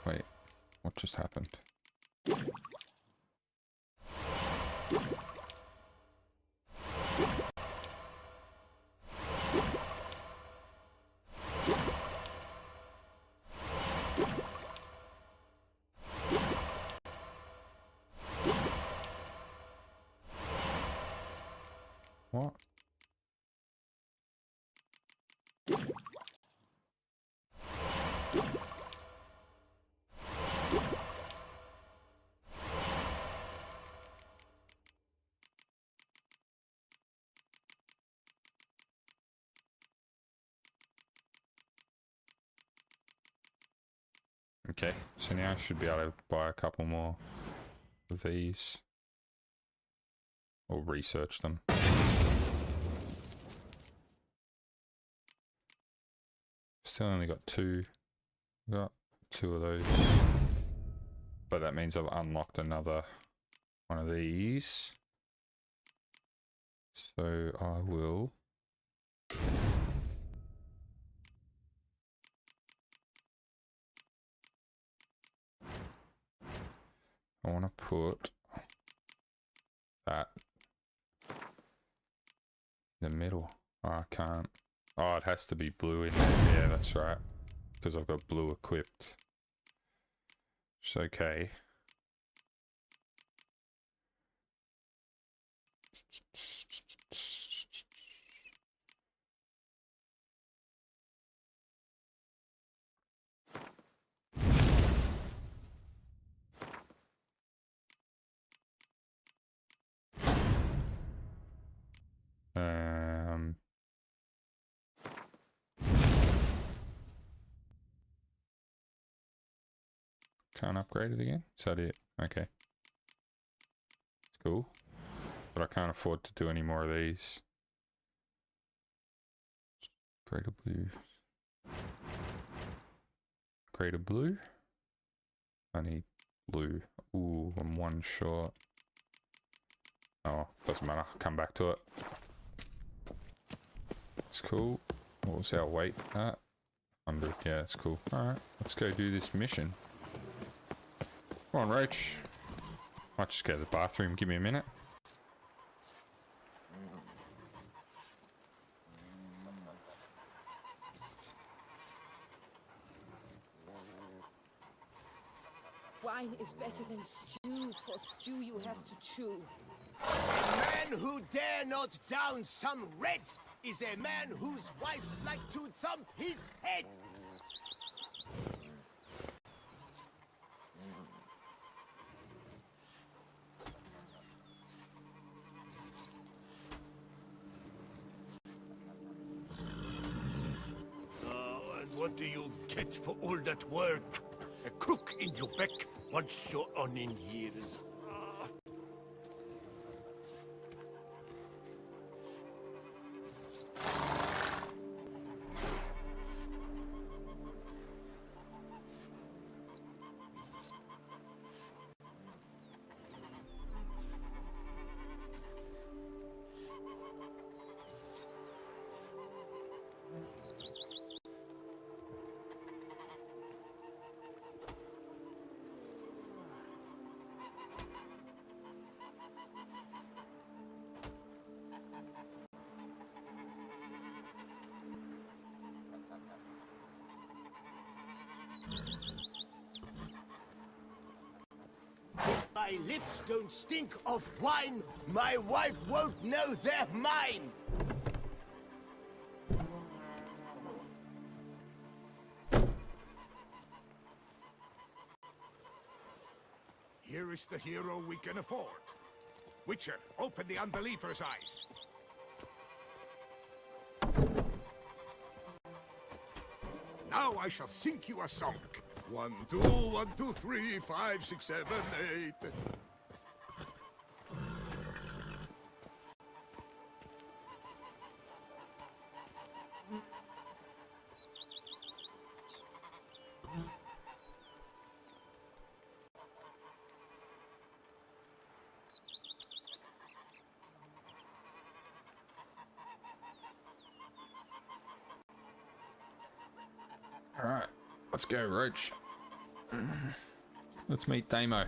Wait, what just happened? What? Okay, so now I should be able to buy a couple more of these. Or research them. Still only got two. Got two of those. But that means I've unlocked another one of these. So I will... I want to put that in the middle. Oh, I can't. Oh, it has to be blue in there. Yeah, that's right. Because I've got blue equipped. It's okay. Can't upgrade it again? Is that it? Okay. Cool. But I can't afford to do any more of these. Greater blue. Greater blue. I need blue. Ooh, I'm one short. Oh, doesn't matter. I'll come back to it. It's cool. What was our weight at? 100. Yeah, it's cool. Alright, let's go do this mission. Come on, Roach. Might just go to the bathroom. Give me a minute. Wine is better than stew. For stew you have to chew. A man who dare not down some red is a man whose wives like to thump his head. And what do you get for all that work? A crook in your back once you're on in years. My lips don't stink of wine. My wife won't know they're mine. Here is the hero we can afford. Witcher, open the unbeliever's eyes. Now I shall sing you a song. 1, 2, 1, 2, 3, 5, 6, 7, 8. Alright, let's go, Roach. Let's meet Damo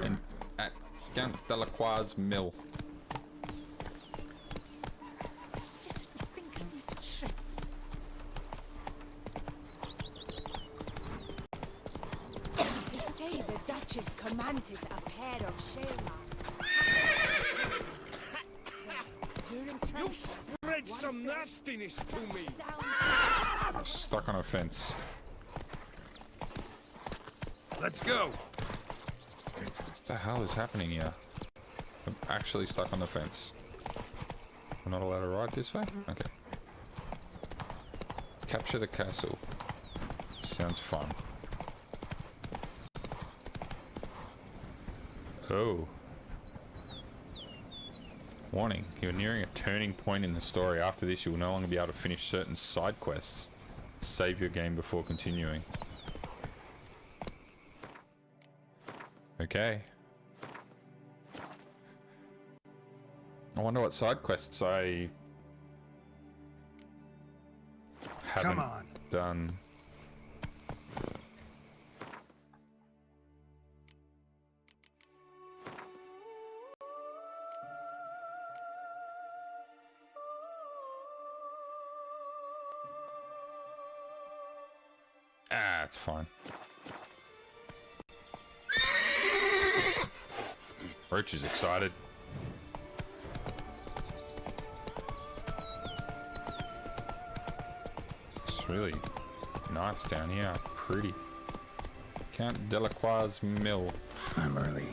and at Count Delacroix's mill. Persistent fingers need shreds. They say the Duchess commanded a pair of shale You spread some nastiness to me. Stuck on a fence. Let's go. What the hell is happening here? I'm actually stuck on the fence. I'm not allowed to ride this way? Okay. Capture the castle. Sounds fun. Oh. Warning, you're nearing a turning point in the story. After this, you will no longer be able to finish certain side quests. Save your game before continuing. Okay. I wonder what side quests I haven't done. Ah, it's fine. Roach is excited. It's really nice down here. Pretty. Count Delacroix's mill. I'm early.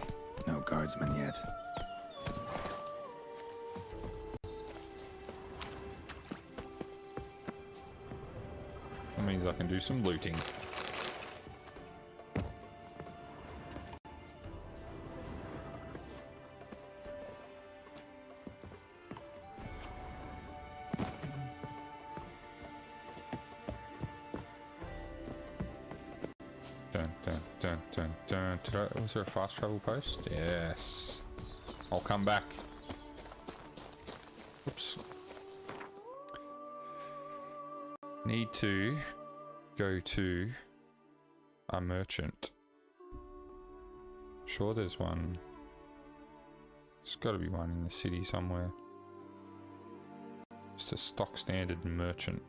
No guardsmen yet. That means I can do some looting. Dun, dun, dun, dun, dun. Was there a fast travel post? Yes. I'll come back. Oops. Need to go to a merchant. Sure, there's one. There's got to be one in the city somewhere. Just a stock standard merchant.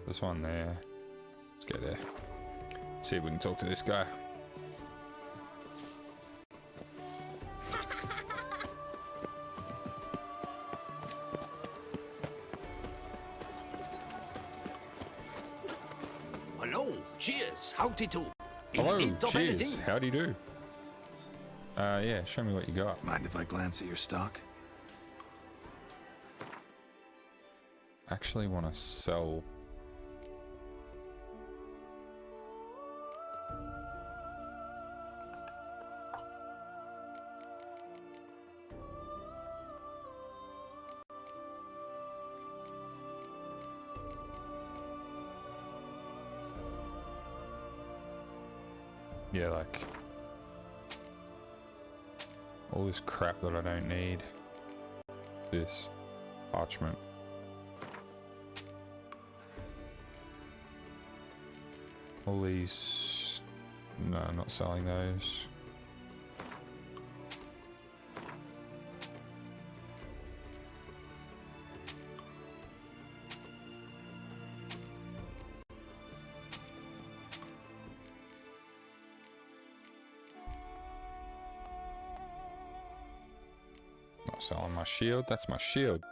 There's one there. Let's go there. See if we can talk to this guy. Hello, cheers, howdy do. Hello, cheers, how do you do? Yeah, show me what you got. Mind if I glance at your stock? Actually want to sell. Yeah, like all this crap that I don't need. This parchment. All these, no, I'm not selling those. Not selling my shield, that's my shield.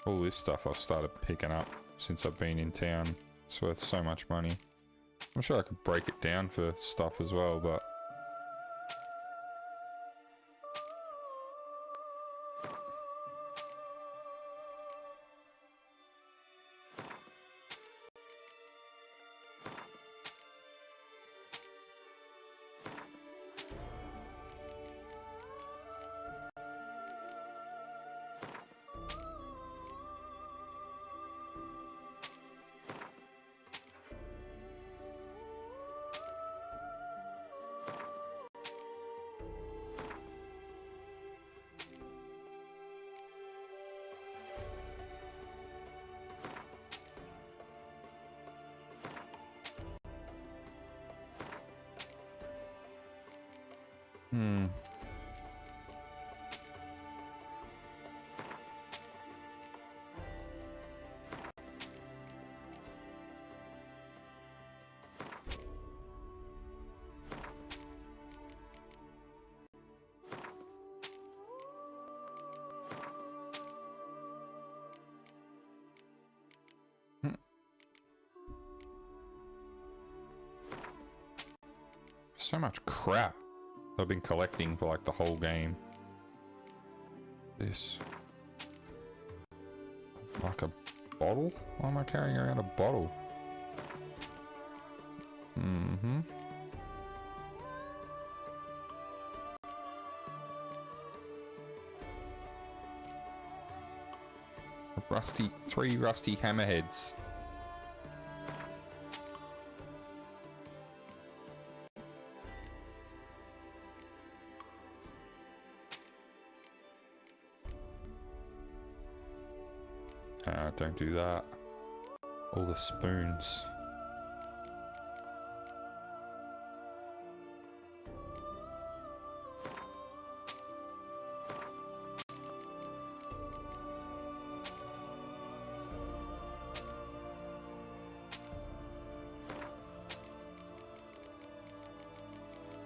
All this stuff I've started picking up since I've been in town. It's worth so much money. I'm sure I could break it down for stuff as well, but so much crap I've been collecting for like the whole game. This, like a bottle? Why am I carrying around a bottle? Three rusty hammerheads. Don't do that. All the spoons.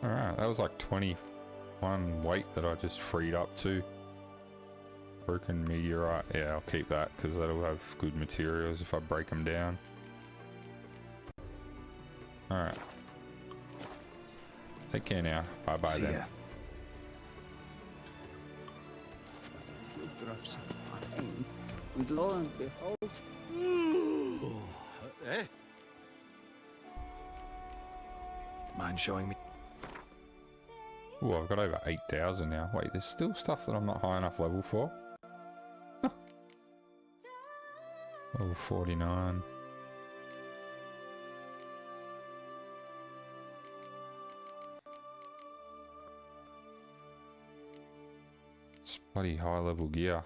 Alright, that was like 21 weight that I just freed up too. Broken meteorite. Yeah, I'll keep that because that'll have good materials if I break them down. Alright. Take care now. Bye bye then. A few drops of wine, and lo and behold. Mind showing me? Oh, I've got over 8,000 now. Wait, there's still stuff that I'm not high enough level for. Huh. Level 49. It's bloody high level gear.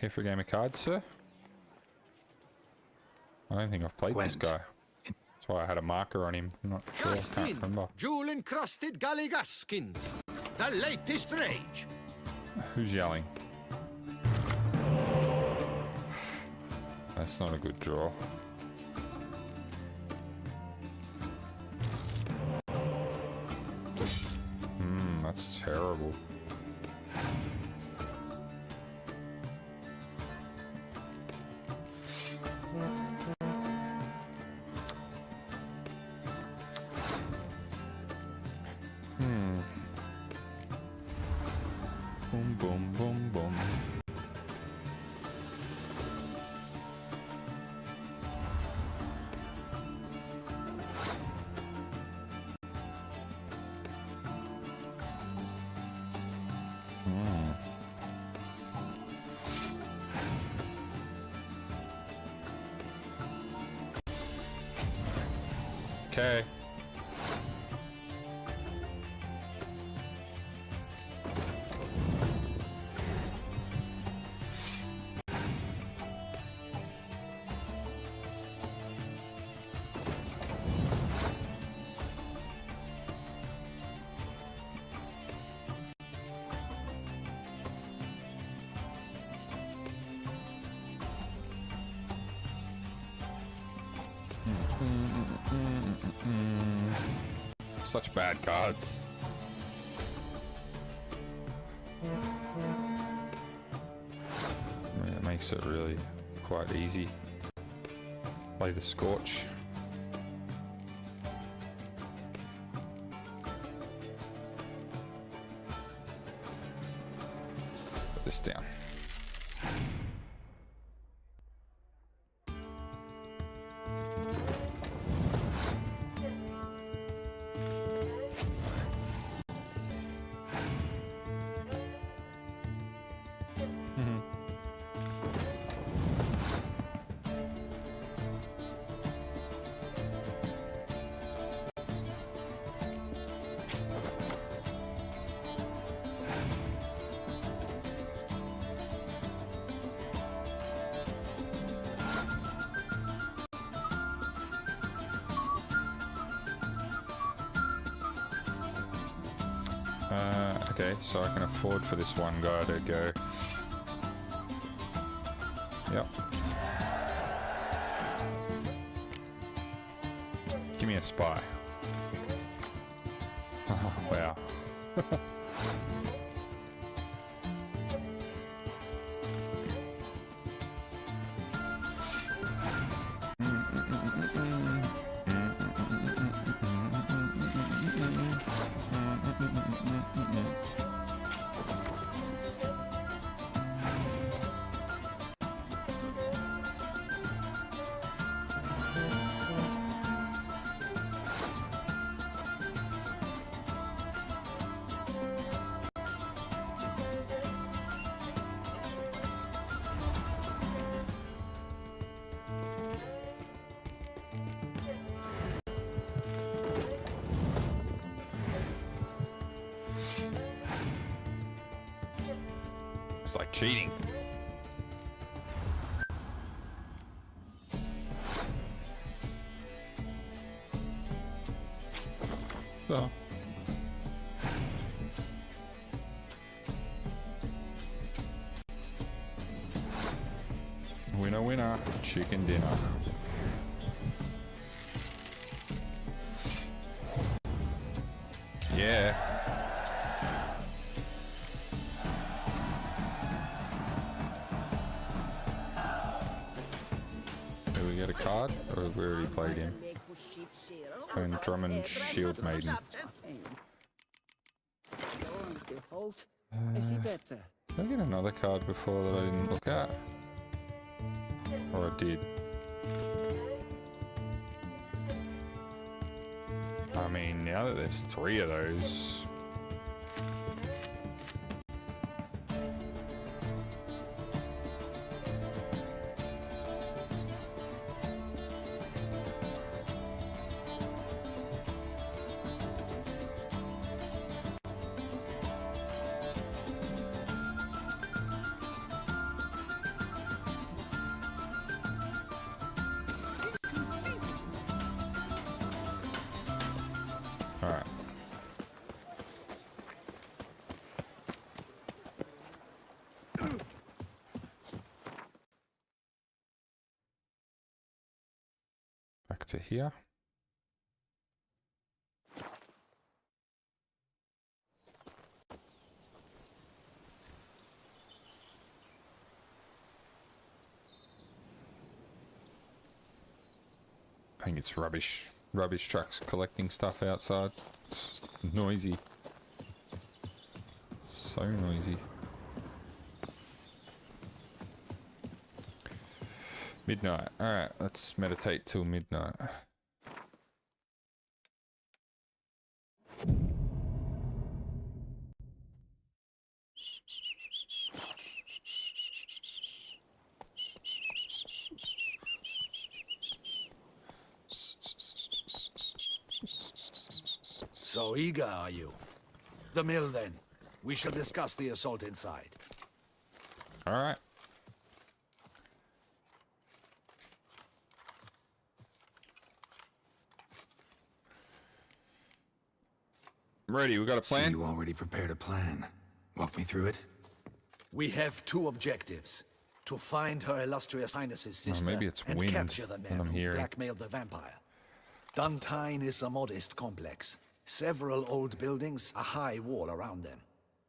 Care for a game of cards, sir? I don't think I've played this guy. That's why I had a marker on him. I'm not sure. I can't remember. Jewel-encrusted galligaskins. The latest rage. Who's yelling? That's not a good draw. That's terrible. Boom, boom, boom, boom. Okay. Such bad cards. I mean, it makes it really quite easy. Play the Scorch. Put this down. Okay, so I can afford for this one guy to go. Yep. Give me a spy. Oh, wow. It's like cheating. Oh. Winner, winner, chicken dinner. Yeah. Do we get a card, or have we already played him? And Drummond Shield Maiden. Did I get another card before that I didn't look at? Or I did? I mean, now that there's 3 of those. Alright. Back to here. I think it's rubbish trucks collecting stuff outside. It's noisy. So noisy. Midnight. Alright, let's meditate till midnight. So eager, are you? The mill, then. We shall discuss the assault inside. All right. Ready, we got a plan? So you already prepared a plan. Walk me through it. We have 2 objectives. To find Her Illustrious Highness's sister maybe it's and wind capture the that man I'm who hearing. blackmailed the vampire. Duntine is a modest complex. Several old buildings, a high wall around them.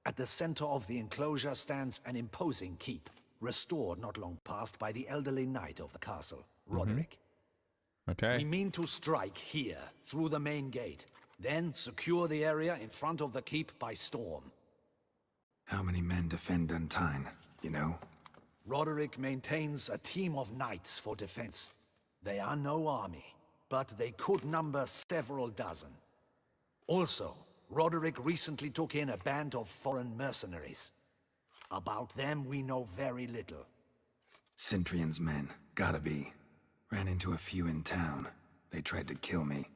At the center of the enclosure stands an imposing keep, restored not long past by the elderly knight of the castle, Roderick. Okay. We mean to strike here, through the main gate, then secure the area in front of the keep by storm. How many men defend Duntine, you know? Roderick maintains a team of knights for defense. They are no army, but they could number several dozen. Also, Roderick recently took in a band of foreign mercenaries. About them we know very little. Cintrian's men, gotta be. Ran into a few in town. They tried to kill me.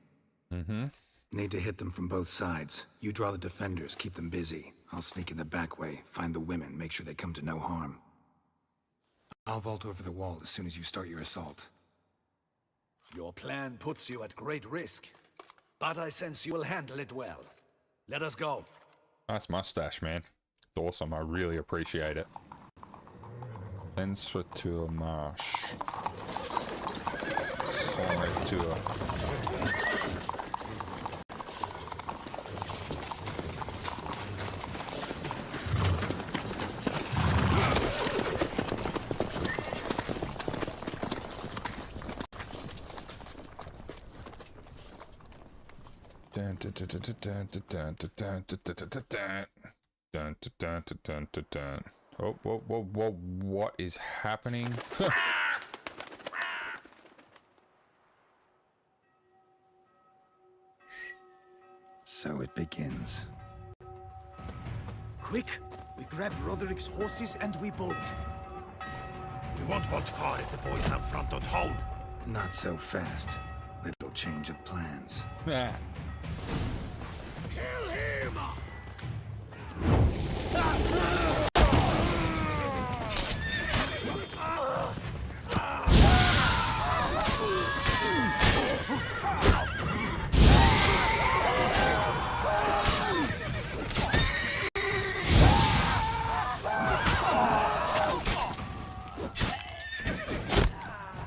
Need to hit them from both sides. You draw the defenders, keep them busy. I'll sneak in the back way, find the women, make sure they come to no harm. I'll vault over the wall as soon as you start your assault. Your plan puts you at great risk, but I sense you will handle it well. Let us go. Nice mustache, man. It's awesome. I really appreciate it. Entre to marche. Sonne tour. Oh, whoa, what is happening? So it begins. Quick! We grab Roderick's horses and we bolt. We won't vault far if the boys out front don't hold. Not so fast. Little change of plans. Kill him!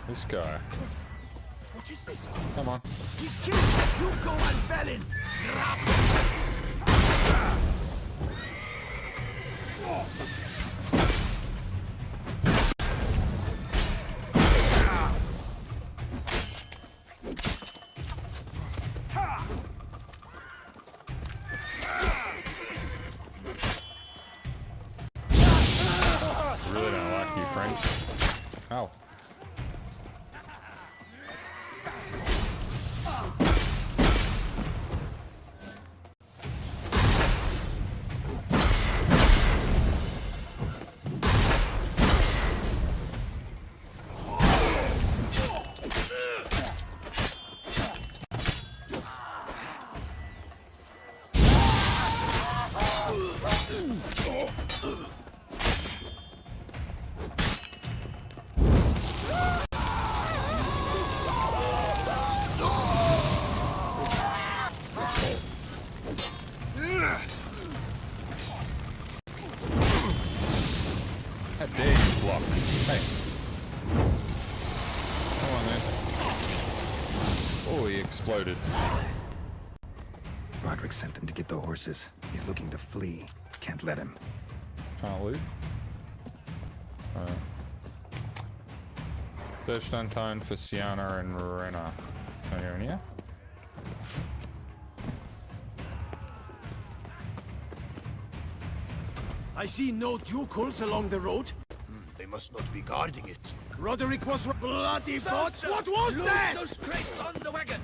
This guy. What is this? Come on. He killed Hugo and Felin! Really don't like you, French. Ow. Oh, he exploded. Roderick sent them to get the horses. He's looking to flee. Can't let him. Can't loot. Alright. Searched unturned for Sienna and Rena. Are you in here? I see no ducals along the road. They must not be guarding it. Roderick was bloody bots. What was Loot that? those crates on the wagon!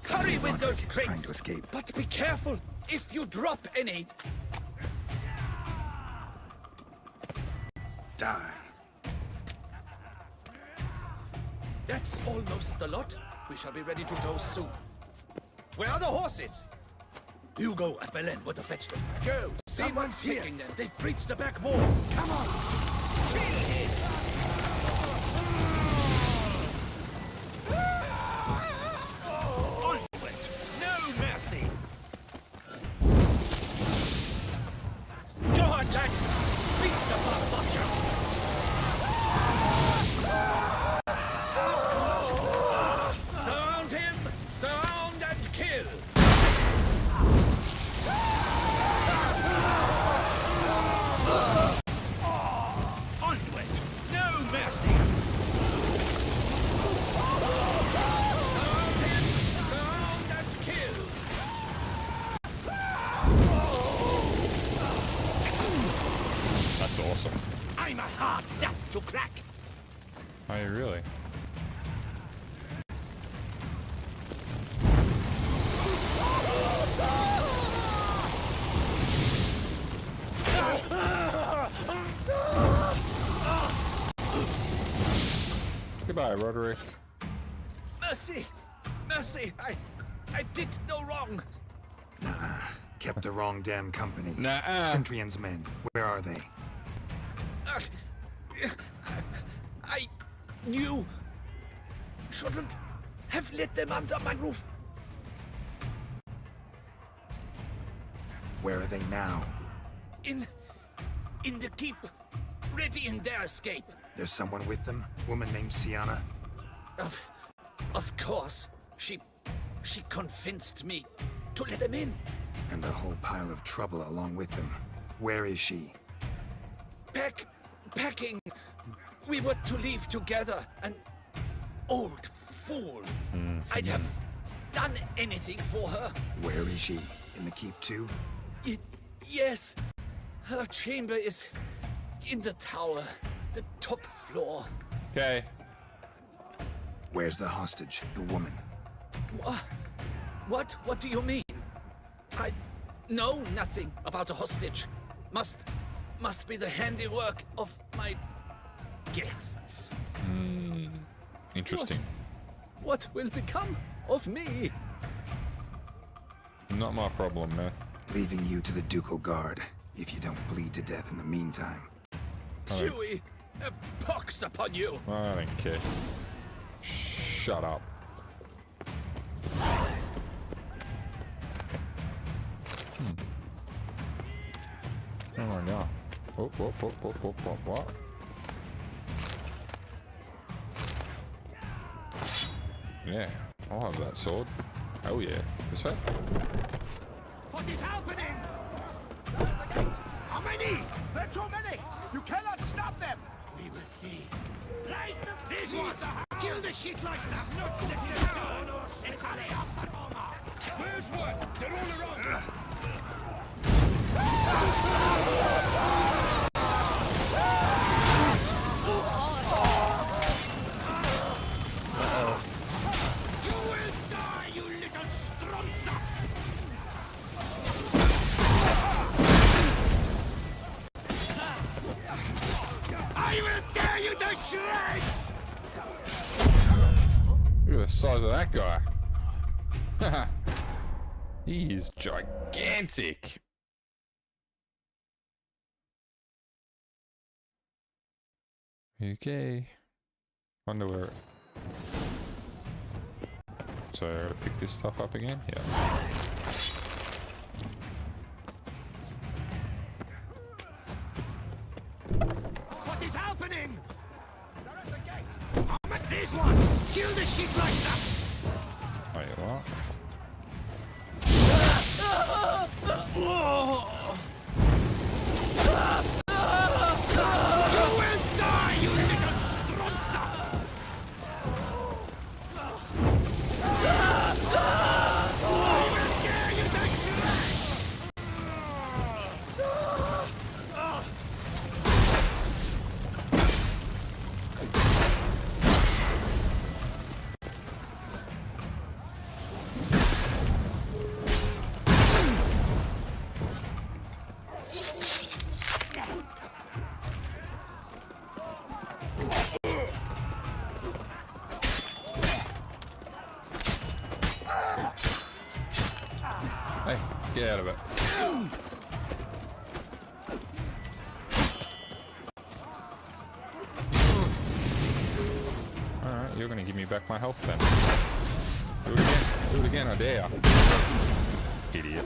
Hurry with those crates! Trying to escape. But be careful if you drop any. Die. That's almost the lot. We shall be ready to go soon. Where are the horses? You go at Belen with the fetch them. Go! Someone's taking them. They've breached the back wall. Come on! Kill him! Onward! No mercy! Go on, lads! Beat the bug butcher! Surround him! Surround and kill! Onward! No mercy! Surround him! Surround and kill! That's awesome. I'm a hard nut to crack! Are you really? Goodbye, Roderick. Mercy! Mercy! I did no wrong! Nah, kept the wrong damn company. Nah. Centrion's men, where are they? I knew... shouldn't have let them under my roof. Where are they now? In the keep. Ready in their escape. There's someone with them? Woman named Sienna? Of course. She convinced me to let them in. And a whole pile of trouble along with them. Where is she? Packing. We were to leave together. An old fool. I'd have done anything for her. Where is she? In the keep too? Yes. Her chamber is in the tower. The top floor. Okay. Where's the hostage? The woman? What? What do you mean? I know nothing about a hostage. Must be the handiwork of my guests. Interesting. What will become of me? Not my problem, man. Leaving you to the ducal guard, if you don't bleed to death in the meantime. Chewie, a pox upon you! I don't care. Shut up. Oh no. What? Yeah, I'll have that sword. Oh yeah. This way? What is happening? How many? There are too many! You cannot stop them! We will see. Light them! This one! Kill the shitleister! Not let him go! Where's one? They're all around! You will die, you little stronza! I will tear you to shreds! Look at the size of that guy. He is gigantic. Okay. Wonder where. So I gotta pick this stuff up again? Yeah. What is happening? They're at the gate. I'm at this one. Kill the shit like Oh, you what? You will die, you little strunza! I will tear you to shreds! Hey, get out of it. Alright, you're gonna give me back my health then. Do it again. Do it again, I dare. Idiot.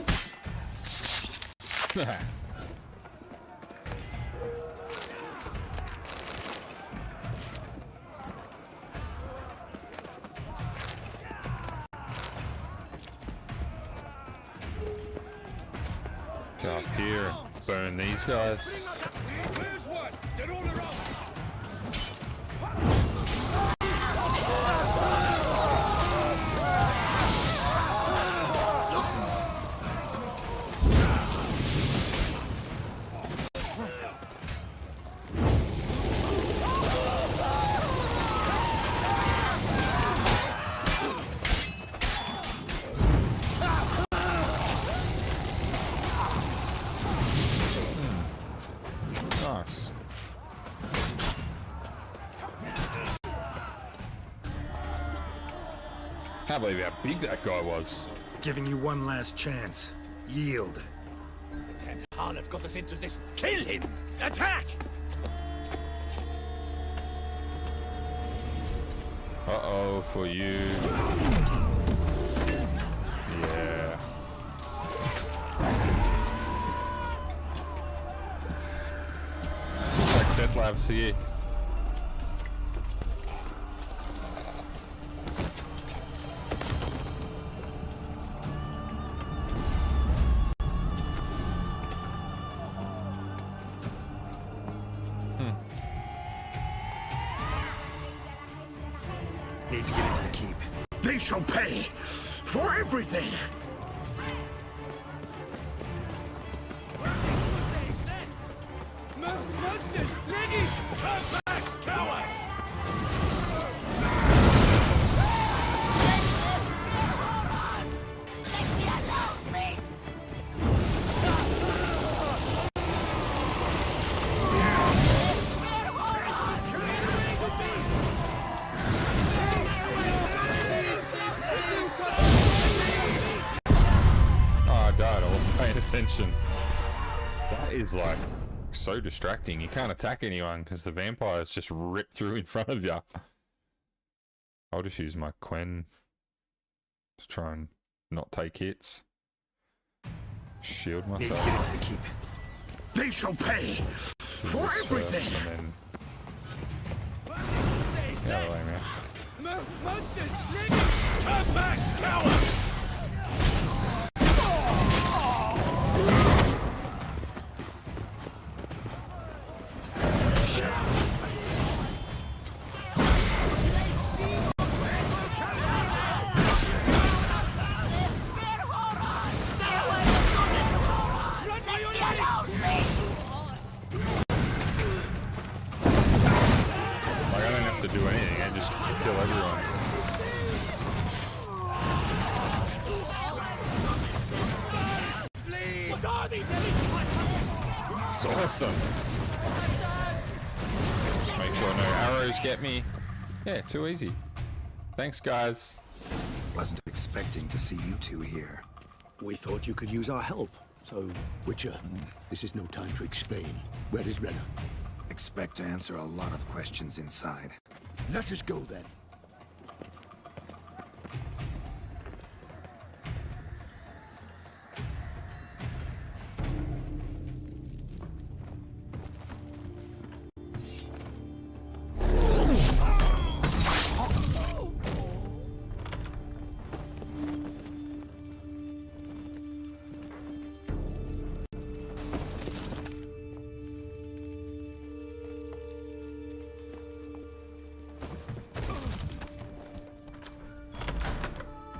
Get up here and burn these guys. Here's one. They're all around. Nice. Can't believe how big that guy was. Giving you one last chance. Yield. The damn harlot got us into this. Kill him! Attack! Uh-oh, for you. Yeah. Looks like Death Lab's here. Need to get into the keep. They shall pay for everything! Monsters! Ladies! Turn back, cowards! Oh, I died. I wasn't paying attention. That is like so distracting. You can't attack anyone because the vampires just rip through in front of you. I'll just use my Quen to try and not take hits. Shield Need to myself. get into the keep. They shall pay for everything! And then... Get out of the way, man. Monsters! Ladies! Turn back, cowards! Like, I don't have to do anything, I just kill everyone. It's awesome. Just make sure no arrows get me. Yeah, too easy. Thanks, guys. Wasn't expecting to see you two here. We thought you could use our help, so... Witcher, this is no time to explain. Where is Renna? Expect to answer a lot of questions inside. Let us go then.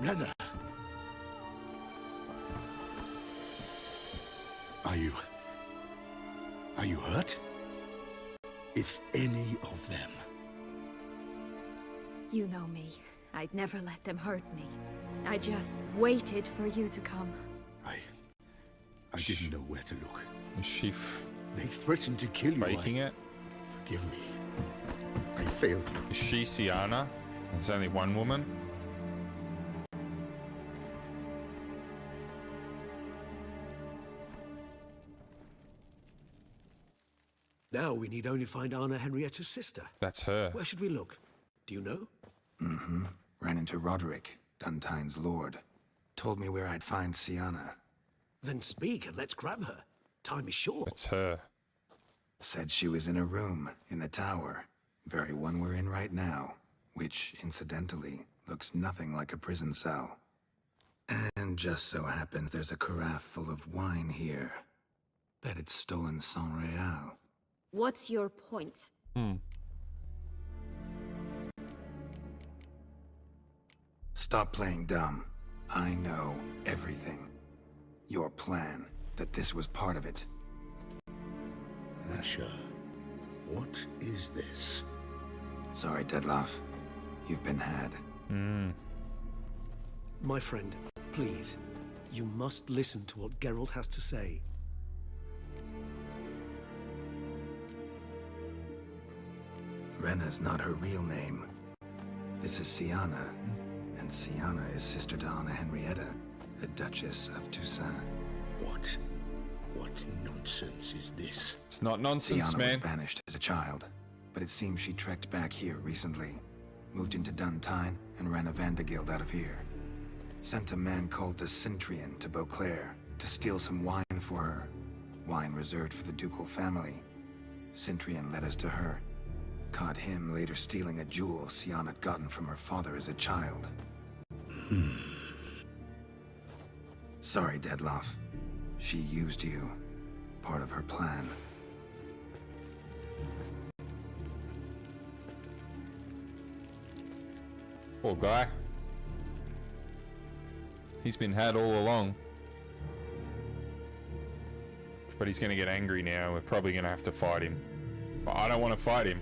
Renna. Are you hurt? If any of them. You know me. I'd never let them hurt me. I just waited for you to come. I didn't know where to look. Is she They threatened to kill you. faking it? Forgive me. I failed you. Is she Sienna? There's only one woman. Now we need only find Anna Henrietta's sister. That's her. Where should we look? Do you know? Mm-hmm. Ran into Roderick, Duntine's lord. Told me where I'd find Sienna. Then speak and let's grab her. Time is short. That's her. Said she was in a room in the tower. Very one we're in right now. Which, incidentally, looks nothing like a prison cell. And just so happens there's a carafe full of wine here. Bet it's stolen San Real. What's your point? Stop playing dumb. I know everything. Your plan, that this was part of it. Witcher, what is this? Sorry, Dettlaff. You've been had. My friend, please, you must listen to what Geralt has to say. Renna's not her real name. This is Sienna, and Sienna is sister to Anna Henrietta, the Duchess of Toussaint. What nonsense is this? It's not nonsense, Sienna man. was banished as a child, but it seems she trekked back here recently. Moved into Duntine and ran a Vandergild out of here. Sent a man called the Centrian to Beauclair to steal some wine for her. Wine reserved for the ducal family. Centrian led us to her. Caught him later stealing a jewel Sienna had gotten from her father as a child. Sorry, Dettlaff. She used you. Part of her plan. Poor guy. He's been had all along. But he's gonna get angry now. We're probably gonna have to fight him. But I don't want to fight him.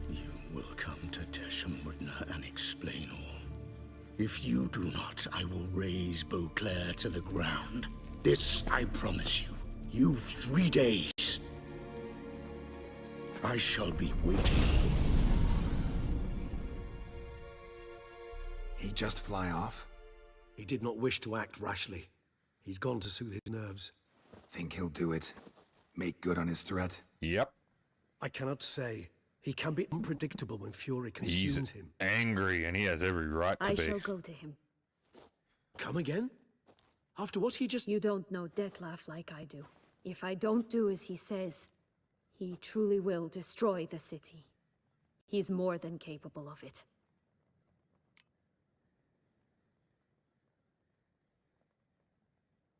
You will come to Teshumudna and explain all. If you do not, I will raze Beauclair to the ground. This I promise you. You've 3 days. I shall be waiting. He just fly off? He did not wish to act rashly. He's gone to soothe his nerves. Think he'll do it? Make good on his threat? Yep. I cannot say. He can be unpredictable when fury consumes He's him. angry and he has every right to I be. shall go to him. Come again? After what he just... You don't know Dettlaff like I do. If I don't do as he says, he truly will destroy the city. He's more than capable of it.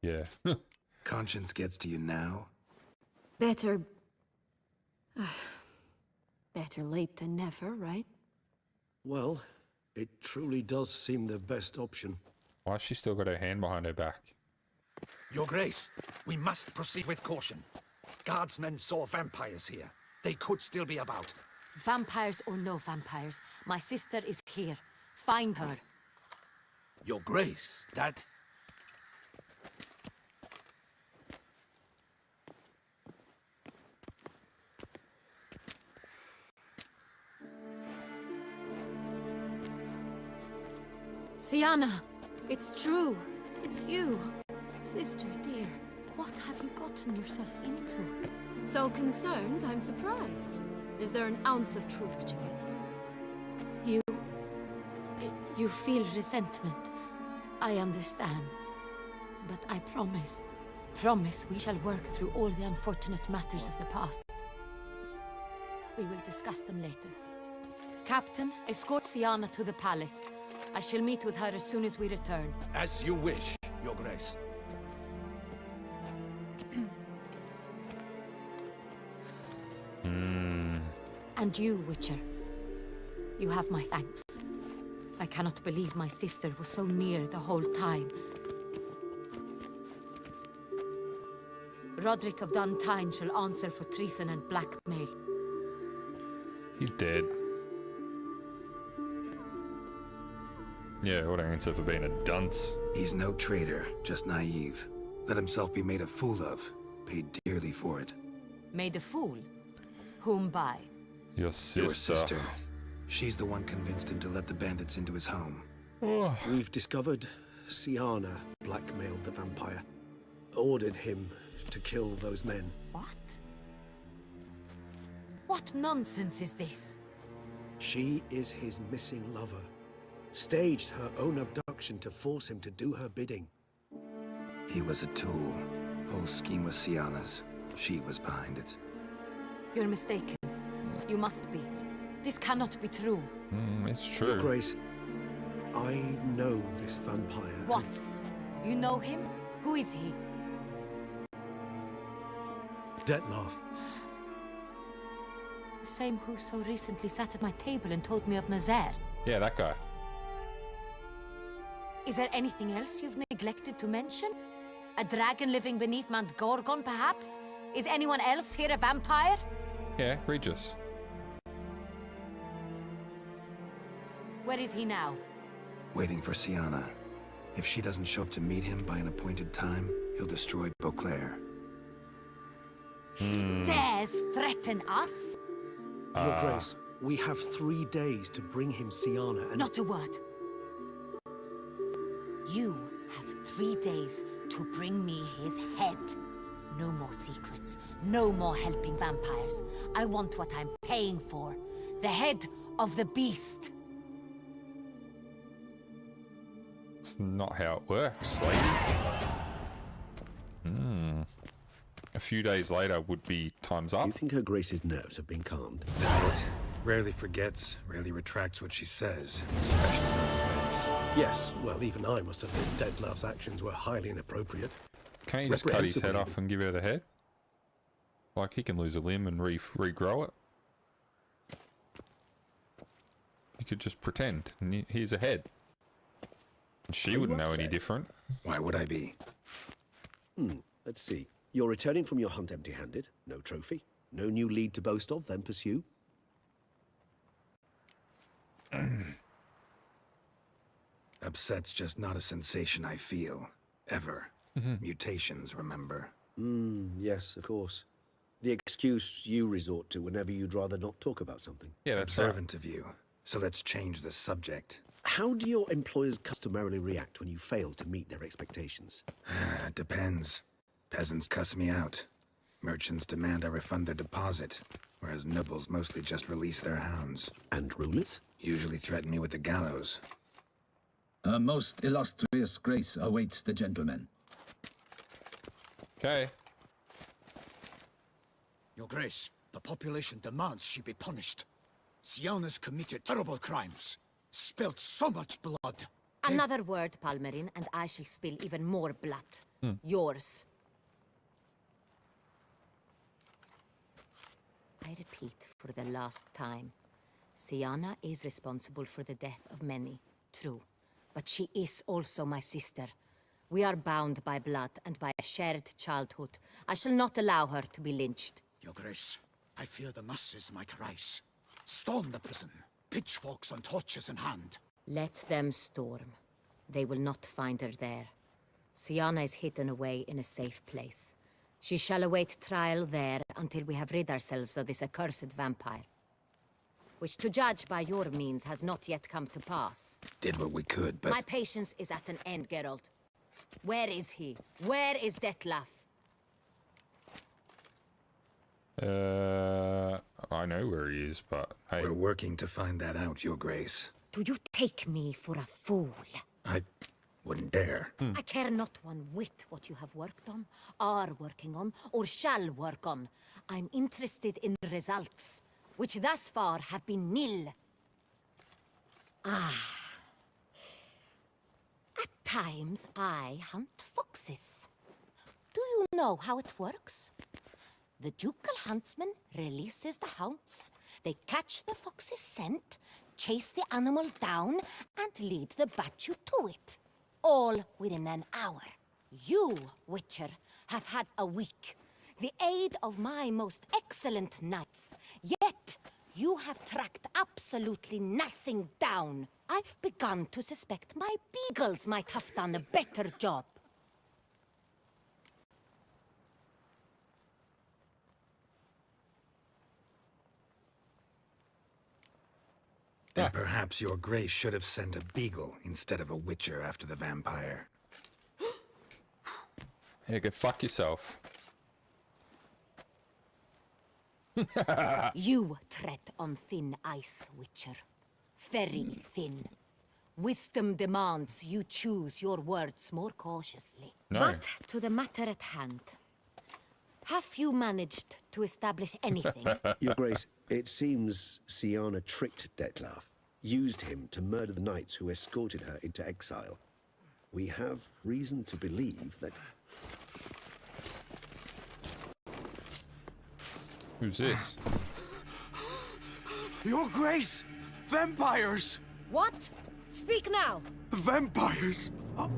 Yeah. Conscience gets to you now? Better... better late than never, right? Well, it truly does seem the best option. Why has she still got her hand behind her back? Your Grace, we must proceed with caution. Guardsmen saw vampires here. They could still be about. Vampires or no vampires, my sister is here. Find her. Your Grace, that... Sienna! It's true! It's you! Sister dear, what have you gotten yourself into? So concerned, I'm surprised. Is there an ounce of truth to it? You feel resentment. I understand. But I promise we shall work through all the unfortunate matters of the past. We will discuss them later. Captain, escort Sienna to the palace. I shall meet with her as soon as we return. As you wish, Your Grace. And you, Witcher. You have my thanks. I cannot believe my sister was so near the whole time. Roderick of Duntine shall answer for treason and blackmail. He's dead. Yeah, what an answer for being a dunce. He's no traitor, just naive. Let himself be made a fool of. Paid dearly for it. Made a fool? Whom by? Your sister. Your sister. She's the one convinced him to let the bandits into his home. We've discovered Siana blackmailed the vampire. Ordered him to kill those men. What? What nonsense is this? She is his missing lover. Staged her own abduction to force him to do her bidding. He was a tool. Whole scheme was Siana's. She was behind it. You're mistaken. You must be. This cannot be true. It's true. Your Grace, I know this vampire. What? You know him? Who is he? Dettlaff. The same who so recently sat at my table and told me of Nazaire. Yeah, that guy. Is there anything else you've neglected to mention? A dragon living beneath Mount Gorgon, perhaps? Is anyone else here a vampire? Yeah, Regis. Where is he now? Waiting for Siana. If she doesn't show up to meet him by an appointed time, he'll destroy Beauclair. Dares threaten us? Your Grace, we have 3 days to bring him Siana and... Not a word. You have 3 days to bring me his head. No more secrets. No more helping vampires. I want what I'm paying for. The head of the beast. It's not how it works, lady. A few days later would be time's up. Do you think Her Grace's nerves have been calmed? Doubt. Rarely forgets, rarely retracts what she says, especially when it's Yes, well, even I must admit Dettlaff's actions were highly inappropriate. Can't you just cut his head off and give her the head? Like, he can lose a limb and regrow it. You could just pretend, and here's a head. And she wouldn't know any different. Why would I be? Let's see. You're returning from your hunt empty-handed. No trophy. No new lead to boast of, then pursue. Upset's just not a sensation I feel. Ever. Mutations, remember? Yes, of course. The excuse you resort to whenever you'd rather not talk about something. Yeah, that's observant of you. So let's change the subject. How do your employers customarily react when you fail to meet their expectations? Depends. Peasants cuss me out. Merchants demand I refund their deposit, whereas nobles mostly just release their hounds. And rulers? Usually threaten me with the gallows. Her most illustrious grace awaits the gentleman. Okay. Your Grace, the population demands she be punished. Siana's committed terrible crimes. Spilt so much blood. Another word, Palmerin, and I shall spill even more blood. Yours. I repeat for the last time. Siana is responsible for the death of many, true. But she is also my sister. We are bound by blood and by a shared childhood. I shall not allow her to be lynched. Your Grace, I fear the masses might rise. Storm the prison, pitchforks and torches in hand. Let them storm. They will not find her there. Siana is hidden away in a safe place. She shall await trial there until we have rid ourselves of this accursed vampire. Which, to judge by your means, has not yet come to pass. Did what we could, but... My patience is at an end, Geralt. Where is he? Where is Dettlaff? I know where he is, but hey. We're working to find that out, Your Grace. Do you take me for a fool? I wouldn't dare. I care not one whit what you have worked on, are working on, or shall work on. I'm interested in results, which thus far have been nil. At times, I hunt foxes. Do you know how it works? The ducal huntsman releases the hounds. They catch the fox's scent, chase the animal down, and lead the Batu to it. All within an hour. You, Witcher, have had a week. The aid of my most excellent knights. Yet, you have tracked absolutely nothing down. I've begun to suspect my beagles might have done a better job. Then perhaps your grace should have sent a beagle instead of a witcher after the vampire. Yeah, go fuck yourself. You tread on thin ice, Witcher. Very thin. Wisdom demands you choose your words more cautiously. No. But to the matter at hand. Have you managed to establish anything? Your Grace, it seems Siana tricked Detlef, used him to murder the knights who escorted her into exile. We have reason to believe that... Who's this? Your Grace! Vampires! What? Speak now! Vampires!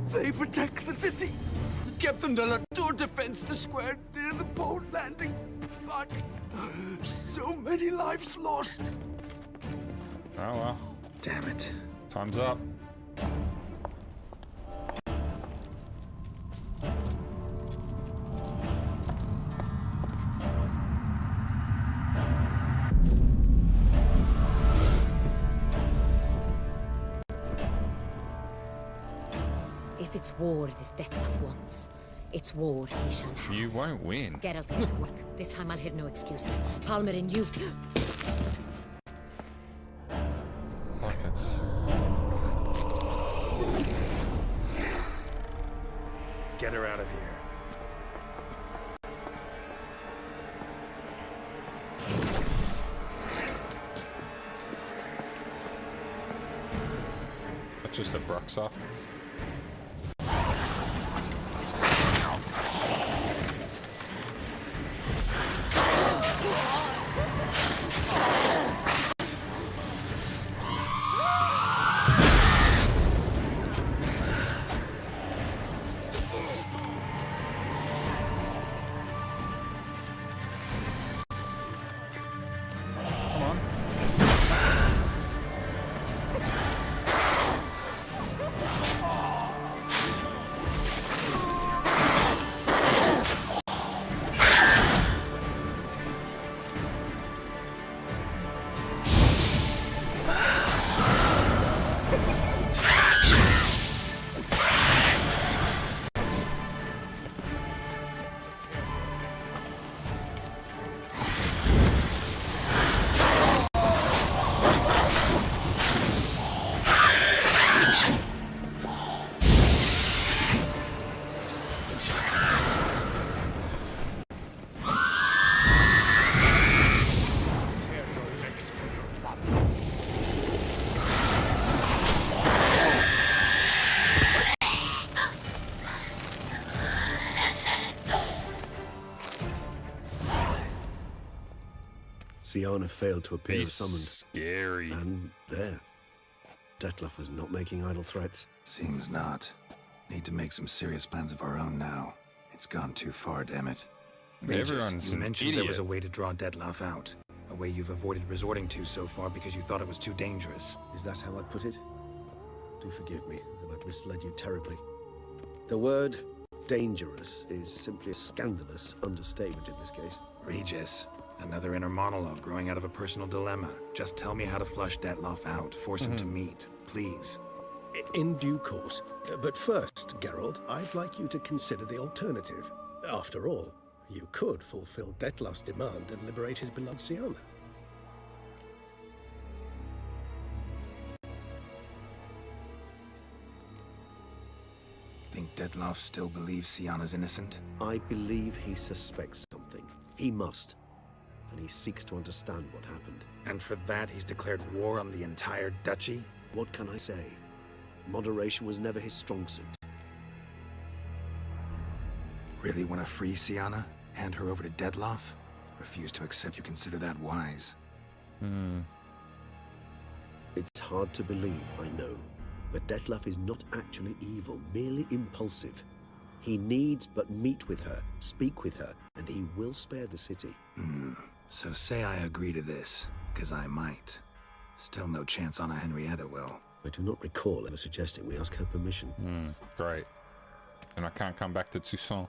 They protect the city! Captain de la Tour defends the square near the boat landing, but so many lives lost. Oh well. Damn it. Time's up. If it's war this Detlef wants, it's war he shall have. You won't win. Geralt, get to work. This time I'll hear no excuses. Palmer and you... Like it's... Get her out of here. That's just a Bruxa. Siana failed to appear as summoned. Scary. And there. Detlef was not making idle threats. Seems not. Need to make some serious plans of our own now. It's gone too far, damn it. Everyone's you an mentioned idiot. there was a way to draw Detlef out. A way you've avoided resorting to so far because you thought it was too dangerous. Is that how I put it? Do forgive me that I've misled you terribly. The word dangerous is simply a scandalous understatement in this case. Regis, another inner monologue growing out of a personal dilemma. Just tell me how to flush Detlef out. Force him to meet, please. In due course. But first, Geralt, I'd like you to consider the alternative. After all, you could fulfill Detlef's demand and liberate his beloved Siana. Think Detlef still believes Siana's innocent? I believe he suspects something. He must. And he seeks to understand what happened. And for that, he's declared war on the entire duchy? What can I say? Moderation was never his strong suit. Really want to free Siana? Hand her over to Detlef? Refuse to accept you consider that wise. It's hard to believe, I know. But Detlef is not actually evil, merely impulsive. He needs but meet with her, speak with her, and he will spare the city. So say I agree to this, because I might. Still no chance Anna Henrietta will. I do not recall ever suggesting we ask her permission. Great. And I can't come back to Toussaint.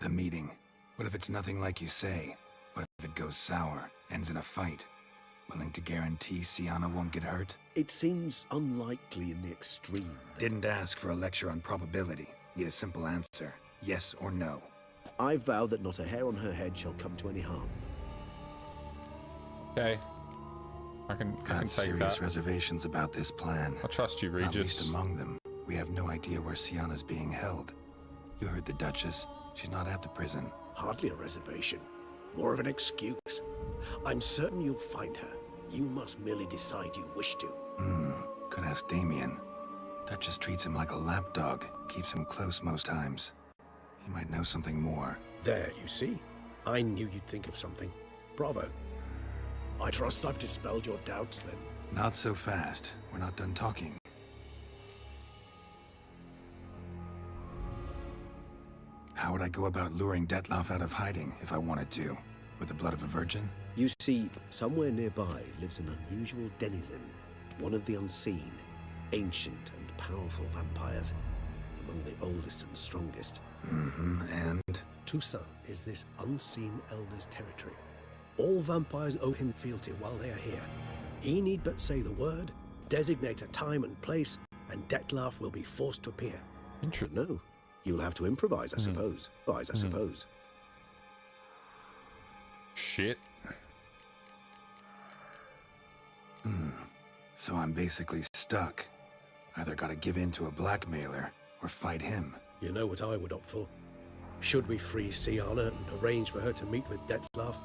The meeting. What if it's nothing like you say? What if it goes sour, ends in a fight? Willing to guarantee Sienna won't get hurt? It seems unlikely in the extreme. Didn't ask for a lecture on probability. Need a simple answer. Yes or no. I vow that not a hair on her head shall come to any harm. Okay. I can take serious that. reservations about this plan. I trust you, Regis. Not least among them, we have no idea where Sienna's being held. You heard the Duchess. She's not at the prison. Hardly a reservation. More of an excuse. I'm certain you'll find her. You must merely decide you wish to. Could ask Damien. Duchess treats him like a lapdog. Keeps him close most times. He might know something more. There, you see. I knew you'd think of something. Bravo. I trust I've dispelled your doubts, then. Not so fast. We're not done talking. How would I go about luring Detlef out of hiding if I wanted to? With the blood of a virgin? You see, somewhere nearby lives an unusual denizen, one of the unseen, ancient and powerful vampires, among the oldest and strongest. And? Toussaint is this unseen elder's territory. All vampires owe him fealty while they are here. He need but say the word, designate a time and place, and Detlef will be forced to appear. Interesting. No, you'll have to improvise, I suppose. I suppose. Shit. So I'm basically stuck. Either gotta give in to a blackmailer, or fight him. You know what I would opt for. Should we free Sienna and arrange for her to meet with Detlef,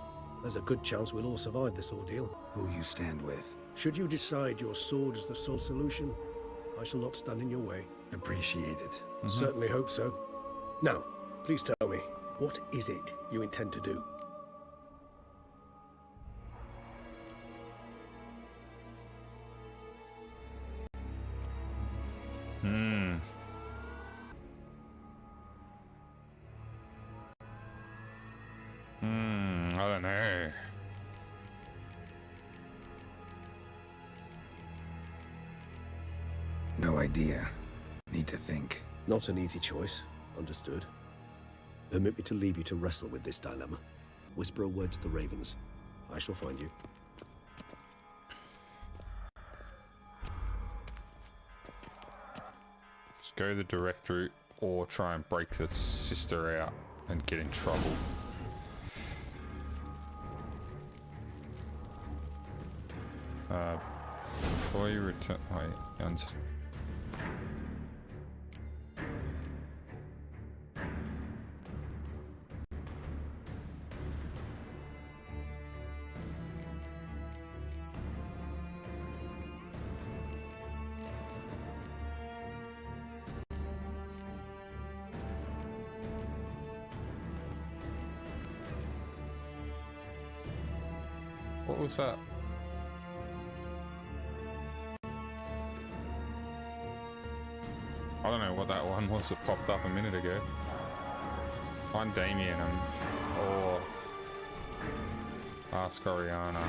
there's a good chance we'll all survive this ordeal. Who'll you stand with? Should you decide your sword is the sole solution, I shall not stand in your way. Appreciate it. Certainly hope so. Now, please tell me, what is it you intend to do? I don't know. No idea. Need to think. Not an easy choice. Understood. Permit me to leave you to wrestle with this dilemma. Whisper a word to the ravens. I shall find you. Just go the direct route or try and break the sister out and get in trouble. Before you return, wait, what was that? I don't know what that one was that popped up a minute ago. Find Damien or ask Oriana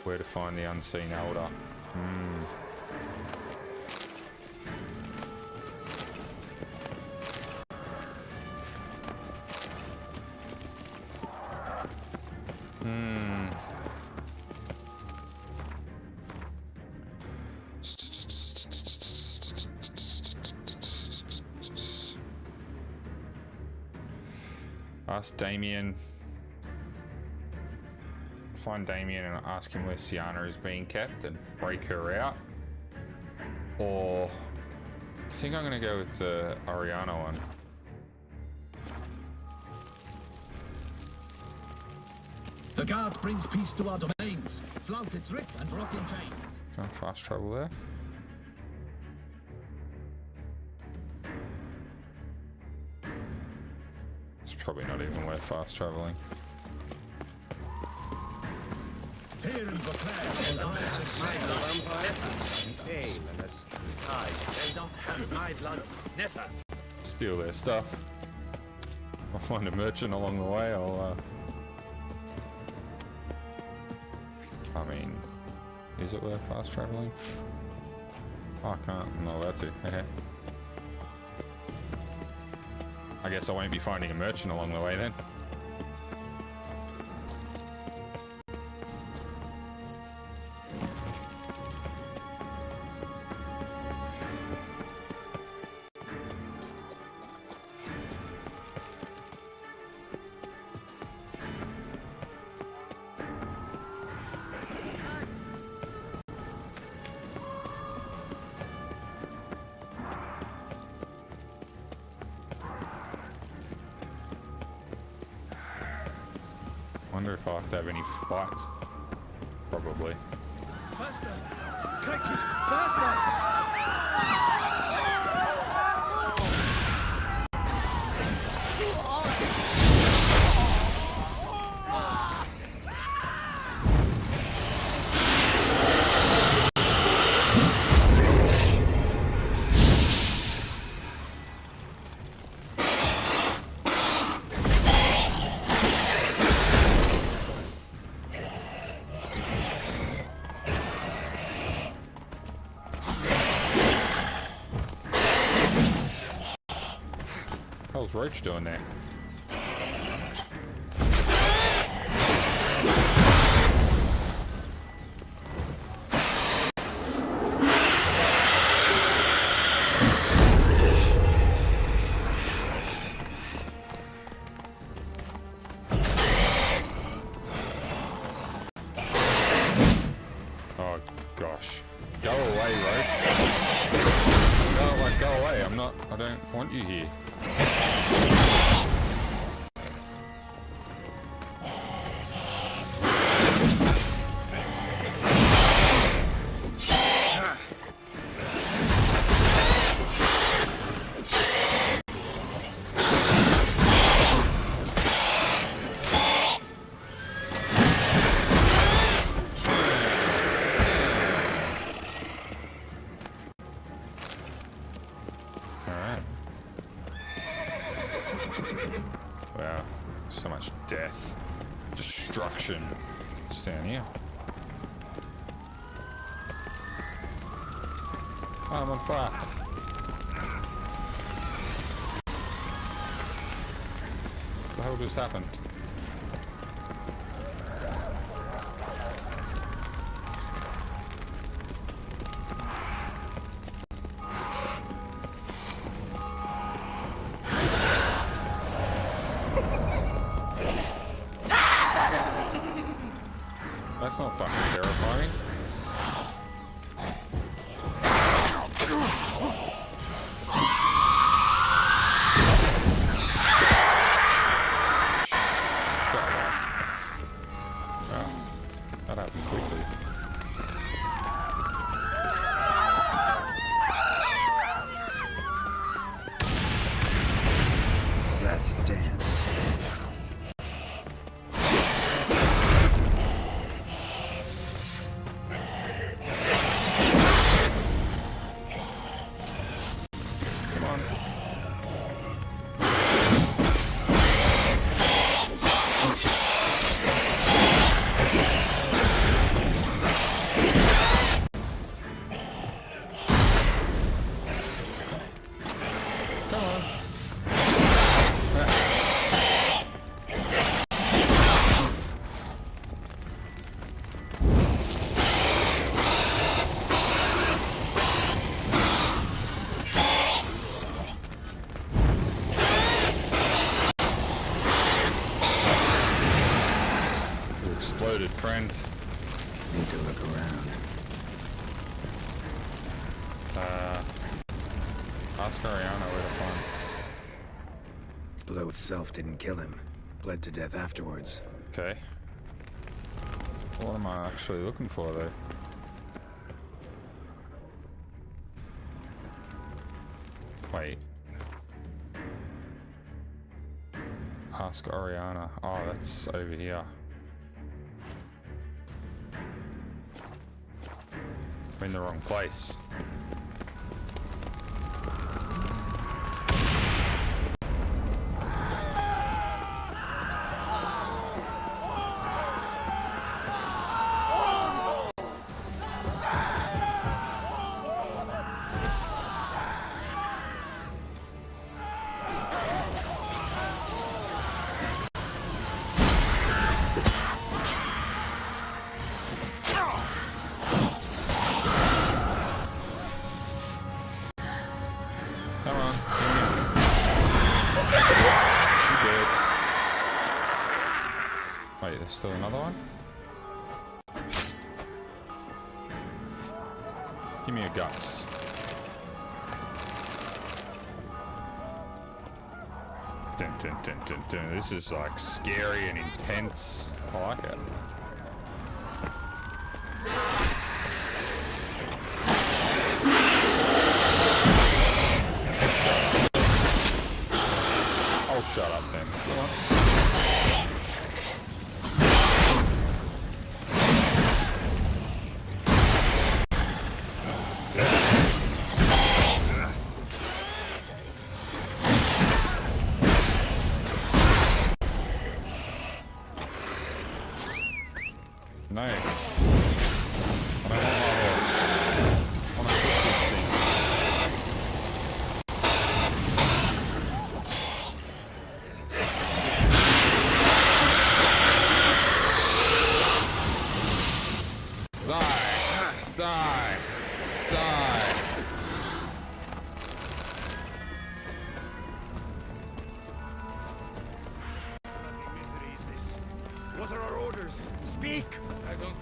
where to find the unseen elder. Ask Damien. Find Damien and ask him where Sienna is being kept and break her out. Or I think I'm gonna go with the Oriana one. The guard brings peace to our domains. Flout its writ and rot in chains. Can't fast travel there. It's probably not even worth fast traveling. Here in Beauclair, they don't have my blood. Never. Steal their stuff. I'll find a merchant along the way. I mean, is it worth fast traveling? Oh, I can't. I'm not allowed to. I guess I won't be finding a merchant along the way then. Wonder if I have to have any fights. Probably. Faster! Crikey! Faster! How's Roach doing there? Oh gosh. Go away, Roach. Go away. I don't want you here. Wow, so much death, destruction. Stand here. Oh, I'm on fire. What the hell just happened? That's not fucking terrifying. That happened quickly. Let's dance. Friend. Need to look around. Ask Ariana where to find. Blow itself didn't kill him. Bled to death afterwards. Okay. What am I actually looking for though? Wait. Ask Oriana. Oh, that's over here. We're in the wrong place. Wait, there's still another one? Give me your guts. Dun, dun, dun, dun, dun. This is like scary and intense. I like it. Oh, shut up then. Come on. No. I don't want my horse. I want to cook this thing. Die! Die! Die! Misery is this? What are our orders? Speak! I don't...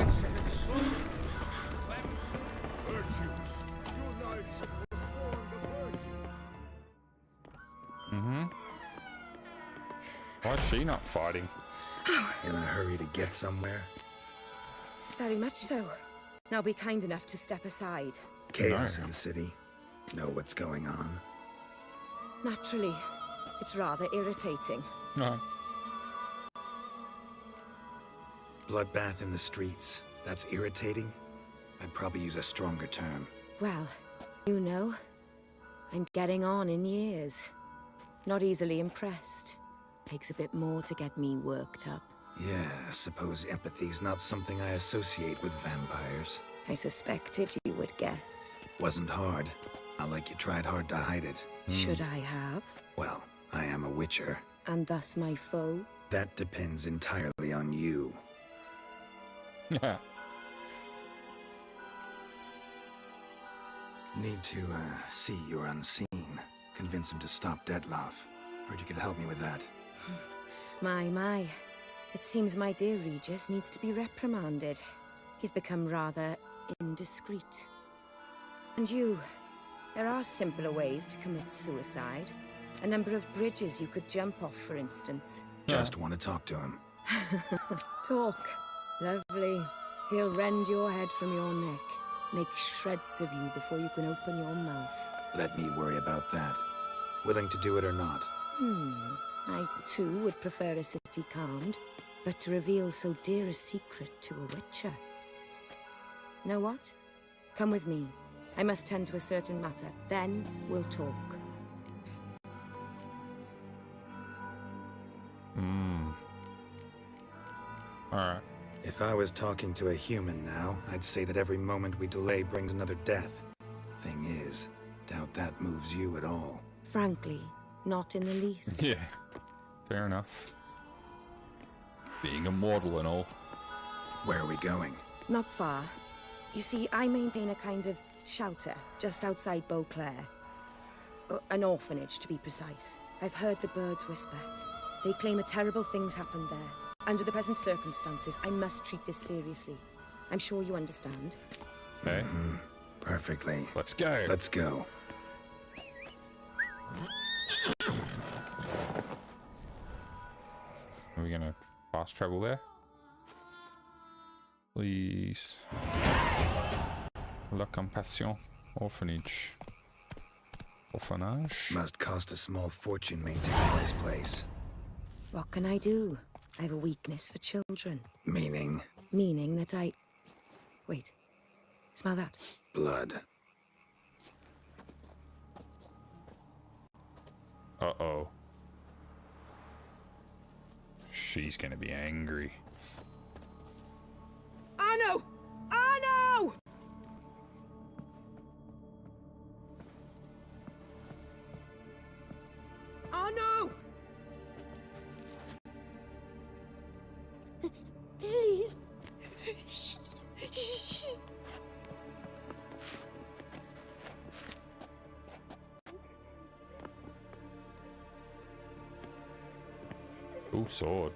It's so... Virtues. You knights have forsworn the virtues. Mm-hmm. Why is she not fighting? In a hurry to get somewhere? Very much so. Now be kind enough to step aside. Chaos in the city. Know what's going on? Naturally. It's rather irritating. No. Bloodbath in the streets. That's irritating? I'd probably use a stronger term. Well, you know, I'm getting on in years. Not easily impressed. Takes a bit more to get me worked up. Yeah, I suppose empathy's not something I associate with vampires. I suspected you would guess. Wasn't hard. Not like you tried hard to hide it. Should I have? Well, I am a witcher. And thus my foe? That depends entirely on you. Yeah. Need to, see you're unseen. Convince him to stop Dettlaff. Heard you could help me with that. My. It seems my dear Regis needs to be reprimanded. He's become rather indiscreet. And you, there are simpler ways to commit suicide. A number of bridges you could jump off, for instance. Just want to talk to him. Talk. Lovely. He'll rend your head from your neck. Make shreds of you before you can open your mouth. Let me worry about that. Willing to do it or not? I, too, would prefer a city calmed, but to reveal so dear a secret to a witcher. Know what? Come with me. I must tend to a certain matter. Then we'll talk. Alright. If I was talking to a human now, I'd say that every moment we delay brings another death. Thing is, doubt that moves you at all. Frankly, not in the least. Yeah. Fair enough. Being immortal and all. Where are we going? Not far. You see, I maintain a kind of shelter just outside Beauclair. An orphanage, to be precise. I've heard the birds whisper. They claim a terrible thing's happened there. Under the present circumstances, I must treat this seriously. I'm sure you understand. Okay. Perfectly. Let's go. Let's go. Are we gonna fast travel there? Please. La Compassion. Orphanage. Orphanage? Must cost a small fortune maintaining this place. What can I do? I have a weakness for children. Meaning? Meaning that I... Wait. Smell that? Blood. Uh-oh. She's gonna be angry. Arno! Arno! Arno! Please. Ooh, sword.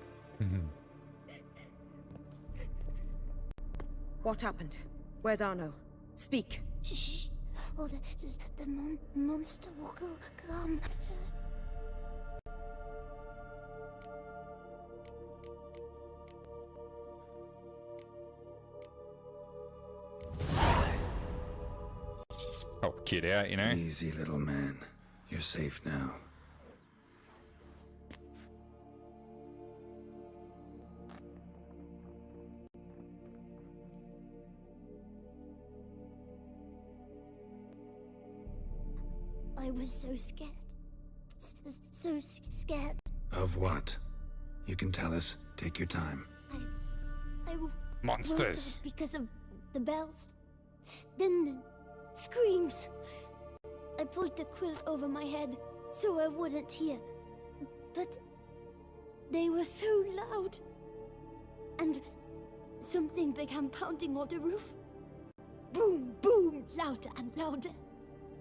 What happened? Where's Arno? Speak. Shh. Oh, the monster will come. Help kid out, you know? Easy, little man. You're safe now. I was so scared. So scared. Of what? You can tell us. Take your time. I Monsters. woke up because of the bells. Then the screams. I pulled the quilt over my head so I wouldn't hear. But they were so loud. And something began pounding on the roof. Boom, boom, louder and louder.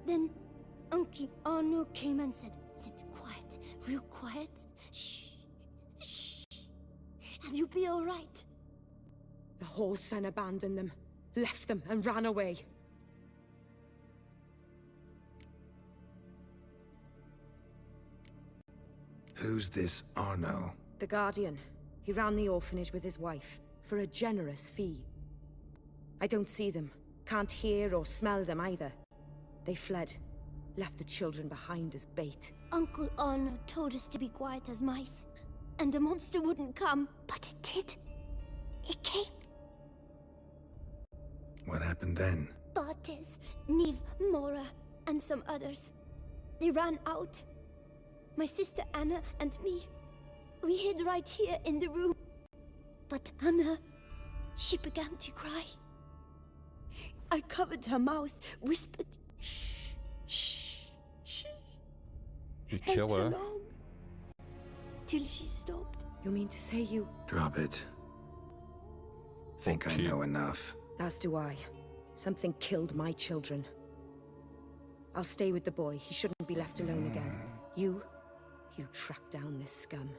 Then Uncle Arno came and said, "Sit quiet, real quiet. Shh, shh, and you'll be all right." The whole son abandoned them, left them and ran away. Who's this Arno? The Guardian. He ran the orphanage with his wife, for a generous fee. I don't see them, can't hear or smell them either. They fled, left the children behind as bait. Uncle Arno told us to be quiet as mice, and the monster wouldn't come. But it did. It came. What happened then? Bartes, Neve, Mora, and some others. They ran out. My sister Anna and me, we hid right here in the room. But Anna, she began to cry. I covered her mouth, whispered, "Shh, shh, shh." You kill her. Long, till she stopped. You mean to say you... Drop it. Think I know enough. As do I. Something killed my children. I'll stay with the boy. He shouldn't be left alone again. You track down this scum.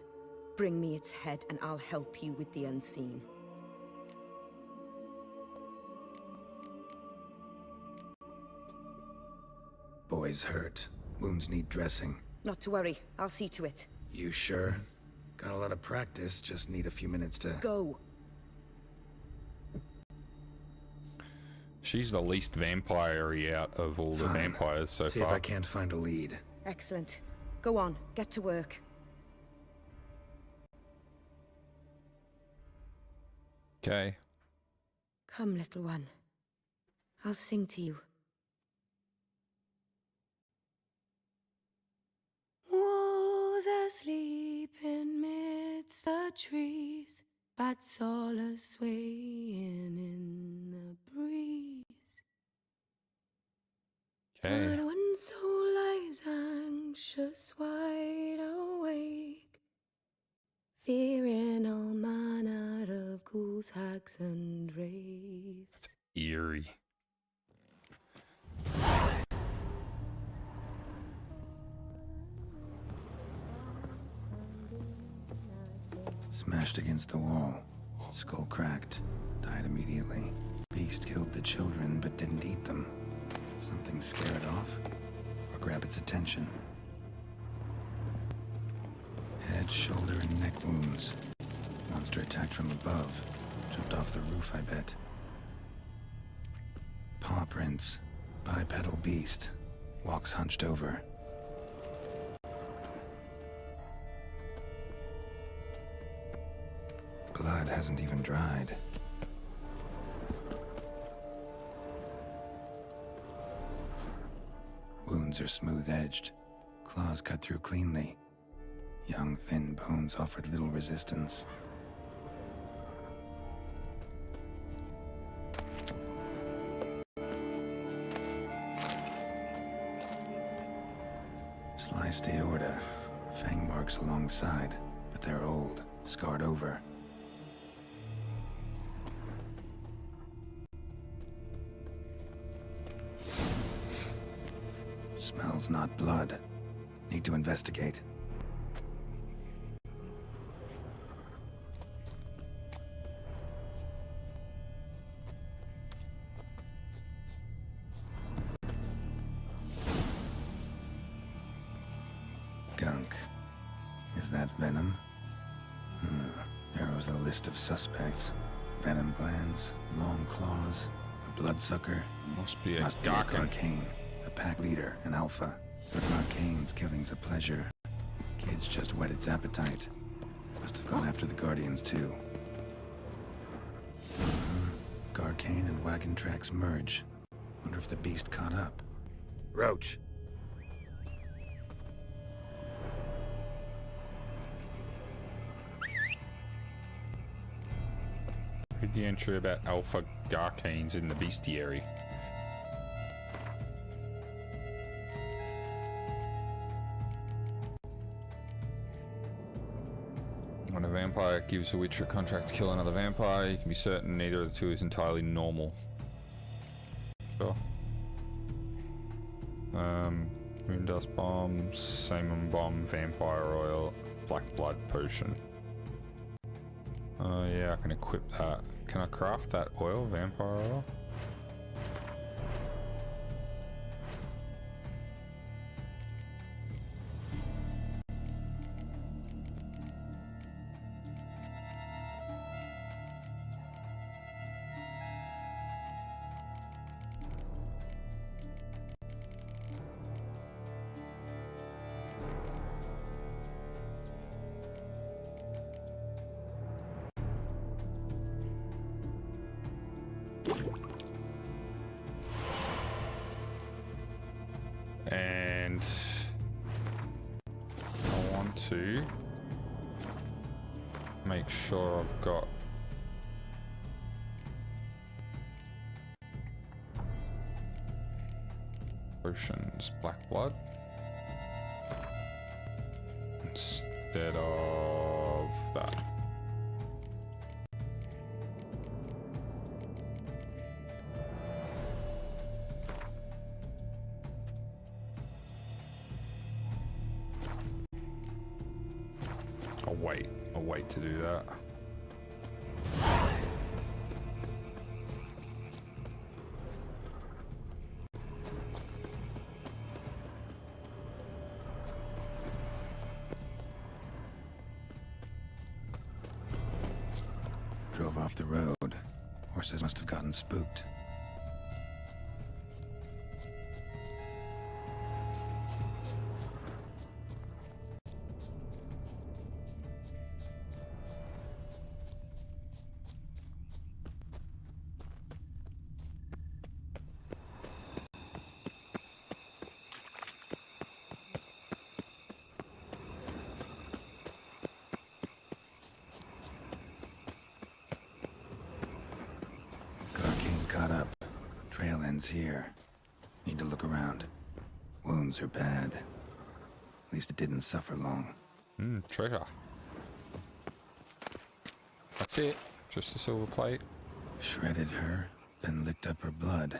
Bring me its head and I'll help you with the unseen. Boy's hurt. Wounds need dressing. Not to worry. I'll see to it. You sure? Got a lot of practice, just need a few minutes to... Go! She's the least vampire-y out of all the vampires so See far. if I can't find a lead. Excellent. Go on. Get to work. Okay. Come, little one. I'll sing to you. Was asleep in midst the trees, bats all a-swaying in the breeze. Okay. But one soul lies anxious, wide awake, fearing all manner of ghouls, hags, and wraiths. Eerie. Smashed against the wall. Skull cracked. Died immediately. Beast killed the children but didn't eat them. Something scare it off? Or grab its attention? Head, shoulder, and neck wounds. Monster attacked from above. Jumped off the roof, I bet. Paw prints. Bipedal beast. Walks hunched over. blood hasn't even dried. Wounds are smooth-edged. Claws cut through cleanly. Young, thin bones offered little resistance. Sliced aorta. Fang marks alongside, but they're old, scarred over. Smells not blood. Need to investigate. Gunk. Is that venom? Narrows the list of suspects. Venom glands, long claws, a bloodsucker. Must be a Garcane. A pack leader, an alpha. For Garcane's killing's a pleasure. Kid's just whet its appetite. Must have gone after the Guardians too. Garcane and wagon tracks merge. Wonder if the beast caught up. Roach. Read the entry about alpha Garcanes in the bestiary. When a vampire gives a witcher a contract to kill another vampire, you can be certain neither of the two is entirely normal. Sure. Moondust bomb, Salmon bomb, vampire oil, black blood potion. Oh yeah, I can equip that. Can I craft that oil, vampire oil? And I want to make sure I've got potions, black blood instead of that. I'll wait to do that. Drove off the road. Horses must have gotten spooked. Caught up. Trail ends here. Need to look around. Wounds are bad. At least it didn't suffer long. Treasure. That's it. Just a silver plate. Shredded her, then licked up her blood.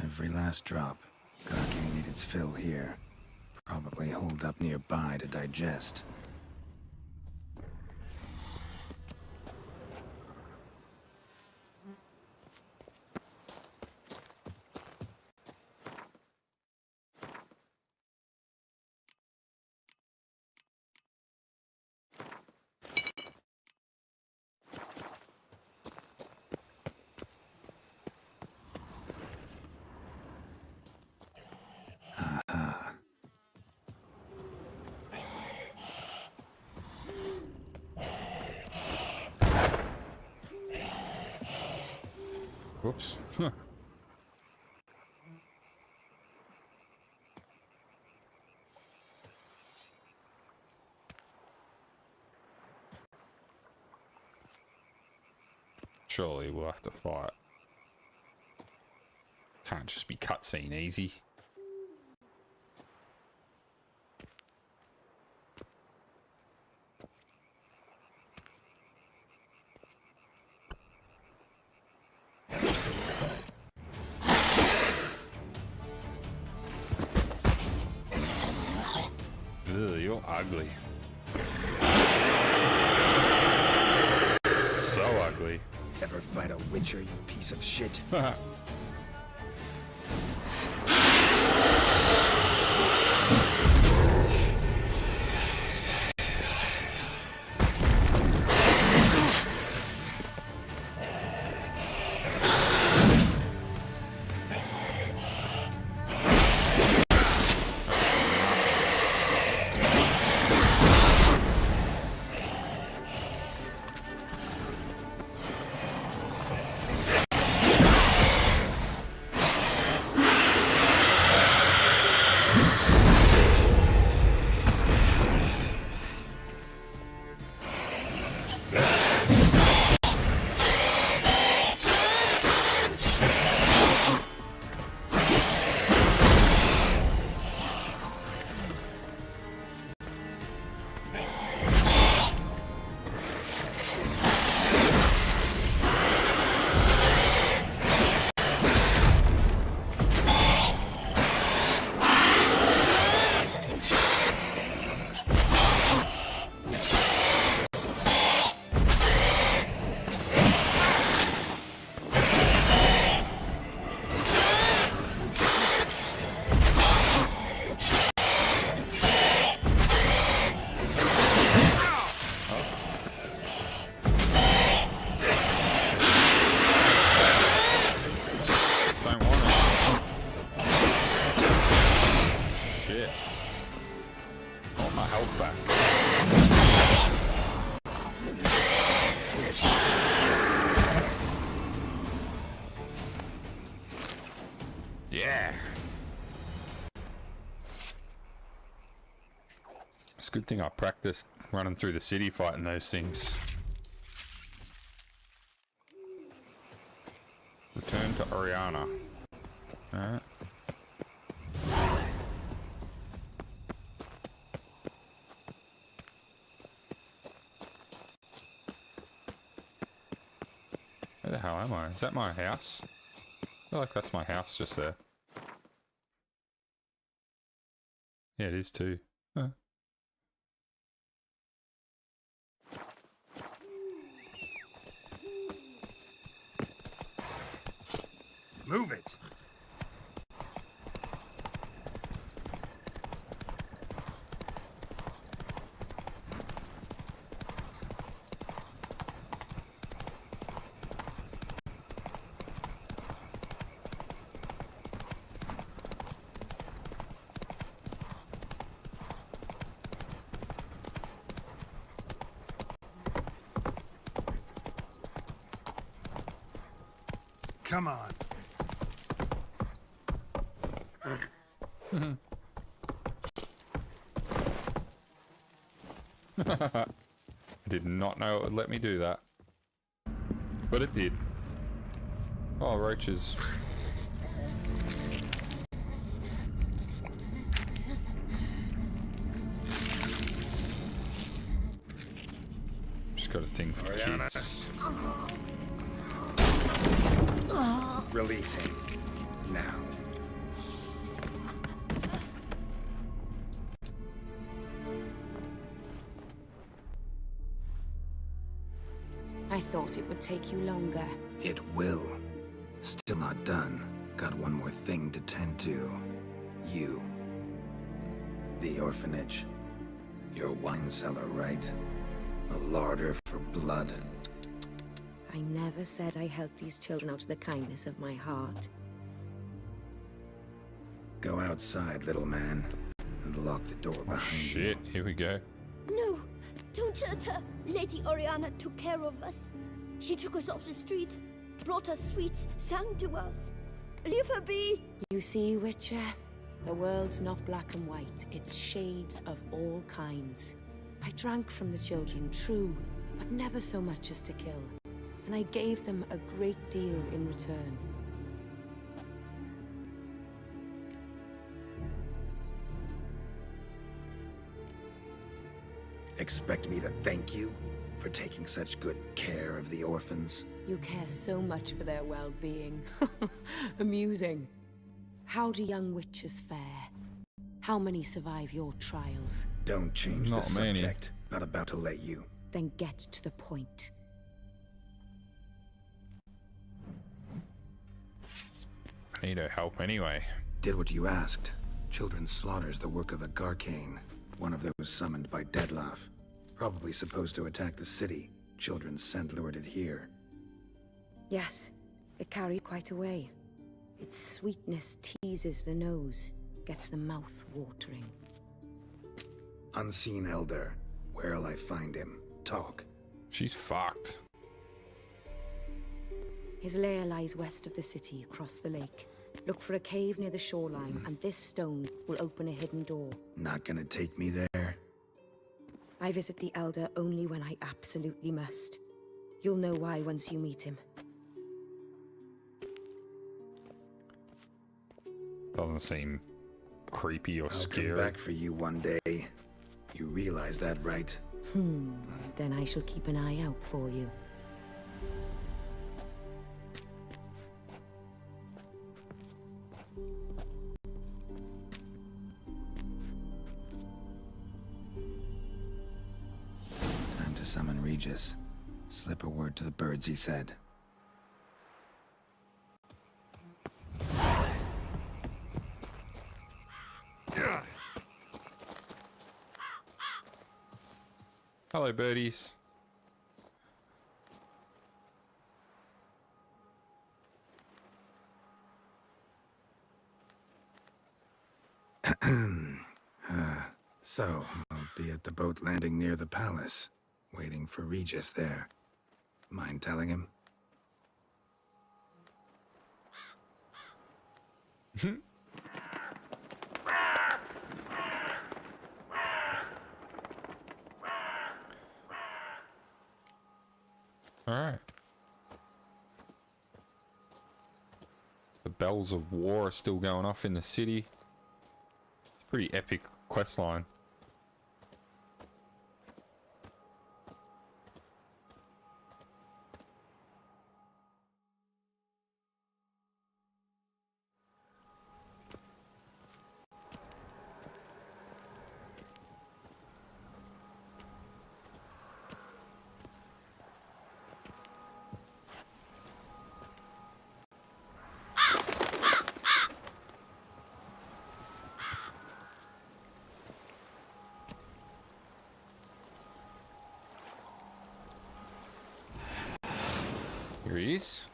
Every last drop. Garcane needed its fill here. Probably holed up nearby to digest. Whoops. Surely we'll have to fight. Can't just be cutscene easy. Ugh, you're ugly. So ugly. Ever fight a witcher, you piece of shit? It's a good thing I practiced running through the city fighting those things. Return to Oriana. Alright. Where the hell am I? Is that my house? I feel like that's my house just there. Yeah, it is too. Huh. Move it! Come on. Did not know it would let me do that. But it did. Oh, roaches. Just got a thing for Oriana. kids. Release him. Now. I thought it would take you longer. It will. Still not done. Got one more thing to tend to. You. The orphanage. Your wine cellar, right? A larder for blood. I never said I helped these children out of the kindness of my heart. Go outside, little man, and lock the door behind Shit, here we go. No, don't hurt her. Lady Oriana took care of us. She took us off the street. brought us sweets, sang to us. Leave her be! You see, Witcher? The world's not black and white. It's shades of all kinds. I drank from the children, true, but never so much as to kill. And I gave them a great deal in return. Expect me to thank you for taking such good care of the orphans? You care so much for their well-being. Amusing. How do young witches fare? How many survive your trials? Don't change the Not many. subject. Not about to let you. Then get to the point. I need her help anyway. Did what you asked. Children's slaughter's the work of a Garcane, one of those summoned by Dettlaff. Probably supposed to attack the city. Children's scent lured it here. Yes, it carries quite a way. Its sweetness teases the nose, gets the mouth watering. Unseen Elder. Where'll I find him? Talk. She's fucked. His lair lies west of the city, across the lake. Look for a cave near the shoreline, and this stone will open a hidden door. Not gonna take me there? I visit the Elder only when I absolutely must. You'll know why once you meet him. Doesn't seem creepy or I'll scary. come back for you one day. You realize that, right? Then I shall keep an eye out for you. Time to summon Regis. Slip a word to the birds, he said. Hello, birdies. So, I'll be at the boat landing near the palace, waiting for Regis there. Mind telling him? Alright. The bells of war are still going off in the city. It's a pretty epic questline. Here he is.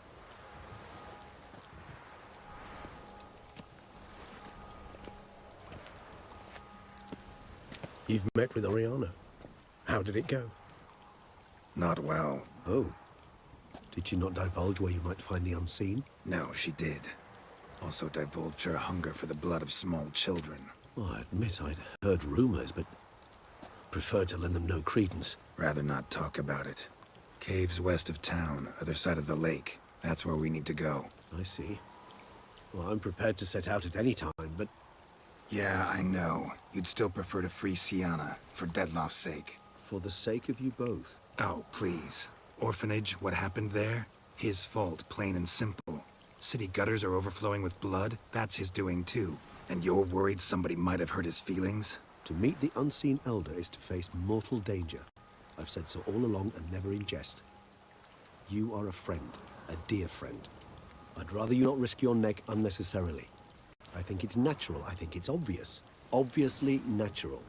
You've met with Oriana. How did it go? Not well. Oh. Did she not divulge where you might find the unseen? No, she did. Also divulged her hunger for the blood of small children. Well, I admit I'd heard rumors, but preferred to lend them no credence. Rather not talk about it. Caves west of town, other side of the lake. That's where we need to go. I see. Well, I'm prepared to set out at any time, but... Yeah, I know. You'd still prefer to free Sienna, for Dettlaff's sake. For the sake of you both. Oh, please. Orphanage, what happened there? His fault, plain and simple. City gutters are overflowing with blood. That's his doing too. And you're worried somebody might have hurt his feelings? To meet the unseen elder is to face mortal danger. I've said so all along and never in jest. You are a friend, a dear friend. I'd rather you not risk your neck unnecessarily. I think it's natural, I think it's obvious. Obviously natural.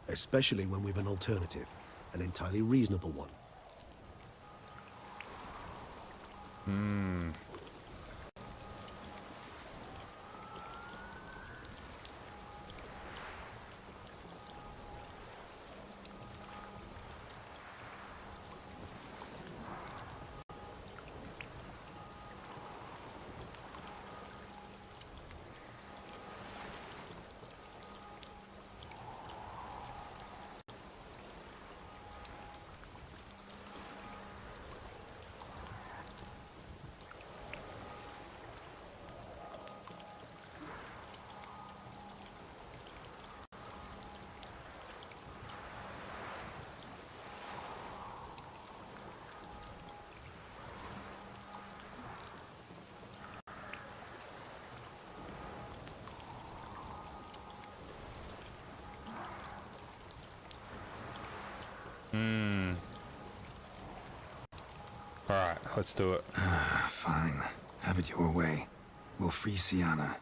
Especially when we've an alternative, an entirely reasonable one. Alright, let's do it. Fine. Have it your way. We'll free Sienna.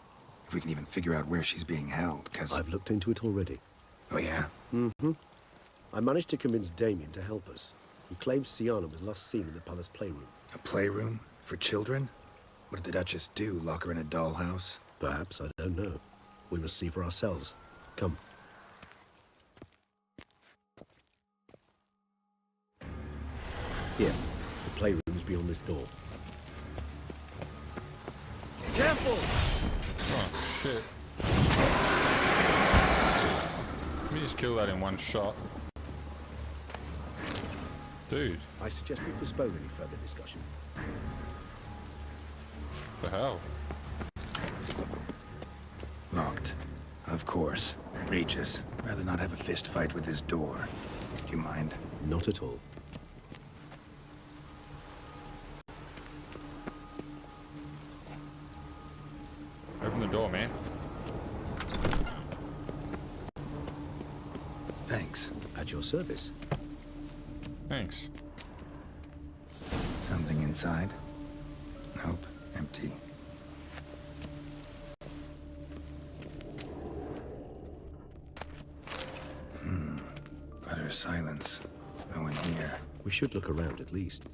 If we can even figure out where she's being held, because... I've looked into it already. Oh, yeah? Mm-hmm. I managed to convince Damien to help us. He claims Sienna was last seen in the palace playroom. A playroom? For children? What did the Duchess do? Lock her in a dollhouse? Perhaps, I don't know. We must see for ourselves. Come. Here. The playroom's beyond this door. Careful! Oh, shit. Let me just kill that in one shot. Dude. I suggest we postpone any further discussion. The hell? Locked. Of course. Regis, rather not have a fist fight with this door. Do you mind? Not at all. Open the door, man. Thanks. At your service. Thanks. Something inside? Nope. Empty. Utter silence. No one here. We should look around at least.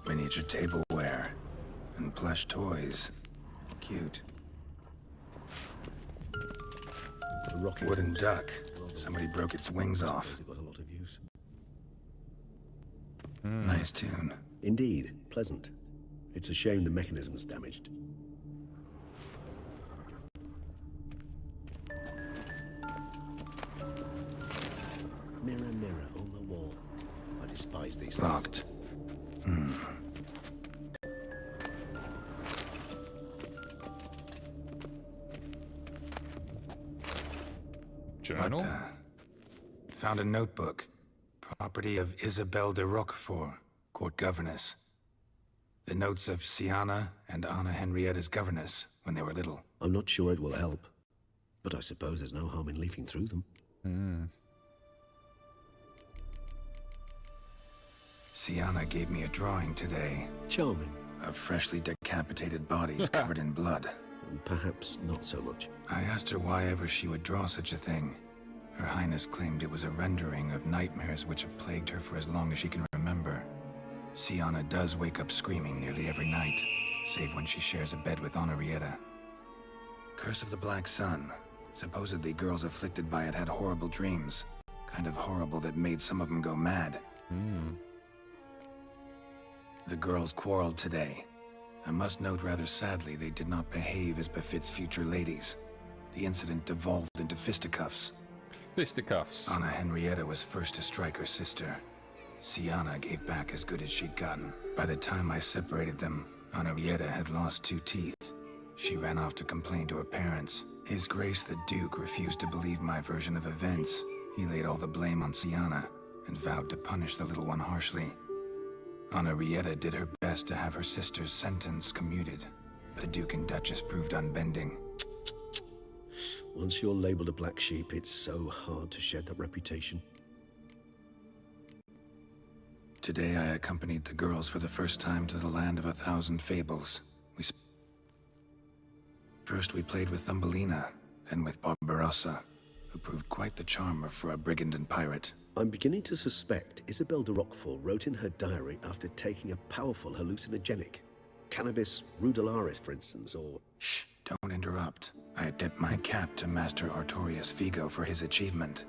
Miniature tableware. And plush toys. Cute. A rocket wooden duck. Somebody broke its wings off. Got a lot of use. Nice tune. Indeed, pleasant. It's a shame the mechanism's damaged. Mirror, mirror on the wall. I despise these things. Locked. Journal? Found a notebook. Property of Isabelle de Roquefort, court governess. The notes of Sienna and Anna Henrietta's governess when they were little. I'm not sure it will help, but I suppose there's no harm in leafing through them. Sienna gave me a drawing today. Charming. Of freshly decapitated bodies covered in blood. Perhaps not so much. I asked her why ever she would draw such a thing. Her Highness claimed it was a rendering of nightmares which have plagued her for as long as she can remember. Sienna does wake up screaming nearly every night, save when she shares a bed with Henrietta. Curse of the Black Sun. Supposedly girls afflicted by it had horrible dreams. Kind of horrible that made some of them go mad. The girls quarreled today. I must note rather sadly they did not behave as befits future ladies. The incident devolved into fisticuffs. Fisticuffs. Anna Henrietta was first to strike her sister. Sienna gave back as good as she'd gotten. By the time I separated them, Henrietta had lost 2 teeth. She ran off to complain to her parents. His Grace the Duke refused to believe my version of events. He laid all the blame on Sienna and vowed to punish the little one harshly. Henrietta did her best to have her sister's sentence commuted, but the Duke and Duchess proved unbending. Once you're labeled a black sheep, it's so hard to shed that reputation. Today I accompanied the girls for the first time to the land of 1,000 fables. First we played with Thumbelina, then with Barbarossa, who proved quite the charmer for a brigand and pirate. I'm beginning to suspect Isabelle de Roquefort wrote in her diary after taking a powerful hallucinogenic. Cannabis rudelaris, for instance, or... Shh, don't interrupt. I tip my cap to Master Artorius Figo for his achievement.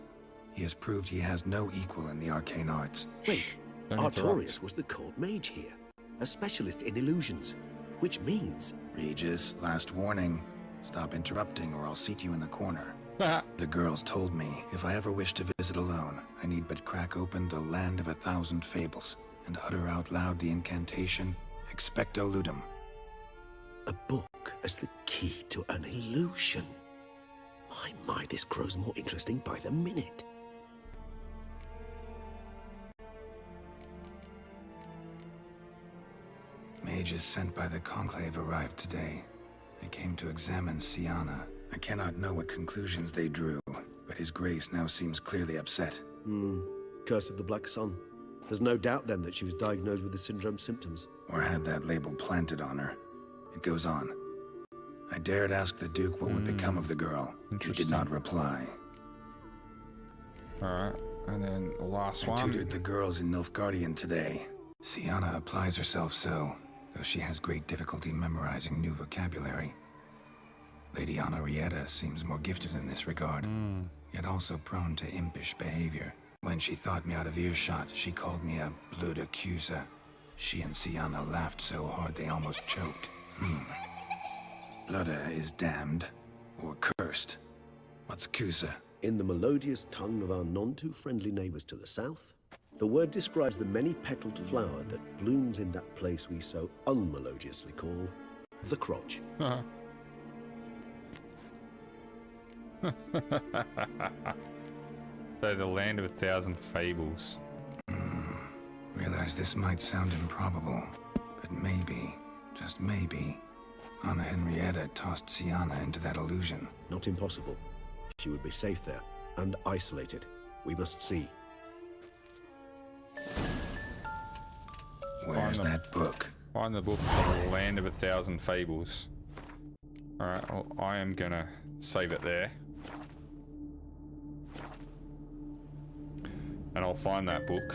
He has proved he has no equal in the arcane arts. Wait, Artorius was the court mage here, a specialist in illusions, which means... Regis, last warning. Stop interrupting or I'll seat you in the corner. The girls told me if I ever wish to visit alone, I need but crack open the land of 1,000 fables and utter out loud the incantation, Expecto Ludum. A book as the key to an illusion. My, this grows more interesting by the minute. Mages sent by the Conclave arrived today. They came to examine Siana. I cannot know what conclusions they drew, but His Grace now seems clearly upset. Curse of the Black Sun. There's no doubt then that she was diagnosed with the syndrome symptoms. Or had that label planted on her. It goes on. I dared ask the Duke what would become of the girl. He did not reply. Alright, and then the last one. I tutored the girls in Nilfgaardian today. Siana applies herself so, though she has great difficulty memorizing new vocabulary. Lady Henrietta seems more gifted in this regard, yet also prone to impish behavior. When she thought me out of earshot, she called me a blood accuser. She and Siana laughed so hard they almost choked. Blooda is damned, or cursed. What's Cusa? In the melodious tongue of our none-too-friendly neighbors to the south, the word describes the many-petaled flower that blooms in that place we so unmelodiously call the crotch. So the land of 1,000 fables. Realize this might sound improbable, but maybe, just maybe, Anna Henrietta tossed Siana into that illusion. Not impossible. She would be safe there, and isolated. We must see. Where's that book? Find the book of the land of 1,000 fables. Alright, well, I am gonna save it there. And I'll find that book.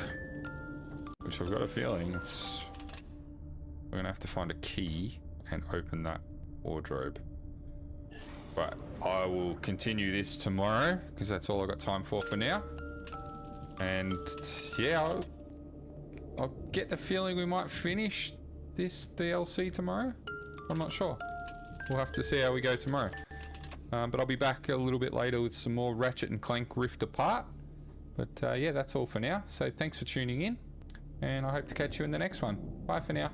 Which I've got a feeling it's... We're gonna have to find a key and open that wardrobe. But I will continue this tomorrow, because that's all I've got time for now. And yeah, I'll get the feeling we might finish this DLC tomorrow. I'm not sure. We'll have to see how we go tomorrow. But I'll be back a little bit later with some more Ratchet and Clank Rift Apart. But yeah, that's all for now. So thanks for tuning in, and I hope to catch you in the next one. Bye for now.